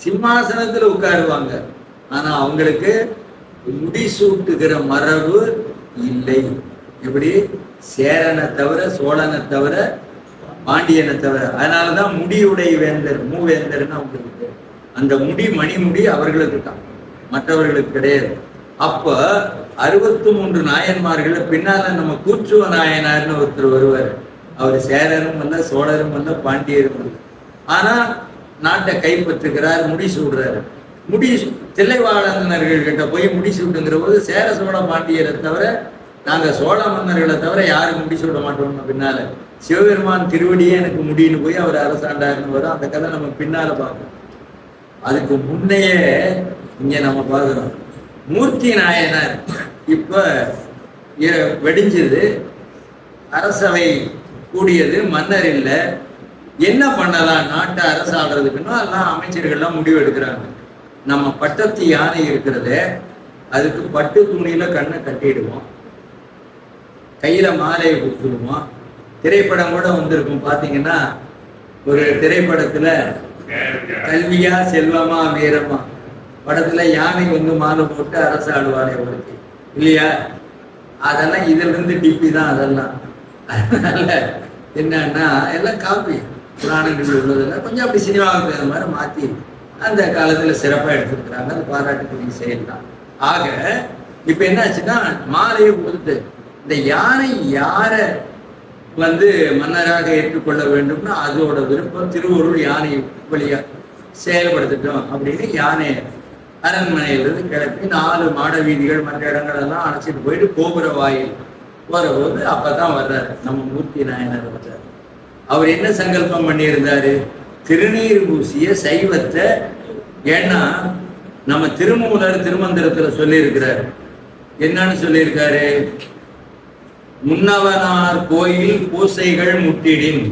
சிம்மாசனத்துல உட்காருவாங்க. ஆனா அவங்களுக்கு முடிசூட்டுகிற மரபு இல்லை. எப்படி? சேரனை தவிர, சோழனை தவிர, பாண்டியனை தவிர. அதனாலதான் முடியுடைய வேந்தர், மூவேந்தர்னு அவங்களுக்கு. அந்த முடி மணிமுடி அவர்களுக்கு தான், மற்றவர்களுக்கு கிடையாது. அப்ப 63 நாயன்மார்கள் பின்னால நம்ம கூற்றுவ நாயனார்னு ஒருத்தர் வருவார். அவர் சேரரும் அல்ல, சோழரும் அல்ல, பாண்டியரும் அல்ல. ஆனா நாட்டை கைப்பற்றுகிறார், முடிசூடுறாரு. தில்லைவாழந்தனர்கள் கிட்ட போய் முடிசூட்டுங்கிற போது சேர சோழ பாண்டியரை தவிர, நாங்க சோழ மன்னர்களை தவிர யாருக்கு முடிசூட மாட்டோம்னு பின்னால சிவபெருமான் திருவடியே எனக்கு முடின்னு போய் அவர் அரசாண்டாருன்னு வரும். அந்த கதை நம்ம பின்னால பார்க்கணும். அதுக்கு முன்னையே இங்க நம்ம பார்க்கிறோம். மூர்த்தி நாயனார் இப்ப வெடிஞ்சது, அரசவை கூடியது, மன்னர் இல்லை, என்ன பண்ணலாம் நாட்டை அரசாடுறதுக்குன்னா எல்லாம் அமைச்சர்கள்லாம் முடிவு எடுக்கிறாங்க. நம்ம பட்டத்து யானை இருக்கிறத அதுக்கு பட்டு துணியில கண்ணை கட்டிடுவோம், கையில மாலையை கொடுத்துடுவோம். திரைப்படம் கூட வந்திருக்கும் பாத்தீங்கன்னா, ஒரு திரைப்படத்துல கல்வியா செல்வமா வீரமா படத்துல யானை வந்து மாலை போட்டு அரசாடுவாரே அவருக்கு இல்லையா? அதெல்லாம் இதுல இருந்து டிப்பி தான் அதெல்லாம். அதனால என்னன்னா எல்லாம் காப்பி, புராணங்கள் உள்ளதெல்லாம் கொஞ்சம் அப்படி சினிமாவுக்கு அந்த மாதிரி மாத்தி அந்த காலத்துல சிறப்பா எடுத்துருக்குறாங்க. அது பாராட்டுக்குரிய செயல் தான். ஆக இப்ப என்னாச்சுன்னா, மாலையை கொடுத்து இந்த யானை யார வந்து மன்னராக ஏற்றுக்கொள்ள வேண்டும்னா அதோட விருப்பம். திருவருள் யானை வழியா செயல்படுத்தட்டும் அப்படின்னு யானை அரண்மனையிலிருந்து கிளப்பி 4 மாட வீதிகள் மற்ற இடங்கள் எல்லாம் அழைச்சிட்டு போயிட்டு கோபுர வாயில் போறபோது அப்பதான் வர்றாரு நம்ம மூர்த்தி நாயனர் வர்றாரு. அவர் என்ன சங்கல்பம் பண்ணியிருந்தாரு? திருநீர் பூசிய சைவத்தை. ஏன்னா நம்ம திருமூலர் திருமந்திரத்துல சொல்லி இருக்கிறாரு. என்னன்னு சொல்லியிருக்காரு? முன்னவனார் கோயில் பூசைகள் முட்டிடின்,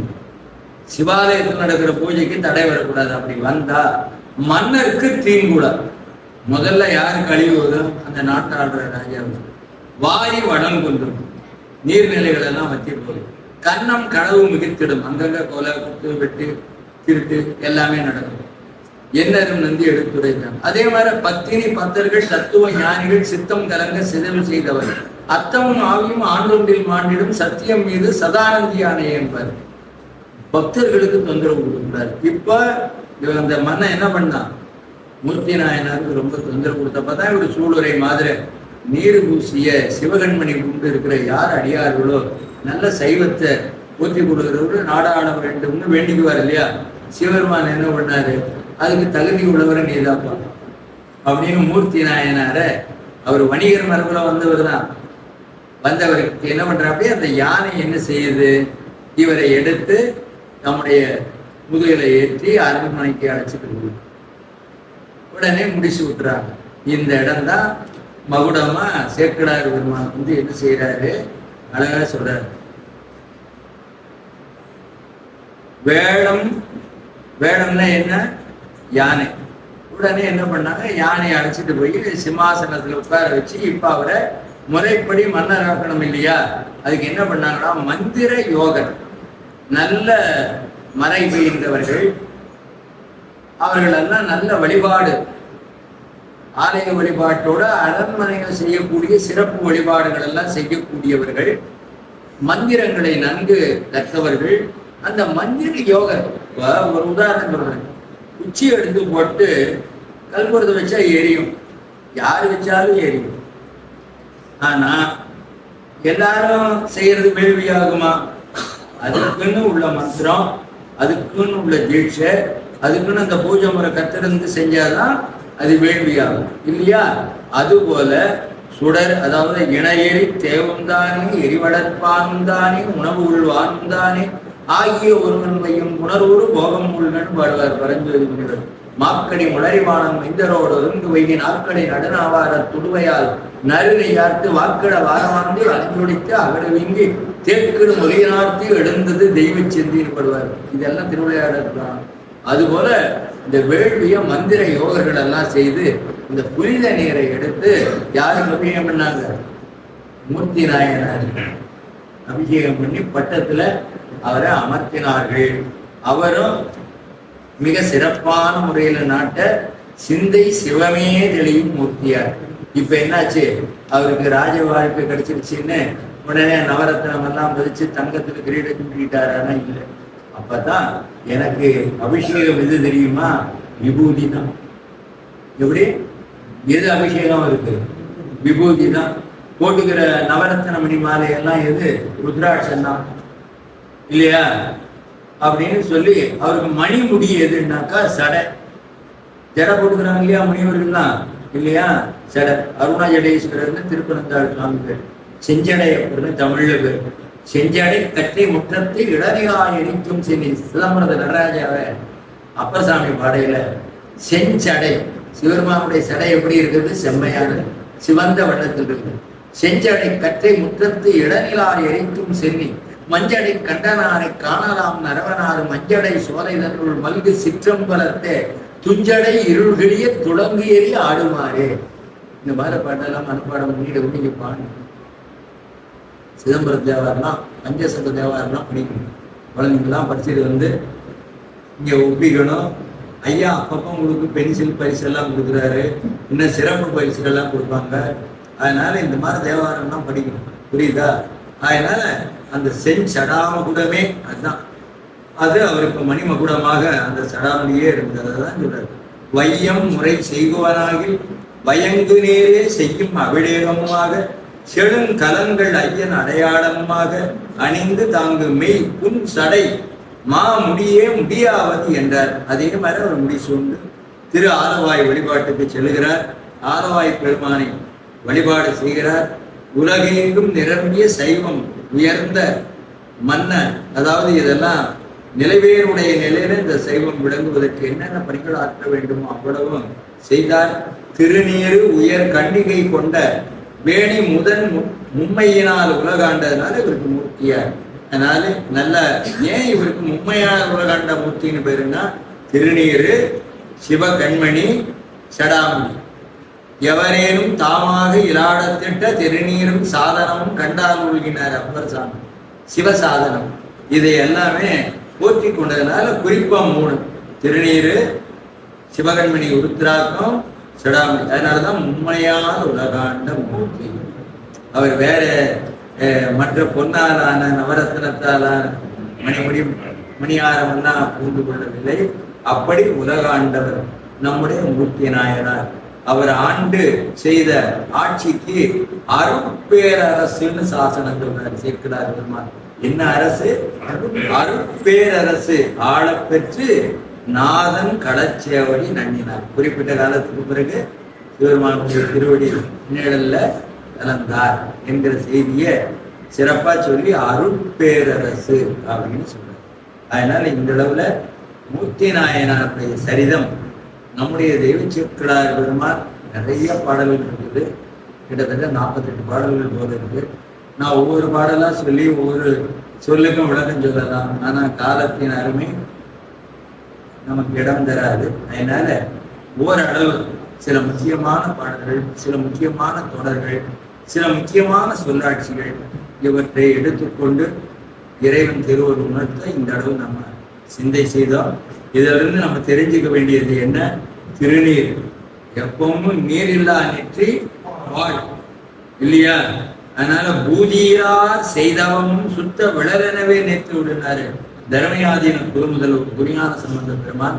சிவாலயத்தில் நடக்கிற பூஜைக்கு தடை வரக்கூடாது. அப்படி வந்தா மன்னருக்கு தீங்கூடாது. முதல்ல யாருக்கு அழிவு வரும்? அந்த நாட்டாளுற ராஜா. வாரி வடம் கொண்டும் நீர்நிலைகள் எல்லாம் வத்தி போகுது. கன்னம் களவு மிகுத்திடும், அங்கங்க கொலை குத்து வெட்டு திருட்டு எல்லாமே நடக்கும். என்னரும் நந்தி எடுத்துரைத்தான். அதே மாதிரி பத்தினி பத்தர்கள் தத்துவ ஞானிகள் சித்தம் கலங்க சிதவு செய்தவர் அத்தமும் ஆவியும் ஆண்டொன்றில் மாண்டிடும் சத்தியம் மீது சதானந்தியானே என்பார். பக்தர்களுக்கு தொந்தரவு கொடுக்கூடாது. இப்ப அந்த மன்னன் என்ன பண்ணான்? மூர்த்தி நாயனாருக்கு ரொம்ப தொந்தரவு கொடுத்தப்பதான் இவர் சூளுரை மாதிரி நீர் பூசிய சிவகண்மணி கொண்டு இருக்கிற யார் அடியார்களோ நல்ல சைவத்தை ஊற்றி கொடுக்கிறவர்கள் நாடாள வேண்டும்னு வேண்டிக்குவார் இல்லையா? சிவபெருமான் என்ன பண்ணாரு? அதுக்கு தகுதி உள்ளவரை நீதாப்பா அப்படின்னு மூர்த்தி நாயனார, அவர் வணிகர் மரபுல வந்தவர் தான். வந்தவருக்கு என்ன பண்றாப்படி அந்த யானை என்ன செய்யுது? இவரை எடுத்து நம்முடைய முதுகில ஏற்றி அரண்மனைக்கு அழைச்சிட்டு போகுது. உடனே முடிச்சு விட்டுறாங்க. இந்த இடம் தான் மகுடமா சேக்கடார் பெருமான் வந்து என்ன செய்யறாரு? அழகா சொல்றாரு. வேடம், வேடம்னா என்ன? யானை. உடனே என்ன பண்ணாங்க? யானையை அழைச்சிட்டு போய் சிம்மாசனத்துல உட்கார வச்சு இப்ப அவரை முறைப்படி மன்னராக்கணும் இல்லையா? அதுக்கு என்ன பண்ணாங்கன்னா, மந்திர யோகர், நல்ல மறை பெய்ந்தவர்கள், அவர்கள் எல்லாம் நல்ல வழிபாடு, ஆலய வழிபாட்டோட அரண்மனைகள் செய்யக்கூடிய சிறப்பு வழிபாடுகள் எல்லாம் செய்யக்கூடியவர்கள், மந்திரங்களை நன்கு கற்றவர்கள். அந்த மந்திர யோகர் ஒரு உதாரணம் சொல்றேன். உச்சி எடுத்து போட்டு கல்புரத்தை வச்சா எரியும், யாரு வச்சாலும் எரியும். ஆனா எல்லாரும் செய்யறது வேள்வியாகுமா? அதுக்குன்னு உள்ள மந்திரம், அதுக்குன்னு உள்ள தீட்சை, அதுக்குன்னு அந்த பூஜை முறை கத்திருந்து செஞ்சாதான் அது வேள்வியாகும் இல்லையா? அதுபோல சுடர் அதாவது இணையெறி தேவுந்தானே எரிவளர்ப்பான்தானே உணவு உள்வான்தானே ஆகிய ஒருவன் வையும் உணர்வோடு போகம் உள்ளன்னு பாடுவார் பரஞ்சோதி முனிவர். மாக்கடி முளரிவானம் மைந்தரோடு ஒருங்கு வைகி நாற்கடை நடுநாவார துடுவையால் நறுனை யார்த்து வாக்கட வாரமாந்து அணிஞ்சுடித்து அகட வீங்கி தேக்கிடு மொழியினார்த்தி எழுந்தது தெய்வ செந்தின்னு படுவார். இதெல்லாம் திருவிளையாடல் தான். அதுபோல இந்த வேள்விய மந்திர யோகர்கள் எல்லாம் செய்து இந்த புனித நீரை எடுத்து யாருக்கு அபிஷேகம் பண்ணாங்க? மூர்த்தி நாயனார் அபிஷேகம் பண்ணி பட்டத்துல அவரை அமர்த்தினார்கள். அவரும் மிக சிறப்பான முறையில நாட்ட சிந்தை சிவமே தெளியும் மூர்த்தியார். இப்ப என்னாச்சு? அவருக்கு ராஜ வாழ்க்கை கிடைச்சிருச்சுன்னு உடனே நவரத்னம் எல்லாம் பதிச்சு தங்கத்துக்கு கிரீடம் சூட்டிட்டாரானா இல்லை. அப்பதான் எனக்கு அபிஷேகம் எது தெரியுமா? விபூதி தான். எப்படி எது அபிஷேகம் இருக்கு? விபூதி தான். போட்டுக்கிற நவரத்ன மணி மாலையெல்லாம் எது? ருத்ராட்சம் தான் இல்லையா? அப்படின்னு சொல்லி அவருக்கு மணி முடி எதுன்னாக்கா சடை. ஜடை போட்டுக்கிறாங்க இல்லையா முனிவர்கள்லாம் இல்லையா? சடை. அருணாஜடேஸ்வரர்னு திருப்பனந்தாள் சுவாமி பேர். செஞ்சடை அப்படின்னு தமிழ்ல பேர். செஞ்சடை கற்றை முற்றத்தை இடநிகாய் எரிக்கும் சென்னி சிதம்பரத நடராஜாவை அப்பசாமி பாடையில செஞ்சடை சிவருமாவுடைய சடை எப்படி இருக்குது? செம்மையான சிவந்த வண்ணத்தில் இருக்கு. செஞ்சடை கற்றை முற்றத்து இடநிலாய் எரிக்கும் சென்னி மஞ்சடை கண்டனாரை காணலாம் நரவனாறு மஞ்சடை சோலைதனுள் மல்கு சிற்றம்பலத்தை துஞ்சடை இருள்களிய துளங்கு ஏறி ஆடுமாறே. இந்த மாதிரி பாட்டெல்லாம் மனப்பாடம் பண்ணிட்டு நீங்க பாடு. சிதம்பர தேவாரெல்லாம் பஞ்சசங்க தேவாரெல்லாம் படிக்கணும். குழந்தைங்கெல்லாம் படிச்சுட்டு வந்து இங்க ஒப்பிக்கணும். ஐயா அப்பப்போ உங்களுக்கு பென்சில் பரிசெல்லாம் கொடுக்குறாரு, இன்னும் சிறப்பு பரிசுகள்லாம் கொடுப்பாங்க. அதனால இந்த மாதிரி தேவாரம்லாம் படிக்கணும். புரியுதா? அதனால அந்த சடாமகுடமே அதுதான். அது அவருக்கு மணிமகுடமாக அந்த சடாமணியே இருந்தது. அதான் சொல்றாரு, வையம் முறை செய்குவனாகில் வயங்கு நேரே செய்யும் அபிஷேகமாக செழுங்கலங்கள் ஐயன் அடையாளமாக அணிந்து தாங்கு மெய் புன் சடை மா முடியே முடியாவது என்றார். அதே மாதிரி அவர் முடி சூழ்ந்து திரு ஆலவாய் வழிபாட்டுக்கு செல்கிறார். ஆலவாய் பெருமானை வழிபாடு செய்கிறார். உலகெங்கும் நிரம்பிய சைவம் உயர்ந்த மன்ன, அதாவது இதெல்லாம் நிலைவேறுடைய நிலையில இந்த சைவம் விளங்குவதற்கு என்னென்ன பணிகள் ஆற்ற வேண்டுமோ அவ்வளவும் செய்தார். திருநீரு உயர் கண்டிகை கொண்ட வேணி முதன் மும்மையினால் உலகாண்டதுனால இவருக்கு மூர்த்தியார். அதனால நல்ல ஏன் இவருக்கு மும்மையான உலகாண்ட மூர்த்தின்னு பேருன்னா திருநீரு, சிவகண்மணி, சடாமணி. எவரேனும் தாமாக இலாடத்திட்ட திருநீரும் சாதனமும் கண்டால் உள்கினார் அப்பர் சாமி. சிவசாதனம் இதை எல்லாமே போற்றி கொண்டதுனால குறிப்பா 3: திருநீரு, சிவகண்மணி, உருத்ராக்கம், சடாமணி. அதனாலதான் உண்மையான உலகாண்ட மூர்த்தி. அவர் வேற மற்ற பொன்னாலான நவரத்னத்தாலான மணியாரம் எல்லாம் புரிந்து கொள்ளவில்லை. அப்படி உலகாண்டவர் நம்முடைய மூர்த்தி நாயனார். அவர் ஆண்டு செய்த ஆட்சிக்கு அருட்பேரரசுன்னு சாசனம் சொல்றார் சேர்க்கிறார் பெருமான். என்ன அரசு? அருட்பேரரசு ஆளப்பெற்று நாதன் களச்சேவடி நன்னினார். குறிப்பிட்ட காலத்துக்கு பிறகு சிவபெருமானுடைய திருவடி நிழல்ல கலந்தார் என்கிற செய்தியை சிறப்பா சொல்லி அருட்பேரரசு அப்படின்னு சொல்றார். அதனால இந்த அளவுல மூர்த்தி நாயனாருடைய சரிதம் நம்முடைய தெய்வ சிற்களார் பெருமான் நிறைய பாடல்கள் இருக்குது. கிட்டத்தட்ட 48 பாடல்கள் போல இருக்கு. நான் ஒவ்வொரு பாடலா சொல்லி ஒவ்வொரு சொல்லுக்கும் விளக்கம் சொல்லலாம். ஆனா காலத்தின் அருமை நமக்கு இடம் தராது. அதனால ஓரளவு சில முக்கியமான பாடல்கள், சில முக்கியமான தொடர்கள், சில முக்கியமான சொல்லாட்சிகள் இவற்றை எடுத்துக்கொண்டு இறைவன் திருவரு உணர்த்த இந்த அளவு நம்ம சிந்தை செய்தோம். இதிலிருந்து நம்ம தெரிஞ்சுக்க வேண்டியது என்ன? திருநீர் எப்பவும் நீர் இல்லா நெற்றி வாழ் இல்லையா? அதனால பூஜியார் செய்தவமும் சுத்த விளரெனவே நேற்று விடுனாரு தர்மயாதீன குருமுதல்வர் குருஞான சம்பந்த பெருமான்.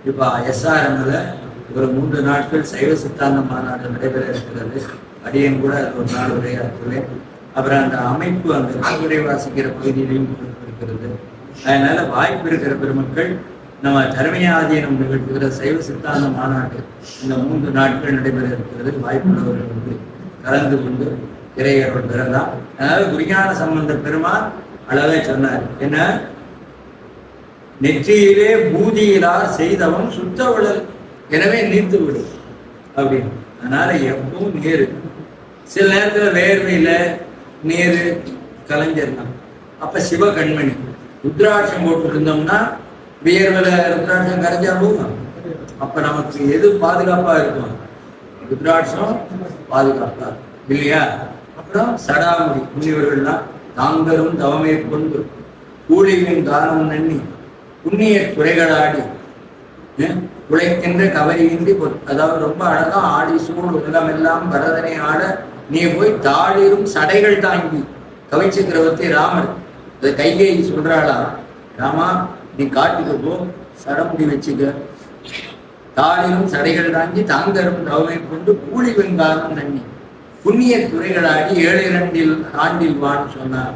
இப்ப SRMல ஒரு 3 நாட்கள் சைவ சித்தாந்த மாநாடு நடைபெற இருக்கிறது. அடியன் கூட அது ஒரு நாள் உரையாற்றுவேன். அப்புறம் அந்த அமைப்பு அந்த கல்விரை வாசிக்கிற பகுதியிலையும் இருக்கிறது. அதனால வாய்ப்பு இருக்கிற பெருமக்கள் நம்ம தர்மயாதீனம் நிகழ்த்துகிற சைவ சித்தாந்த மாநாடு இந்த 3 நாட்கள் நடைபெற இருக்கிறது. வாய்ப்புள்ளவர்கள் வந்து கலந்து கொண்டு இறையருள் பிறந்தான். அதனால குருஞான சம்பந்த பெருமான் அழகா சொன்னார், என்ன, நெற்றியிலே பூதியிலார் செய்தவன் சுத்தவிழல், எனவே நீர்த்து விடும் அப்படின்னு. அதனால எப்பவும் நீர், சில நேரத்துல வேர்வையில நீர் கலைஞ்சிடலாம். அப்ப சிவ கண்மணி ருத்ராட்சம் போட்டு இருந்தோம்னா வியர்வில ருத்ராட்சம் கரைஞ்சா போகும். அப்ப நமக்கு எது பாதுகாப்பா இருக்கும்? ருத்ராட்சம் பாதுகாப்பா இல்லையா? அப்புறம் சடாமுடி முனிவர்கள்லாம் தாங்கரும் தவமே கொண்டு கூலியும் தானம் நன்னி புண்ணிய துறைகளாடி உழைக்கின்ற கவரியின்றி, அதாவது ரொம்ப அழகா ஆடி சூழ் உலகமெல்லாம் பரதனை ஆட நீ போய் தாளிரும் சடைகள் தாங்கி கவிச்சக்கரவர்த்தி ராமர் அதை கைகை சொல்றாளா, ராமா நீ காட்டுக்கு போ, சடமுடி வச்சுக்க, தாளிரும் சடைகள் தாங்கி தாங்கரும் தவமை கொண்டு கூலி வெங்காரம் நன்னி புண்ணிய துறைகளாடி 7 ஆண்டில் வான்னு சொன்னார்.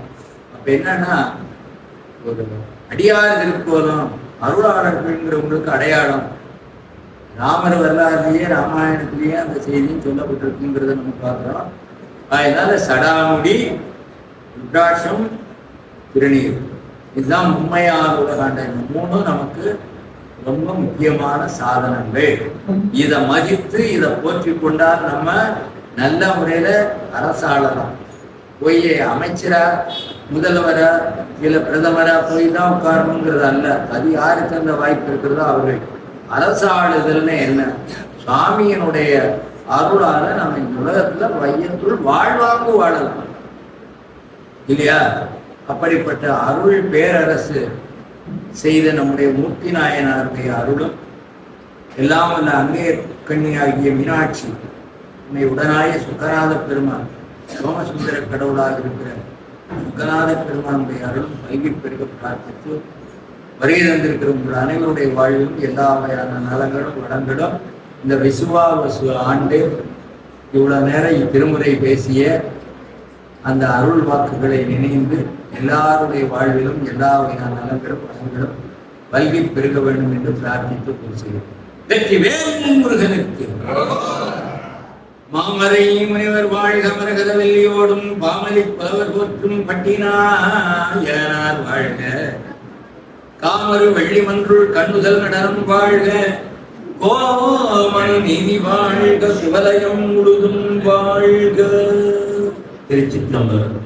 அப்ப என்னன்னா, ஒரு அடியார் திருக்கோலம் அருளாளர்கள்ங்கிறவங்களுக்கு அடையாளம் ராமர் வரலாறுலயே ராமாயணத்திலேயே அந்த செய்தியும் சொல்லப்பட்டிருக்குங்கிறத நம்ம பார்க்கிறோம். அதனால சடாமுடி, ருத்ராட்சம், திருநீர், இதுதான் உண்மையான உலகாண்ட. இந்த 3 நமக்கு ரொம்ப முக்கியமான சாதனங்கள். இதை மதித்து இதை போற்றி கொண்டால் நம்ம நல்ல முறையில அரசாளலாம். போய் அமைச்சரா முதல்வரா இல்ல பிரதமரா போய் தான் உட்காரணுங்கிறது அல்ல. அது யாருக்கு அந்த வாய்ப்பு இருக்கிறதோ அவர்கள். அரசாளுதல்னு என்ன? சுவாமியினுடைய அருளால நம்ம இந்த உலகத்துல வையத்துள் வாழ்வாங்கு வாழலாம் இல்லையா? அப்படிப்பட்ட அருள் பேரரசு செய்த நம்முடைய மூர்த்தி நாயனாருடைய அருளும் எல்லாம் அல்ல அங்கே கண்ணியாகிய மீனாட்சி, உன்னை உடனாய சுக்கராத பெருமான், சோமசுந்தர கடவுளாக இருக்கிற சுக்கராத பெருமானுடைய அருளும் வைகி பெருக பிரார்த்தித்து வருகை தந்திருக்கிற உங்கள் அனைவருடைய வாழ்விலும் எல்லா வகையான நலங்களும் வளங்களும் இந்த விசுவாவசு ஆண்டு இவ்வளவு நேரம் இத்திருமுறை பேசிய அந்த அருள் வாக்குகளை நினைந்து எல்லாருடைய வாழ்விலும் எல்லா வகையான நலங்களும் வளங்களும் வல்கி பெருக வேண்டும் என்று பிரார்த்தித்து கூறுகிறேன். வெற்றி வேல் முருகனுக்கு. மாமரை முனிவர் வாழ்க மரகத வெள்ளியோடும் பாமலி புலவர் போற்றும் பட்டினார் வாழ்க. காமரு வெள்ளிமன்றுள் கண்ணுதல் நடனம் வாழ்க. கோமணி நீதி வாழ்க. சிவலயம் முழுதும் வாழ்க. திருச்சிற்றம்பலம்.